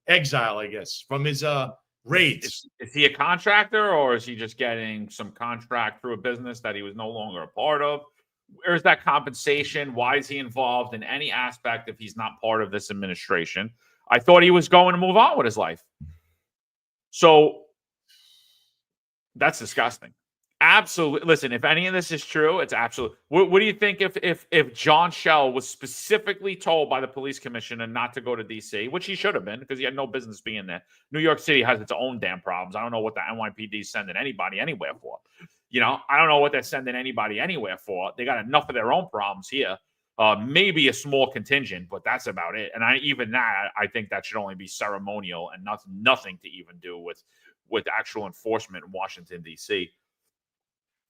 exile, I guess, from his raids. Is he a contractor, or is he just getting some contract through a business that he was no longer a part of? Where's that compensation? Why is he involved in any aspect if he's not part of this administration? I thought he was going to move on with his life. So that's disgusting. Absolutely. Listen, if any of this is true, it's absolute. What do you think if John Sal was specifically told by the police commissioner not to go to D.C., which he should have been because he had no business being there? New York City has its own damn problems. I don't know what the NYPD is sending anybody anywhere for. I don't know what they're sending anybody anywhere for. They got enough of their own problems here. Maybe a small contingent, but that's about it. And I think that should only be ceremonial and nothing to even do with actual enforcement in Washington, D.C.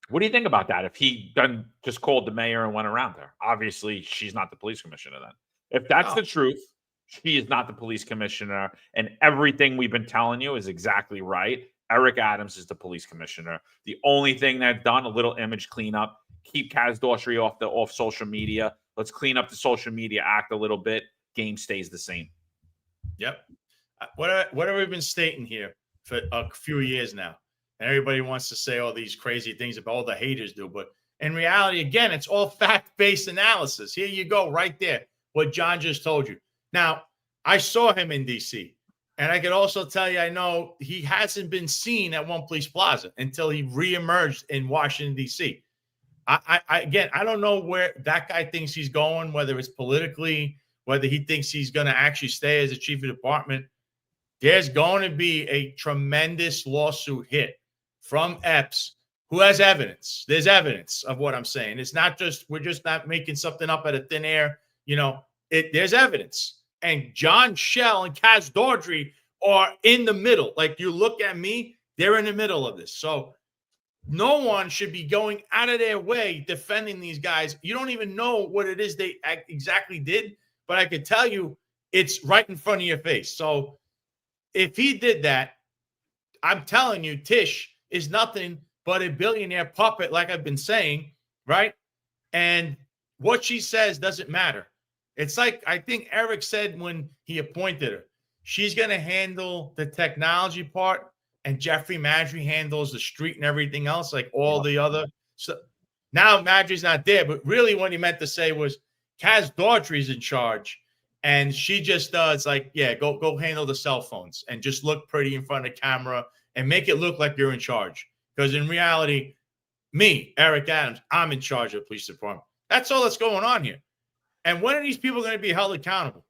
What do you think about that? If he then just called the mayor and went around her, obviously she's not the police commissioner then. If that's the truth, she is not the police commissioner, and everything we've been telling you is exactly right. Eric Adams is the police commissioner. The only thing they've done, a little image cleanup, keep Kaz Daughtry off social media. Let's clean up the social media act a little bit. Game stays the same. Yep. What have we been stating here for a few years now? And everybody wants to say all these crazy things about all the haters do. But in reality, again, it's all fact-based analysis. Here you go, right there, what John just told you. Now, I saw him in D.C., and I could also tell you, I know he hasn't been seen at One Police Plaza until he reemerged in Washington, D.C. Again, I don't know where that guy thinks he's going, whether it's politically, whether he thinks he's going to actually stay as a chief of department. There's going to be a tremendous lawsuit hit from Epps, who has evidence. There's evidence of what I'm saying. It's not just, we're just not making something up out of thin air. You know, there's evidence. And John Sal and Kaz Daughtry are in the middle. Like, you look at me, they're in the middle of this. So no one should be going out of their way defending these guys. You don't even know what it is they exactly did, but I could tell you it's right in front of your face. So if he did that, I'm telling you, Tish is nothing but a billionaire puppet, like I've been saying, right? And what she says doesn't matter. It's like, I think Eric said when he appointed her, she's going to handle the technology part, and Jeffrey Maddrey handles the street and everything else, like all the other. So now Maddrey's not there, but really what he meant to say was Kaz Daughtry's in charge, and she just does like, yeah, go handle the cell phones and just look pretty in front of the camera and make it look like you're in charge. Because in reality, me, Eric Adams, I'm in charge of the police department. That's all that's going on here. And when are these people going to be held accountable?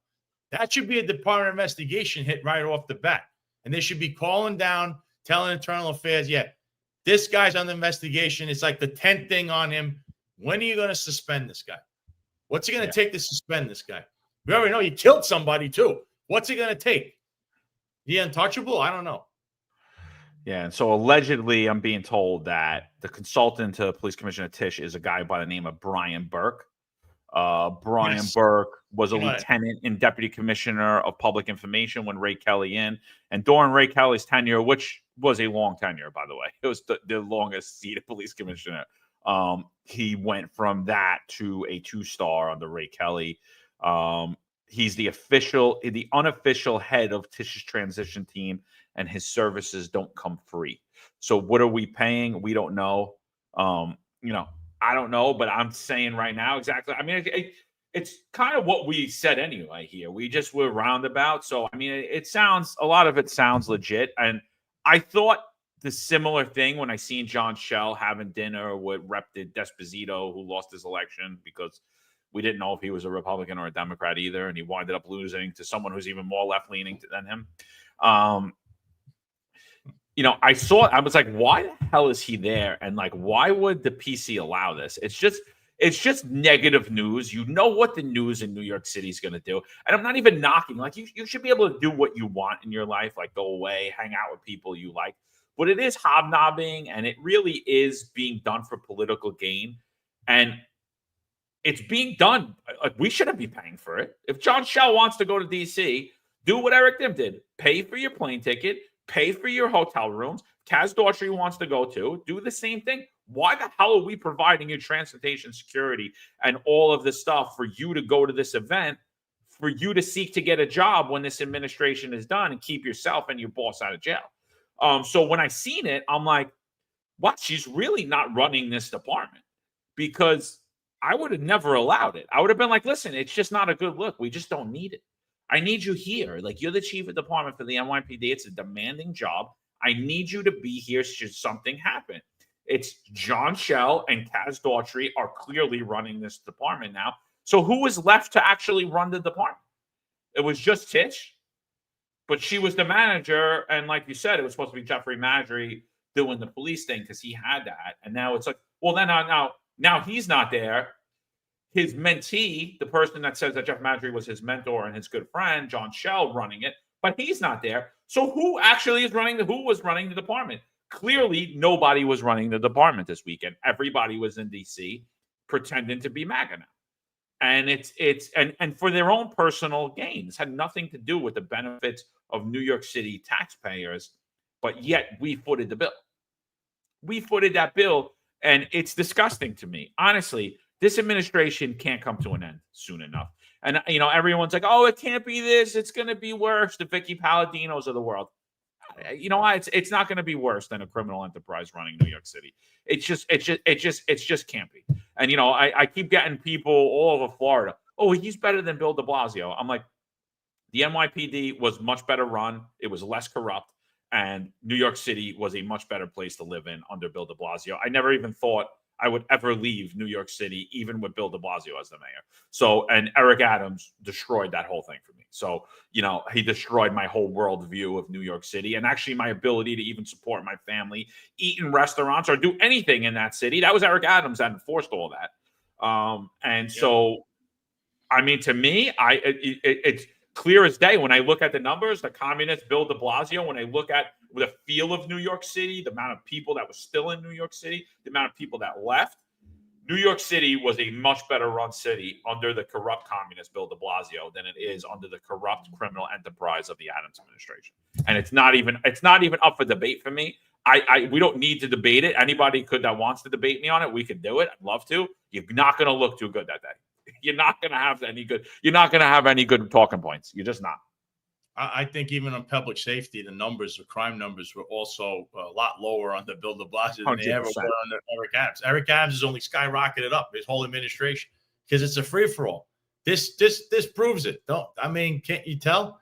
That should be a Department of Investigation hit right off the bat. And they should be calling down, telling Internal Affairs, yeah, this guy's under investigation. It's like the 10th thing on him. When are you going to suspend this guy? What's it going to take to suspend this guy? We already know he killed somebody too. What's it going to take? He untouchable? I don't know. Yeah, and so allegedly, I'm being told that the consultant to Police Commissioner Tish is a guy by the name of Brian Burke. Brian Burke was a lieutenant and deputy commissioner of public information when Ray Kelly in. And during Ray Kelly's tenure, which was a long tenure, by the way, it was the longest seated police commissioner. He went from that to a 2-star under Ray Kelly. He's the unofficial head of Tish's transition team, and his services don't come free. So what are we paying? We don't know. I don't know, but I'm saying right now exactly. I mean, it's kind of what we said anyway here. We were roundabout. So, I mean, a lot of it sounds legit. And I thought the similar thing when I seen John Sal having dinner with Rep. Desposito, who lost his election because we didn't know if he was a Republican or a Democrat either. And he wound up losing to someone who's even more left-leaning than him. I was like, why the hell is he there? And like, why would the PC allow this? It's just negative news. You know what the news in New York City is going to do. And I'm not even knocking. Like, you should be able to do what you want in your life, like go away, hang out with people you like. But it is hobnobbing, and it really is being done for political gain. And it's being done. Like, we shouldn't be paying for it. If John Sal wants to go to D.C., do what Eric Dim did. Pay for your plane ticket. Pay for your hotel rooms. Kaz Daughtry wants to go to. Do the same thing. Why the hell are we providing you transportation security and all of this stuff for you to go to this event, for you to seek to get a job when this administration is done and keep yourself and your boss out of jail? So when I seen it, I'm like, what? She's really not running this department, because I would have never allowed it. I would have been like, listen, it's just not a good look. We just don't need it. I need you here. Like, you're the chief of department for the NYPD. It's a demanding job. I need you to be here should something happen. It's John Sal and Kaz Daughtry are clearly running this department now. So who was left to actually run the department? It was just Tish, but she was the manager. And like you said, it was supposed to be Jeffrey Maddrey doing the police thing because he had that. And now it's like, well, then now he's not there. His mentee, the person that says that Jeff Maddrey was his mentor and his good friend, John Sal, running it, but he's not there. So who actually is who was running the department? Clearly, nobody was running the department this weekend. Everybody was in D.C. pretending to be MAGA now. And it's for their own personal gains. Had nothing to do with the benefits of New York City taxpayers. but yet we footed the bill. We footed that bill, and it's disgusting to me. Honestly, this administration can't come to an end soon enough. And, everyone's like, oh, it can't be this. It's going to be worse. The Vicky Paladinos of the world. You know what? It's not going to be worse than a criminal enterprise running New York City. It just can't be. And, I keep getting people all over Florida. Oh, he's better than Bill de Blasio. I'm like, the NYPD was much better run. It was less corrupt. And New York City was a much better place to live in under Bill de Blasio. I never even thought I would ever leave New York City, even with Bill de Blasio as the mayor. So, and Eric Adams destroyed that whole thing for me. So, he destroyed my whole worldview of New York City and actually my ability to even support my family, eat in restaurants or do anything in that city. That was Eric Adams that enforced all that. So, I mean, to me, it's clear as day when I look at the numbers, the communist Bill de Blasio, when I look at the feel of New York City, the amount of people that was still in New York City, the amount of people that left, New York City was a much better run city under the corrupt communist Bill de Blasio than it is under the corrupt criminal enterprise of the Adams administration. And it's not even up for debate for me. We don't need to debate it. Anybody that wants to debate me on it, we could do it. I'd love to. You're not going to look too good that day. You're not going to have any good. You're not going to have any good talking points. You're just not. I think even on public safety, the crime numbers were also a lot lower under Bill de Blasio than they ever were under Eric Adams. Eric Adams has only skyrocketed up his whole administration because it's a free for all. This proves it. Can't you tell?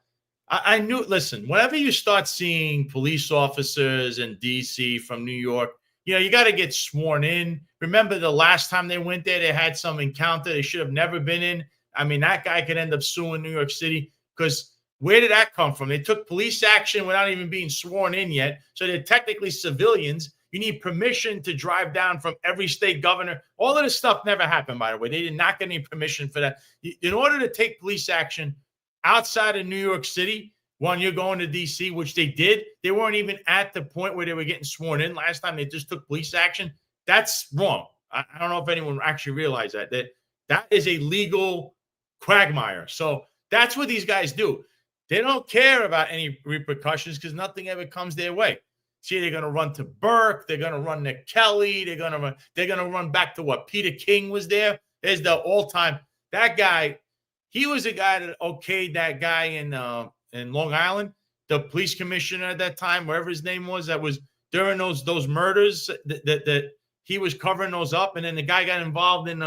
I knew. Listen, whenever you start seeing police officers in D.C. from New York, you got to get sworn in. Remember the last time they went there, they had some encounter they should have never been in. I mean, that guy could end up suing New York City because where did that come from? They took police action without even being sworn in yet. So they're technically civilians. You need permission to drive down from every state governor. All of this stuff never happened, by the way. They did not get any permission for that. In order to take police action outside of New York City, when you're going to D.C., which they did, they weren't even at the point where they were getting sworn in. Last time they just took police action. That's wrong. I don't know if anyone actually realized that is a legal quagmire. So that's what these guys do. They don't care about any repercussions because nothing ever comes their way. See, they're going to run to Burke. They're going to run to Kelly. They're going to run back to what Peter King was there. There's the all-time. That guy, he was the guy that okayed that guy in Long Island, the police commissioner at that time, wherever his name was, that was during those murders that he was covering those up. And then the guy got involved in,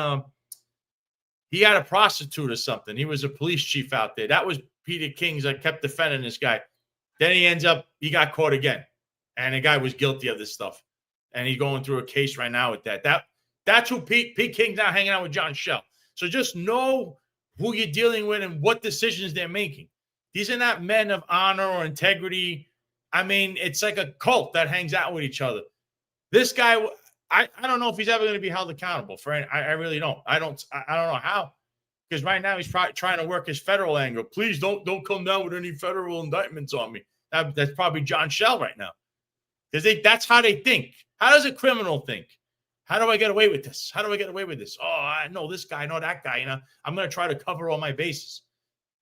he had a prostitute or something. He was a police chief out there. That was Peter King's that kept defending this guy. Then he got caught again. And the guy was guilty of this stuff. And he's going through a case right now with that. That's who Pete King's now hanging out with John Sal. So just know who you're dealing with and what decisions they're making. These are not men of honor or integrity. I mean, it's like a cult that hangs out with each other. This guy, I don't know if he's ever going to be held accountable for it. I really don't. I don't know how. Because right now he's probably trying to work his federal angle. Please don't come down with any federal indictments on me. That's probably John Sal right now. Because that's how they think. How does a criminal think? How do I get away with this? How do I get away with this? Oh, I know this guy, I know that guy. I'm going to try to cover all my bases.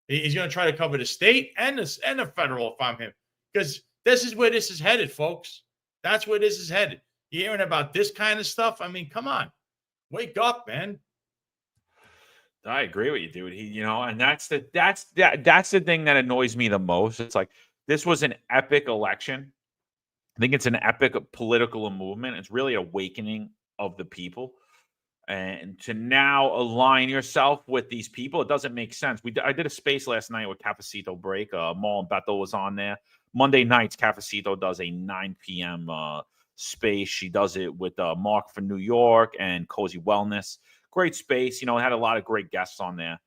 He's going to try to cover the state and the federal if I'm him. Because this is where this is headed, folks. That's where this is headed. You're hearing about this kind of stuff? I mean, come on. Wake up, man. I agree with you, dude. And that's the thing that annoys me the most. It's like, this was an epic election. I think it's an epic political movement. It's really awakening of the people. And to now align yourself with these people, it doesn't make sense. I did a space last night with Cafecito Break. Maul and Bethel was on there. Monday nights, Cafecito does a 9 p.m. Space. She does it with Mark from New York and Cozy Wellness. Great space. It had a lot of great guests on there.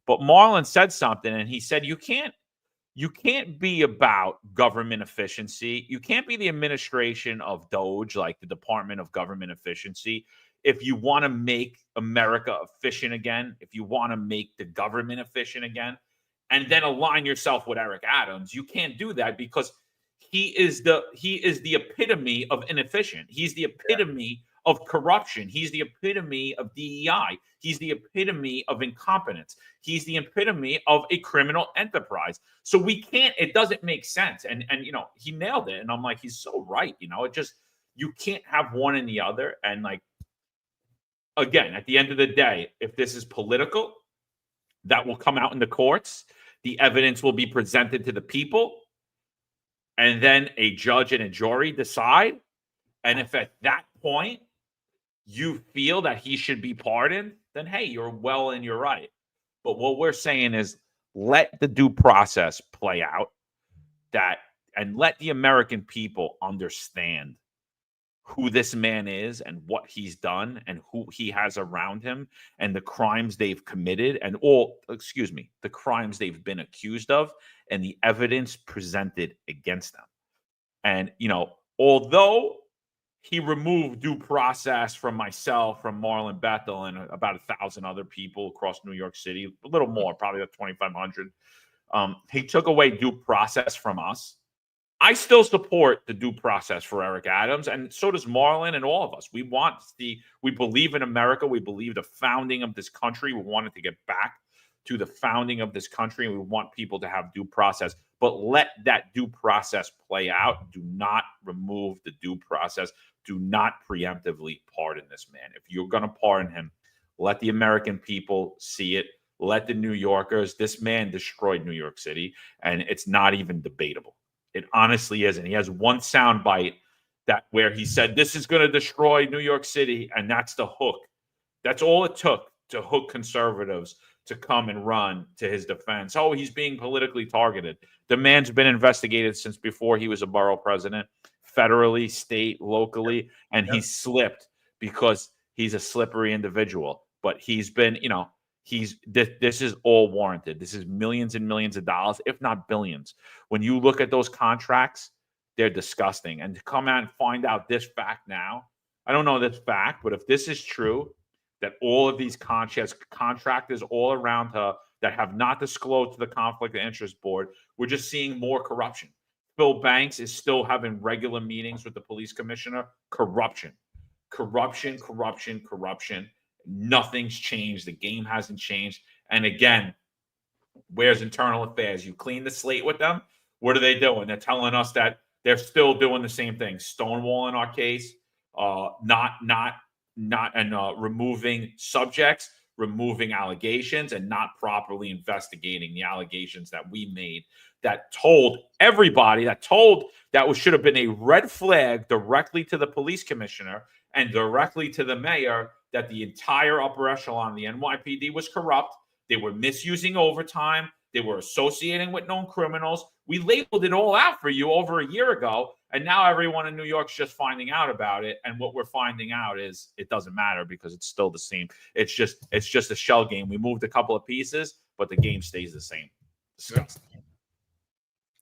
But Marlon said something, and he said, you can't be about government efficiency. You can't be the administration of DOGE, like the Department of Government Efficiency, if you want to make America efficient again, if you want to make the government efficient again, and then align yourself with Eric Adams. You can't do that because he is the epitome of inefficient. He's the epitome of corruption. He's the epitome of DEI. He's the epitome of incompetence. He's the epitome of a criminal enterprise. So we can't, it doesn't make sense. And you know, he nailed it. And I'm like, he's so right. You know, it just, you can't have one and the other. And like, again, at the end of the day, if this is political, that will come out in the courts. The evidence will be presented to the people. And then a judge and a jury decide. And if at that point you feel that he should be pardoned, then hey, you're well and you're right. But what we're saying is let the due process play out, that, and let the American people understand who this man is and what he's done and who he has around him and the crimes they've committed and the crimes they've been accused of and the evidence presented against them. And, you know, although he removed due process from myself, from Marlon Bethel, and about 1,000 other people across New York City, a little more, probably like 2,500. He took away due process from us. I still support the due process for Eric Adams, and so does Marlon and all of us. We believe in America. We believe the founding of this country. We wanted to get back to the founding of this country, and we want people to have due process. But let that due process play out. Do not remove the due process. Do not preemptively pardon this man. If you're going to pardon him, let the American people see it. Let the New Yorkers. This man destroyed New York City, and it's not even debatable. It honestly isn't. He has one soundbite where he said, this is going to destroy New York City, and that's the hook. That's all it took to hook conservatives to come and run to his defense. Oh, he's being politically targeted. The man's been investigated since before he was a borough president, federally, state, locally, and he slipped because he's a slippery individual. But he's been, you know, this is all warranted. This is millions and millions of dollars, if not billions. When you look at those contracts, they're disgusting. And to come out and find out this fact now, I don't know this fact, but if this is true, that all of these contractors all around her that have not disclosed to the Conflict of Interest Board, we're just seeing more corruption. Phil Banks is still having regular meetings with the police commissioner. Corruption. Nothing's changed. The game hasn't changed. And again, where's internal affairs? You clean the slate with them. What are they doing? They're telling us that they're still doing the same thing, stonewalling our case, removing subjects, removing allegations, and not properly investigating the allegations that we made that told everybody, that should have been a red flag directly to the police commissioner and directly to the mayor that the entire upper echelon of the NYPD was corrupt. They were misusing overtime. They were associating with known criminals. We labeled it all out for you over a year ago, and now everyone in New York's just finding out about it. And what we're finding out is it doesn't matter because it's still the same. It's just a shell game. We moved a couple of pieces, but the game stays the same. Disgusting.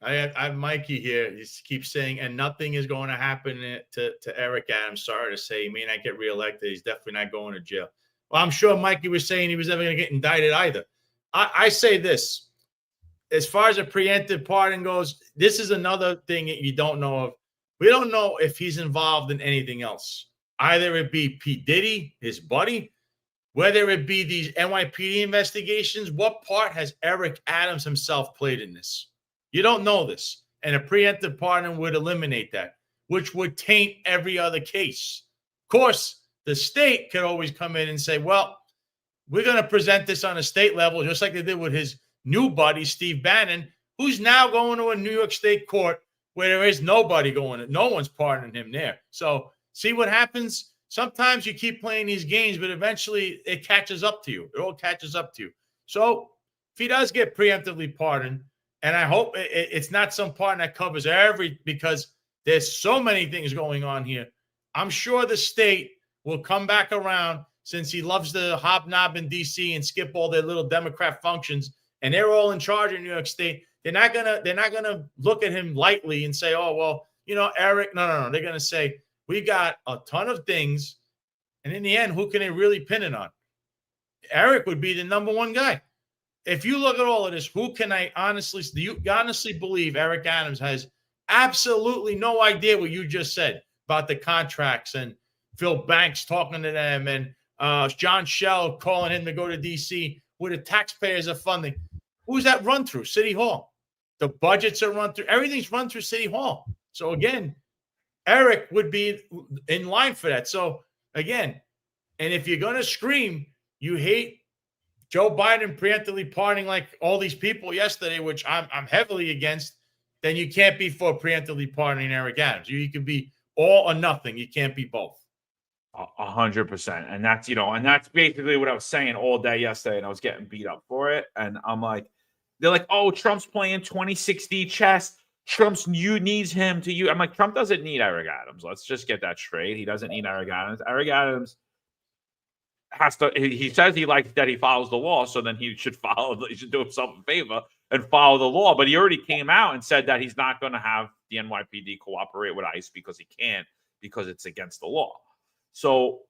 I have Mikey here. He keeps saying, and nothing is going to happen to Eric Adams. Sorry to say, he may not get reelected. He's definitely not going to jail. Well, I'm sure Mikey was saying he was never going to get indicted either. I say this. As far as a preemptive pardon goes, this is another thing that you don't know of. We don't know if he's involved in anything else. Either it be P. Diddy, his buddy, whether it be these NYPD investigations. What part has Eric Adams himself played in this? You don't know this. And a preemptive pardon would eliminate that, which would taint every other case. Of course, the state could always come in and say, well, we're going to present this on a state level, just like they did with his new buddy, Steve Bannon, who's now going to a New York State court where there is nobody going. No one's pardoning him there. So see what happens. Sometimes you keep playing these games, but eventually it catches up to you. It all catches up to you. So if he does get preemptively pardoned, and I hope it's not some pardon that covers because there's so many things going on here. I'm sure the state will come back around since he loves to hobnob in D.C. and skip all their little Democrat functions, and they're all in charge in New York State. They're not gonna look at him lightly and say, oh, well, you know, Eric. No. They're gonna say, we got a ton of things. And in the end, who can they really pin it on? Eric would be the number one guy. If you look at all of this, who can I honestly, do you honestly believe Eric Adams has absolutely no idea what you just said about the contracts and Phil Banks talking to them, and John Sal calling him to go to D.C. where the taxpayers are funding. Who's that run through? City Hall. The budgets are run through. Everything's run through City Hall. So again, Eric would be in line for that. So again, and if you're going to scream, you hate Joe Biden preemptively pardoning like all these people yesterday, which I'm heavily against, then you can't be for preemptively pardoning Eric Adams. You can be all or nothing. You can't be both. 100%. And that's, and that's basically what I was saying all day yesterday. And I was getting beat up for it. And I'm like, they're like, oh, Trump's playing 26D chess. You needs him to you. I'm like, Trump doesn't need Eric Adams. Let's just get that straight. He doesn't need Eric Adams. Eric Adams has to, he says he likes that he follows the law. So then he should do himself a favor and follow the law. But he already came out and said that he's not going to have the NYPD cooperate with ICE because he can't, because it's against the law. So,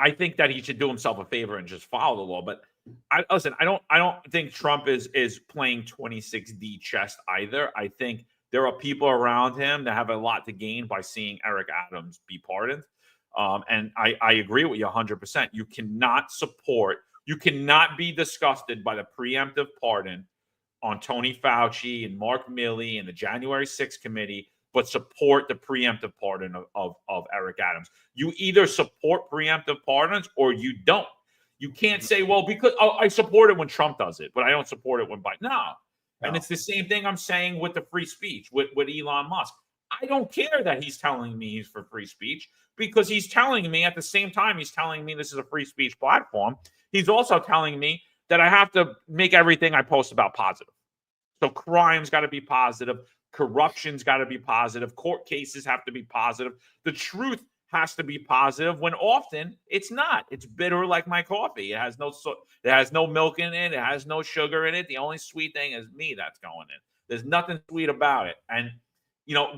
I think that he should do himself a favor and just follow the law. But I don't think Trump is playing 26D chess either. I think there are people around him that have a lot to gain by seeing Eric Adams be pardoned. And I agree with you 100%. You cannot be disgusted by the preemptive pardon on Tony Fauci and Mark Milley and the January 6th committee, but support the preemptive pardon of Eric Adams. You either support preemptive pardons or you don't. You can't say, well, because I support it when Trump does it, but I don't support it when Biden. No. And it's the same thing I'm saying with the free speech, with Elon Musk. I don't care that he's telling me he's for free speech, because he's telling me at the same time he's telling me this is a free speech platform. He's also telling me that I have to make everything I post about positive. So crime's got to be positive. Corruption's got to be positive. Court cases have to be positive. The truth has to be positive when often it's not. It's bitter like my coffee. It has no milk in it. It has no sugar in it. The only sweet thing is me that's going in. There's nothing sweet about it. And,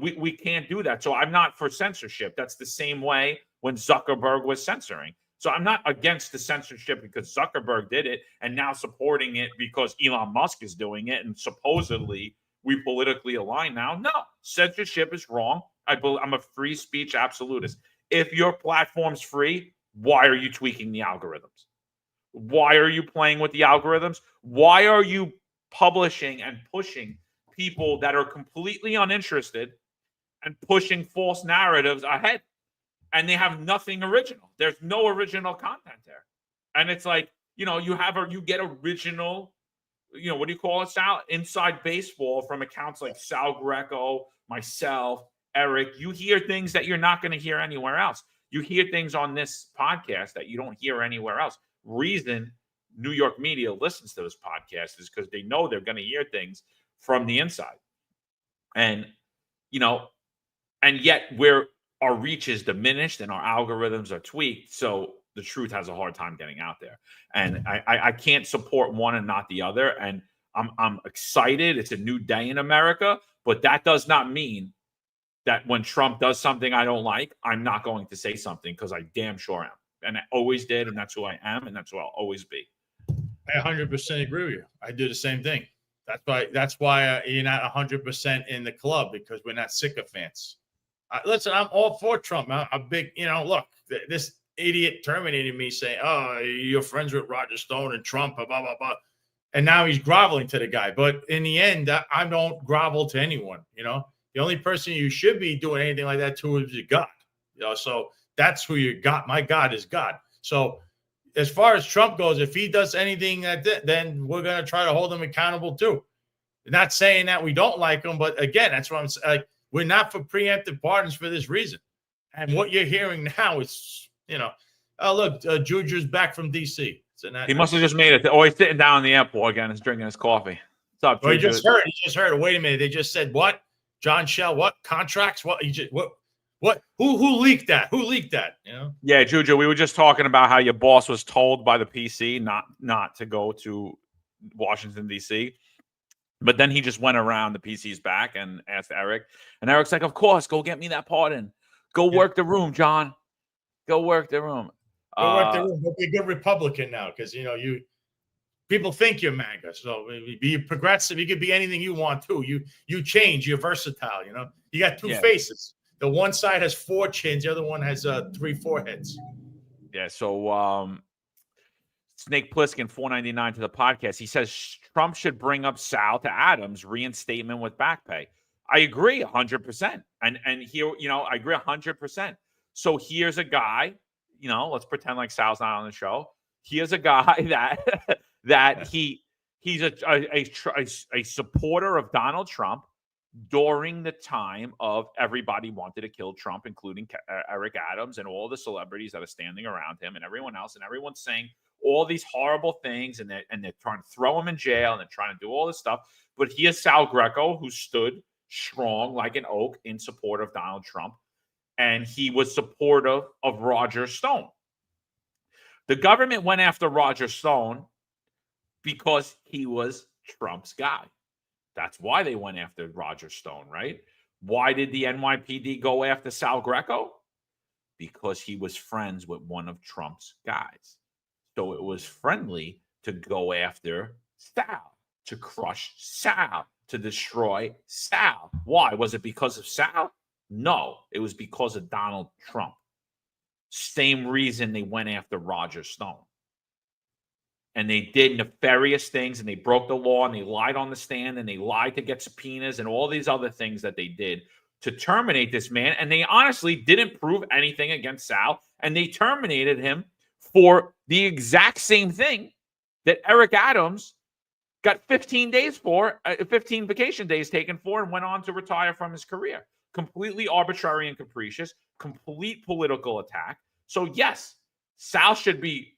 we can't do that. So I'm not for censorship. That's the same way when Zuckerberg was censoring. So I'm not against the censorship because Zuckerberg did it and now supporting it because Elon Musk is doing it and supposedly we politically align now. No, censorship is wrong. I'm a free speech absolutist. If your platform's free, why are you tweaking the algorithms? Why are you playing with the algorithms? Why are you publishing and pushing people that are completely uninterested and pushing false narratives ahead? And they have nothing original. There's no original content there. And it's like, you get original, what do you call it, Sal? Inside baseball from accounts like Sal Greco, myself, Eric. You hear things that you're not going to hear anywhere else. You hear things on this podcast that you don't hear anywhere else. Reason New York media listens to this podcast is because they know they're going to hear things from the inside. And, and yet our reach is diminished and our algorithms are tweaked. So the truth has a hard time getting out there. And I can't support one and not the other. And I'm excited. It's a new day in America, but that does not mean that when Trump does something I don't like, I'm not going to say something, because I damn sure am. And I always did. And that's who I am. And that's who I'll always be. I 100% agree with you. I do the same thing. That's why you're not 100% in the club, because we're not sycophants. Listen, I'm all for Trump. I'm big, look, this idiot terminated me saying, oh, you're friends with Roger Stone and Trump, blah, blah, blah. And now he's groveling to the guy. But in the end, I don't grovel to anyone, The only person you should be doing anything like that to is your God. So that's who you got. My God is God. So as far as Trump goes, if he does anything then we're going to try to hold him accountable too. Not saying that we don't like him, but again, that's what I'm saying. Like, we're not for preemptive pardons for this reason. And what you're hearing now is, oh, look, Juju's back from D.C. He must have just made it. Oh, he's sitting down in the airport again. He's drinking his coffee. What's up, Juju? He just heard. Wait a minute. They just said what? John Sal, what? Contracts? What? What? Who leaked that? Who leaked that? Yeah, Juju, we were just talking about how your boss was told by the PC not to go to Washington, D.C., but then he just went around the PC's back and asked Eric. And Eric's like, of course, go get me that pardon. Go work the room, John. Go work the room. Go work the room. Go be a good Republican now, because, people think you're MAGA. So be progressive. You could be anything you want to. You change. You're versatile, You got two faces. The one side has 4 chins, the other one has 3 foreheads. Yeah. So Snake Plissken 499 to the podcast. He says Trump should bring up Sal to Adams reinstatement with back pay. I agree 100%. And here, I agree 100%. So here's a guy, let's pretend like Sal's not on the show. Here's a guy that he's a supporter of Donald Trump during the time of everybody wanted to kill Trump, including Eric Adams and all the celebrities that are standing around him and everyone else. And everyone's saying all these horrible things, and they're trying to throw him in jail, and they're trying to do all this stuff. But here's Sal Greco, who stood strong like an oak in support of Donald Trump, and he was supportive of Roger Stone. The government went after Roger Stone because he was Trump's guy. That's why they went after Roger Stone, right? Why did the NYPD go after Sal Greco? Because he was friends with one of Trump's guys. So it was friendly to go after Sal, to crush Sal, to destroy Sal. Why? Was it because of Sal? No, it was because of Donald Trump. Same reason they went after Roger Stone. And they did nefarious things, and they broke the law, and they lied on the stand, and they lied to get subpoenas and all these other things that they did to terminate this man. And they honestly didn't prove anything against Sal, and they terminated him for the exact same thing that Eric Adams got 15 days for, 15 vacation days taken for, and went on to retire from his career. Completely arbitrary and capricious, complete political attack. So yes, Sal should be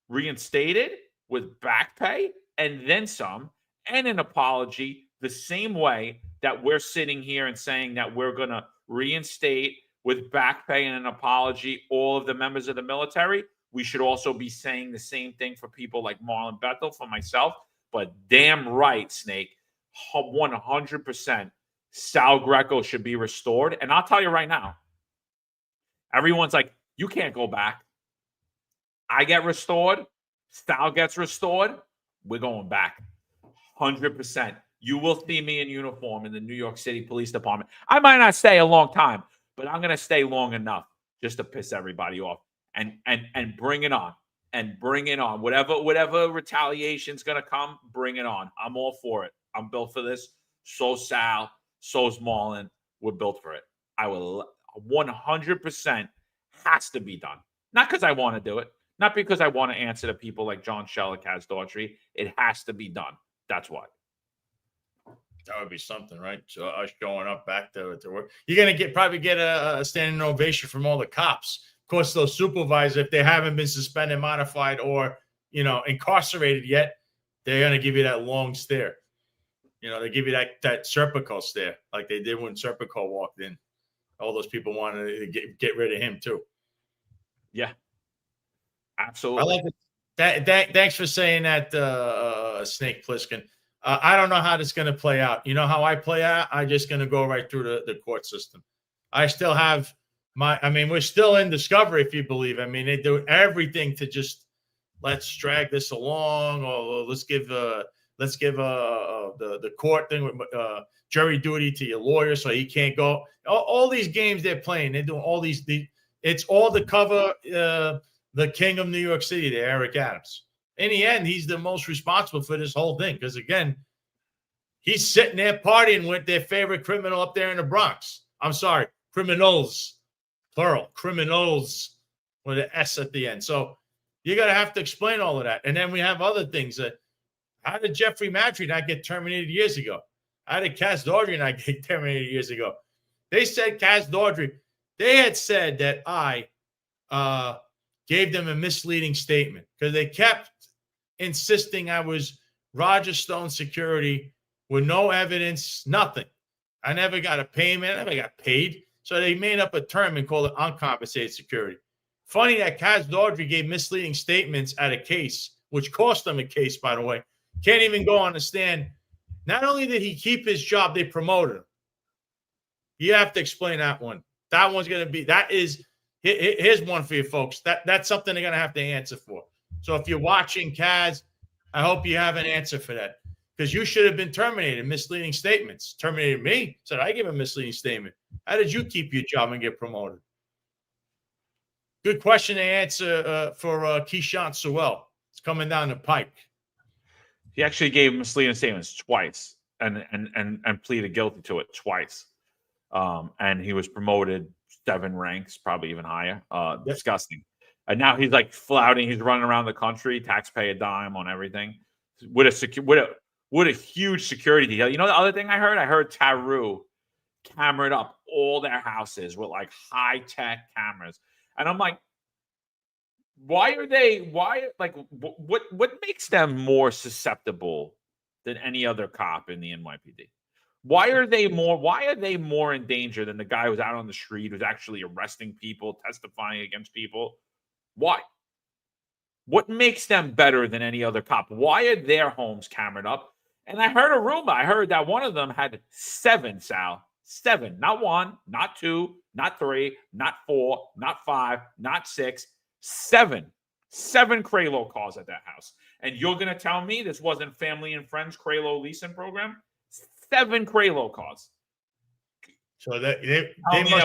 reinstated with back pay and then some, and an apology, the same way that we're sitting here and saying that we're going to reinstate with back pay and an apology all of the members of the military. We should also be saying the same thing for people like Marlon Bethel, for myself. But damn right, Snake, 100% Sal Greco should be restored. And I'll tell you right now, everyone's like, you can't go back. I get restored. Sal gets restored. We're going back. 100%. You will see me in uniform in the New York City Police Department. I might not stay a long time, but I'm going to stay long enough just to piss everybody off and bring it on. And bring it on. Whatever retaliation's going to come, bring it on. I'm all for it. I'm built for this. So's Sal. So's Marlon. We're built for it. I will 100% has to be done. Not because I want to do it. Not because I want to answer to people like John Sal or Kaz Daughtry. It has to be done. That's why. That would be something, right? So us showing up back to work. You're going to probably get a standing ovation from all the cops. Of course, those supervisors, if they haven't been suspended, modified, or, incarcerated yet, they're going to give you that long stare. They give you that Serpico stare, like they did when Serpico walked in. All those people wanted to get rid of him too. Yeah, absolutely. I like it. Thanks for saying that, Snake Plissken. I don't know how this is going to play out. You know how I play out? I'm just going to go right through the court system. I still have we're still in discovery, if you believe. They do everything to just let's drag this along, or let's give the court thing with jury duty to your lawyer so he can't go. All these games they're playing, they're doing all these. It's all to cover the king of New York City, there, Eric Adams. In the end, he's the most responsible for this whole thing because, again, he's sitting there partying with their favorite criminal up there in the Bronx. I'm sorry, criminals. Plural, criminals with an S at the end. So you're going to have to explain all of that. And then we have other things. How did Jeffrey Matry not get terminated years ago? How did Kaz Daughtry not get terminated years ago? They said Kaz Daughtry, they had said that I gave them a misleading statement because they kept insisting I was Roger Stone security with no evidence, nothing. I never got a payment. I never got paid. So they made up a term and called it uncompensated security. Funny that Kaz Daughtry gave misleading statements at a case, which cost them a case, by the way. Can't even go on the stand. Not only did he keep his job, they promoted him. You have to explain that one. That one's going to be, here's one for you folks. That's something they're going to have to answer for. So if you're watching, Kaz, I hope you have an answer for that. Because you should have been terminated, misleading statements. Terminated me, said I gave a misleading statement. How did you keep your job and get promoted? Good question to answer for Keyshawn Sewell. It's coming down the pike. He actually gave misleading statements twice and pleaded guilty to it twice. And he was promoted 7 ranks, probably even higher. Disgusting. And now he's like flouting. He's running around the country, taxpayer dime on everything, with a huge security detail. You know, the other thing I heard Taru camered up all their houses with like high tech cameras, and I'm like, what makes them more susceptible than any other cop in the NYPD? Why are they more in danger than the guy who's out on the street, who's actually arresting people, testifying against people? Why? What makes them better than any other cop? Why are their homes camered up? And I heard a rumor. I heard that one of them had 7, Sal. 7, not 1, not 2, not 3, not 4, not 5, not 6, 7. 7 Craylo cars at that house. And you're going to tell me this wasn't family and friends Craylo leasing program? 7 Craylo cars. So their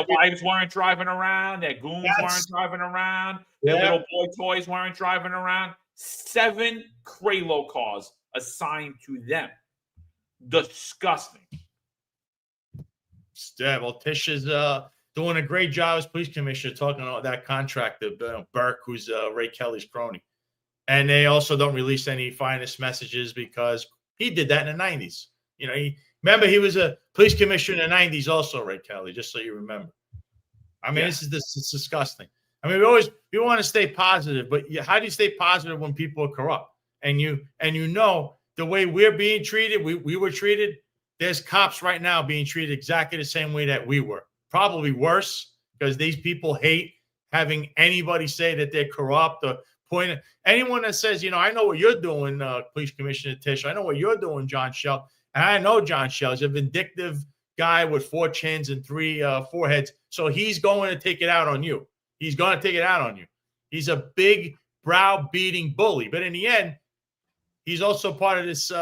wives weren't driving around, their goons weren't driving around, their little boy toys weren't driving around. 7 Craylo cars assigned to them. Disgusting. Yeah, well, Tish is doing a great job as police commissioner, talking about that contractor, Burke, who's Ray Kelly's crony. And they also don't release any finest messages because he did that in the 90s. You know, he was a police commissioner in the 90s also, Ray Kelly, just so you remember. I mean, this is disgusting. I mean, we want to stay positive, but how do you stay positive when people are corrupt? And you know the way we're being treated, we were treated. There's cops right now being treated exactly the same way that we were. Probably worse, because these people hate having anybody say that they're corrupt or point at anyone that says, you know, I know what you're doing, Police Commissioner Tish. I know what you're doing, John Shell. And I know John Shell is a vindictive guy with 4 chins and 3 foreheads. So he's going to take it out on you. He's going to take it out on you. He's a big brow-beating bully. But in the end, he's also part of this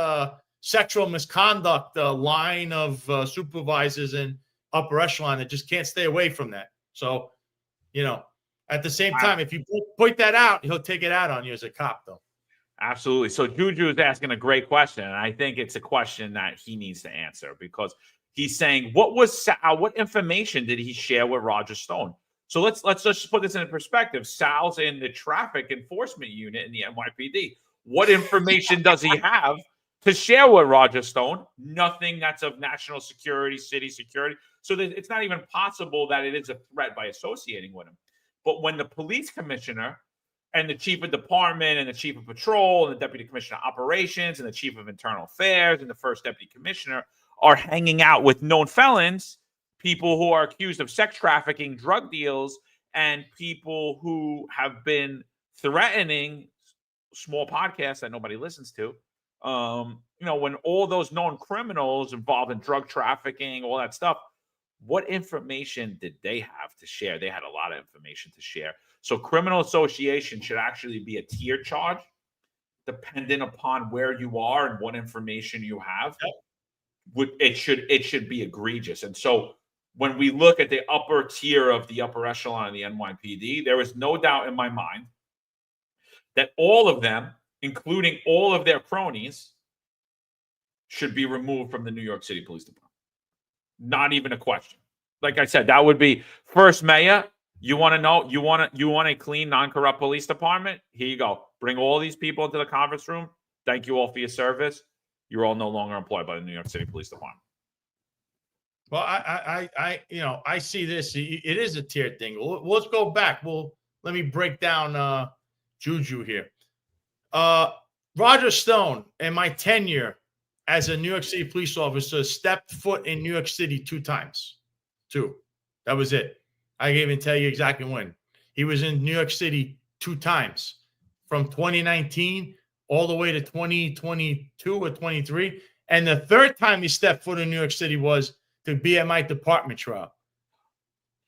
sexual misconduct line of supervisors and upper echelon that just can't stay away from that. So, you know, at the same time, if you point that out, he'll take it out on you as a cop, though. Absolutely. So Juju is asking a great question, and I think it's a question that he needs to answer, because he's saying, what information did he share with Roger Stone? So let's just put this in perspective. Sal's in the traffic enforcement unit in the NYPD. What information does he have to share with Roger Stone? Nothing that's of national security, city security. So that it's not even possible that it is a threat by associating with him. But when the police commissioner and the chief of department and the chief of patrol and the deputy commissioner of operations and the chief of internal affairs and the first deputy commissioner are hanging out with known felons, people who are accused of sex trafficking, drug deals, and people who have been threatening small podcasts that nobody listens to, you know, when all those known criminals involved in drug trafficking, all that stuff, what information did they have to share? They had a lot of information to share. So criminal association should actually be a tier charge, dependent upon where you are and what information you have. It should be egregious. And so when we look at the upper tier of the upper echelon of the NYPD, there is no doubt in my mind that all of them, including all of their cronies, should be removed from the New York City Police Department. Not even a question. Like I said, that would be first mayor. You want to know, you want a clean, non-corrupt police department? Here you go. Bring all these people into the conference room. Thank you all for your service. You're all no longer employed by the New York City Police Department. Well, I see this. It is a tier thing. Let's go back. Let me break down Juju here. Roger Stone, in my tenure as a New York City police officer, stepped foot in New York City 2 times. 2. That was it. I can even tell you exactly when. He was in New York City 2 times, from 2019 all the way to 2022 or 23. And the 3rd time he stepped foot in New York City was to be at my department trial.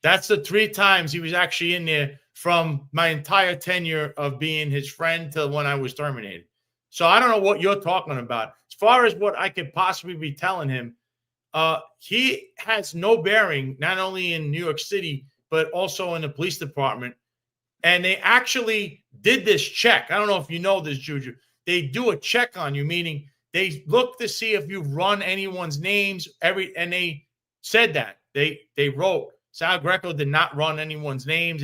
That's the 3 times he was actually in there from my entire tenure of being his friend to when I was terminated. So I don't know what you're talking about. As far as what I could possibly be telling him, He has no bearing, not only in New York City, but also in the police department. And they actually did this check. I don't know if you know this, Juju. They do a check on you, meaning they look to see if you've run anyone's names. And they said that. They wrote, Sal Greco did not run anyone's names.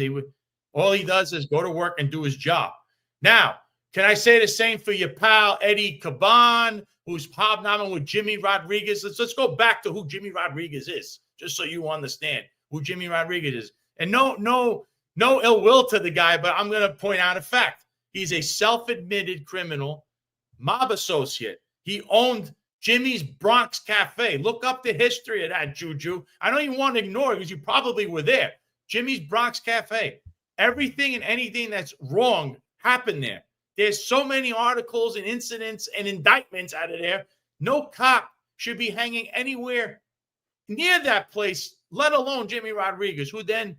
All he does is go to work and do his job. Now, can I say the same for your pal Eddie Caban, who's hobnobbing with Jimmy Rodriguez? Let's go back to who Jimmy Rodriguez is, just so you understand who Jimmy Rodriguez is. And no ill will to the guy, but I'm going to point out a fact. He's a self-admitted criminal, mob associate. He owned Jimmy's Bronx Cafe. Look up the history of that, Juju. I know you want to ignore it because you probably were there. Jimmy's Bronx Cafe. Everything and anything that's wrong happened there. There's so many articles and incidents and indictments out of there. No cop should be hanging anywhere near that place, let alone Jimmy Rodriguez, who then,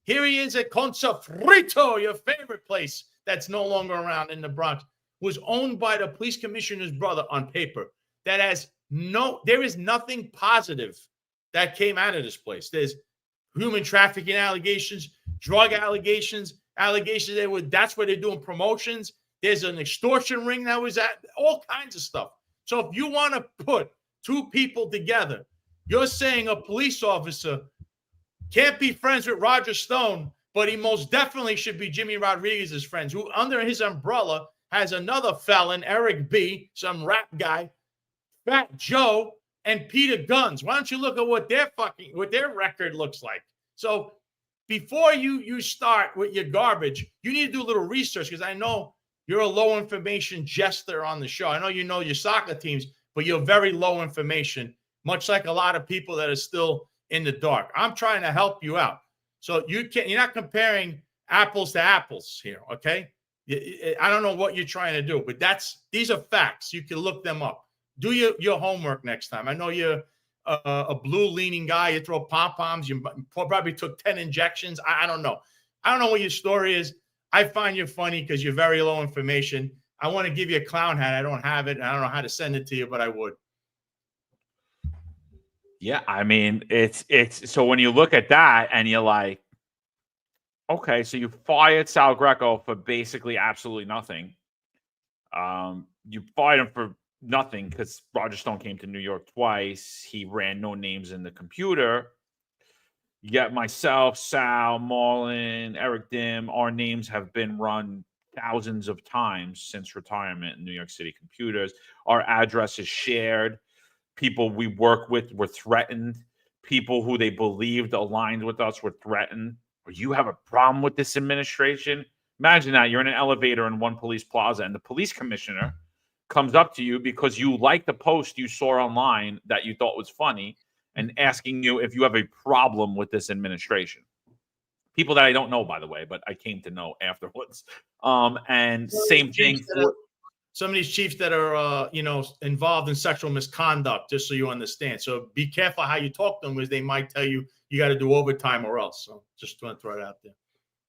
here he is at Concha Frito, your favorite place that's no longer around in the Bronx, was owned by the police commissioner's brother on paper. There is nothing positive that came out of this place. There's human trafficking allegations, drug allegations that's where they're doing promotions. There's an extortion ring that was at, all kinds of stuff. So if you want to put two people together, you're saying a police officer can't be friends with Roger Stone, but he most definitely should be Jimmy Rodriguez's friends, who under his umbrella has another felon, Eric B., some rap guy, Fat Joe, and Peter Guns. Why don't you look at what their record looks like? So before you start with your garbage, you need to do a little research, because I know you're a low information jester on the show. I know you know your soccer teams, but you're very low information, much like a lot of people that are still in the dark. I'm trying to help you out. So you're not comparing apples to apples here, okay? I don't know what you're trying to do, but these are facts. You can look them up. Do your homework next time. I know you're a blue-leaning guy. You throw pom-poms. You probably took 10 injections. I don't know. I don't know what your story is. I find you funny because you're very low information. I want to give you a clown hat. I don't have it, and I don't know how to send it to you, but I would. Yeah, I mean, it's so when you look at that and you're like, okay, so you fired Sal Greco for basically absolutely nothing. You fired him for nothing because Roger Stone came to New York twice. He ran no names in the computer. Yet myself, Sal, Marlon, Eric Dim, our names have been run thousands of times since retirement in New York City computers. Our address is shared. People we work with were threatened. People who they believed aligned with us were threatened. Or you have a problem with this administration? Imagine that. You're in an elevator in one police plaza and the police commissioner comes up to you because you liked the post you saw online that you thought was funny and asking you if you have a problem with this administration. People that I don't know, by the way, but I came to know afterwards. And same thing for some of these chiefs that are, involved in sexual misconduct, just so you understand. So be careful how you talk to them, because they might tell you got to do overtime or else. So just want to throw it out there.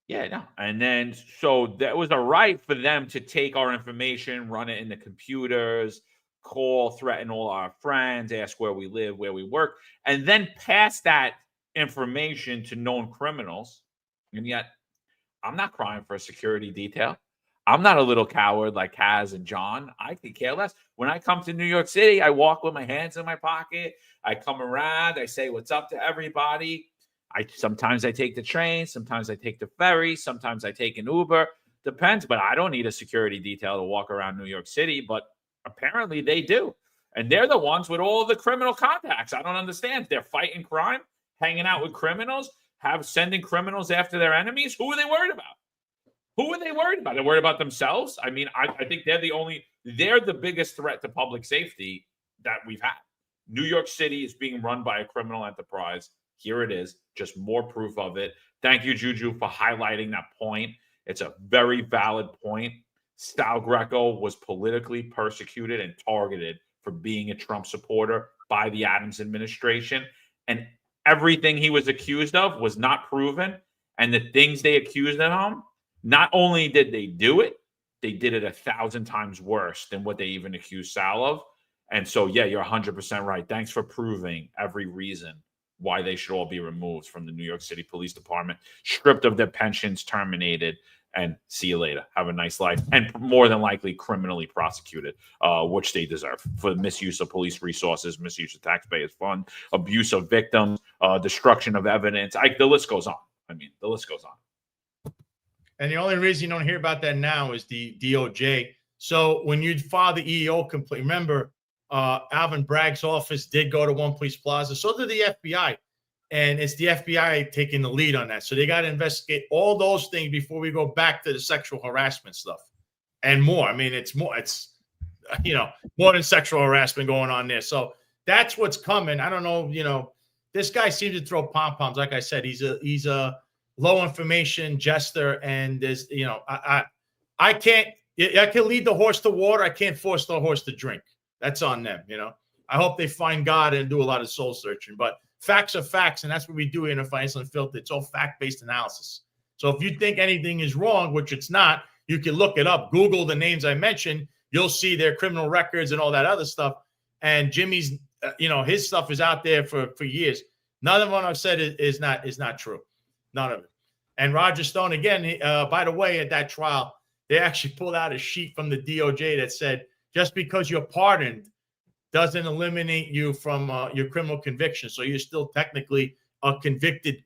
Yeah, no. And then, so that was a right for them to take our information, run it in the computers, call, threaten all our friends, ask where we live, where we work, and then pass that information to known criminals. And yet, I'm not crying for a security detail. I'm not a little coward like Kaz and John. I could care less. When I come to New York City, I walk with my hands in my pocket. I come around. I say what's up to everybody. Sometimes I take the train. Sometimes I take the ferry. Sometimes I take an Uber. Depends, but I don't need a security detail to walk around New York City. But apparently they do. And they're the ones with all the criminal contacts. I don't understand. They're fighting crime, hanging out with criminals, sending criminals after their enemies. Who are they worried about? Who are they worried about? They're worried about themselves. I mean, I think they're the biggest threat to public safety that we've had. New York City is being run by a criminal enterprise. Here it is. Just more proof of it. Thank you, Juju, for highlighting that point. It's a very valid point. Sal Greco was politically persecuted and targeted for being a Trump supporter by the Adams administration. And everything he was accused of was not proven. And the things they accused him, not only did they do it, they did it 1,000 times worse than what they even accused Sal of. And so, yeah, you're 100% right. Thanks for proving every reason why they should all be removed from the New York City Police Department, stripped of their pensions, terminated, and see you later. Have a nice life, and more than likely criminally prosecuted, which they deserve for misuse of police resources, misuse of taxpayers' fund, abuse of victims, destruction of evidence. The list goes on. I mean, the list goes on. And the only reason you don't hear about that now is the DOJ. So when you file the EEO complaint, remember, Alvin Bragg's office did go to One Police Plaza. So did the FBI. And it's the FBI taking the lead on that. So they got to investigate all those things before we go back to the sexual harassment stuff and more. I mean, it's more than sexual harassment going on there. So that's what's coming. I don't know. This guy seems to throw pom-poms. Like I said, he's a low information jester. And there's, I can lead the horse to water. I can't force the horse to drink. That's on them. I hope they find God and do a lot of soul searching, but facts are facts, and that's what we do in a Financial Unfiltered. It's all fact-based analysis. So if you think anything is wrong, which it's not, you can look it up. Google the names I mentioned. You'll see their criminal records and all that other stuff. And Jimmy's, his stuff is out there for years. None of what I've said is not true. None of it. And Roger Stone, again, by the way, at that trial, they actually pulled out a sheet from the DOJ that said, just because you're pardoned doesn't eliminate you from your criminal conviction. So you're still technically a convicted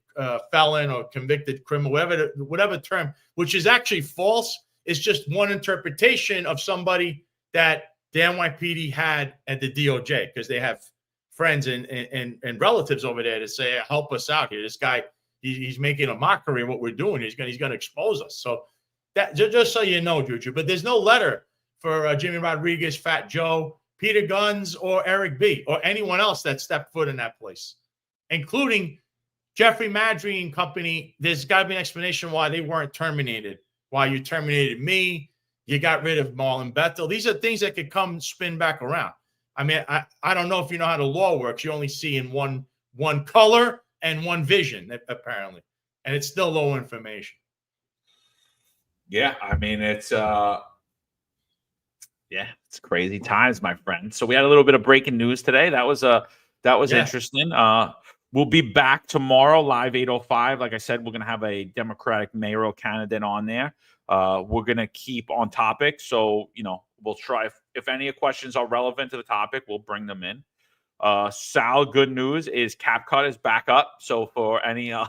felon or convicted criminal, whatever term, which is actually false. It's just one interpretation of somebody that the NYPD had at the DOJ, because they have friends and relatives over there to say, help us out here. This guy, he's making a mockery of what we're doing. He's going to expose us. So that just so you know, Juju, but there's no letter for Jimmy Rodriguez, Fat Joe, Peter Guns, or Eric B., or anyone else that stepped foot in that place, including Jeffrey Madry and company. There's got to be an explanation why they weren't terminated, why you terminated me, you got rid of Marlon Bethel. These are things that could come spin back around. I mean, I don't know if you know how the law works. You only see in one color and one vision, apparently, and it's still low information. Yeah, I mean, it's crazy times, my friend. So we had a little bit of breaking news today. That was interesting. We'll be back tomorrow, live 8:05. Like I said, we're gonna have a Democratic mayoral candidate on there. We're gonna keep on topic. So we'll try if any questions are relevant to the topic, we'll bring them in. Sal, good news is CapCut is back up. So for any to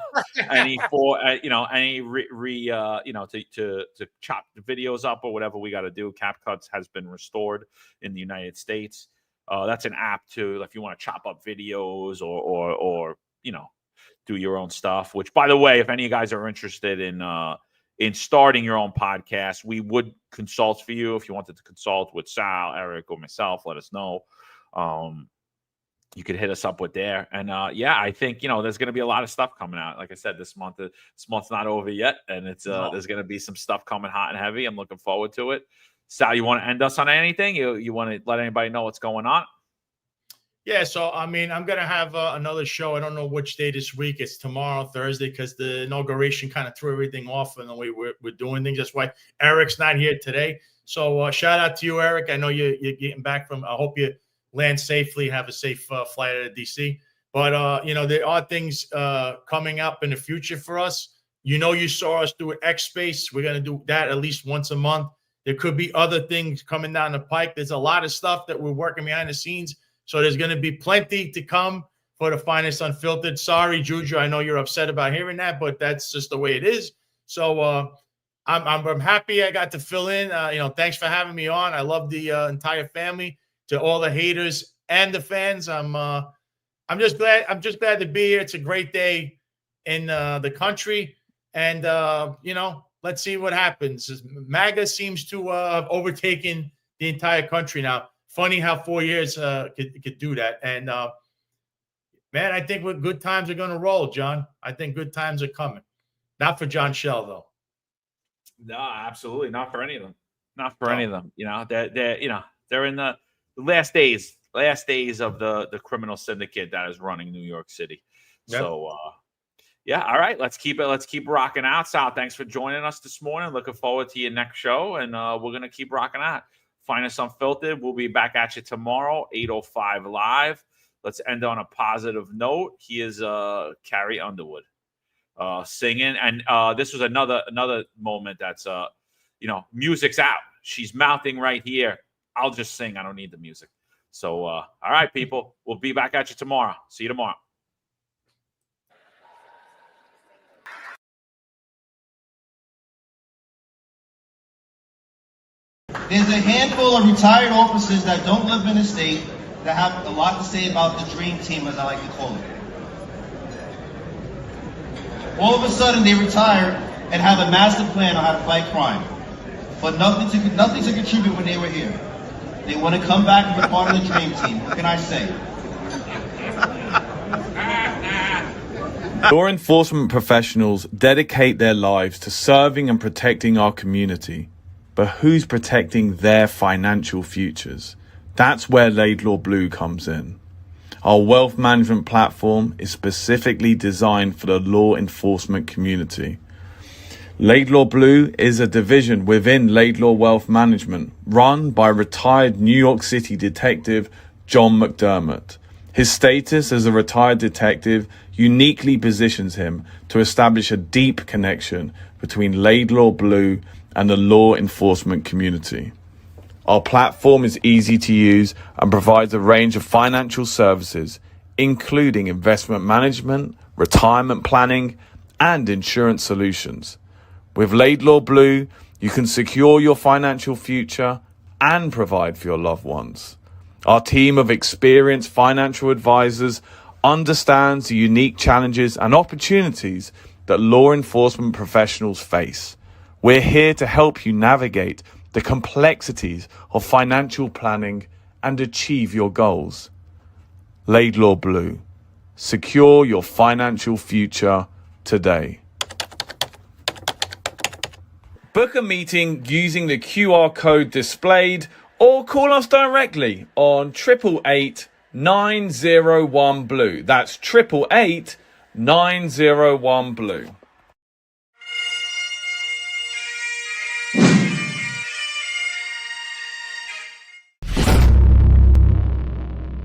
chop the videos up or whatever we got to do, CapCut has been restored in the United States. That's an app too, if you want to chop up videos or do your own stuff. Which, by the way, if any of you guys are interested in starting your own podcast, we would consult for you. If you wanted to consult with Sal, Eric, or myself, let us know. You could hit us up with there. And I think, there's going to be a lot of stuff coming out. Like I said, this month's not over yet. And it's there's going to be some stuff coming hot and heavy. I'm looking forward to it. Sal, you want to end us on anything? You want to let anybody know what's going on? Yeah. So, I mean, I'm going to have another show. I don't know which day this week. It's tomorrow, Thursday, because the inauguration kind of threw everything off and the way we're doing things. That's why Eric's not here today. So shout out to you, Eric. I know you're getting back from, I hope you land safely, have a safe flight out of DC. But, there are things coming up in the future for us. You saw us do X Space. We're going to do that at least once a month. There could be other things coming down the pike. There's a lot of stuff that we're working behind the scenes. So there's going to be plenty to come for the Finest Unfiltered. Sorry, Juju, I know you're upset about hearing that, but that's just the way it is. So I'm happy I got to fill in. Thanks for having me on. I love the entire family. To all the haters and the fans, I'm just glad to be here. It's a great day in the country, and let's see what happens. MAGA seems to have overtaken the entire country now. Funny how 4 years could do that. And man, I think good times are going to roll, John. I think good times are coming. Not for John Shell though. No, absolutely not for any of them. Not for any of them. They're in the last days of the criminal syndicate that is running New York City. Yep. So all right, let's keep rocking out. Sal, thanks for joining us this morning. Looking forward to your next show, and we're gonna keep rocking out. Find us Unfiltered. We'll be back at you tomorrow, 8:05 live. Let's end on a positive note. Here's Carrie Underwood singing. And this was another moment that's, music's out. She's mouthing right here. I'll just sing. I don't need the music. So, all right, people. We'll be back at you tomorrow. See you tomorrow. There's a handful of retired officers that don't live in the state that have a lot to say about the dream team, as I like to call it. All of a sudden, they retire and have a master plan on how to fight crime, but nothing to contribute when they were here. They want to come back and be part of the dream team. What can I say? Law enforcement professionals dedicate their lives to serving and protecting our community. But who's protecting their financial futures? That's where Laidlaw Blue comes in. Our wealth management platform is specifically designed for the law enforcement community. Laidlaw Blue is a division within Laidlaw Wealth Management, run by retired New York City detective John McDermott. His status as a retired detective uniquely positions him to establish a deep connection between Laidlaw Blue and the law enforcement community. Our platform is easy to use and provides a range of financial services, including investment management, retirement planning, and insurance solutions. With Laidlaw Blue, you can secure your financial future and provide for your loved ones. Our team of experienced financial advisors understands the unique challenges and opportunities that law enforcement professionals face. We're here to help you navigate the complexities of financial planning and achieve your goals. Laidlaw Blue. Secure your financial future today. Book a meeting using the QR code displayed or call us directly on 888 901 Blue. That's 888 901 Blue.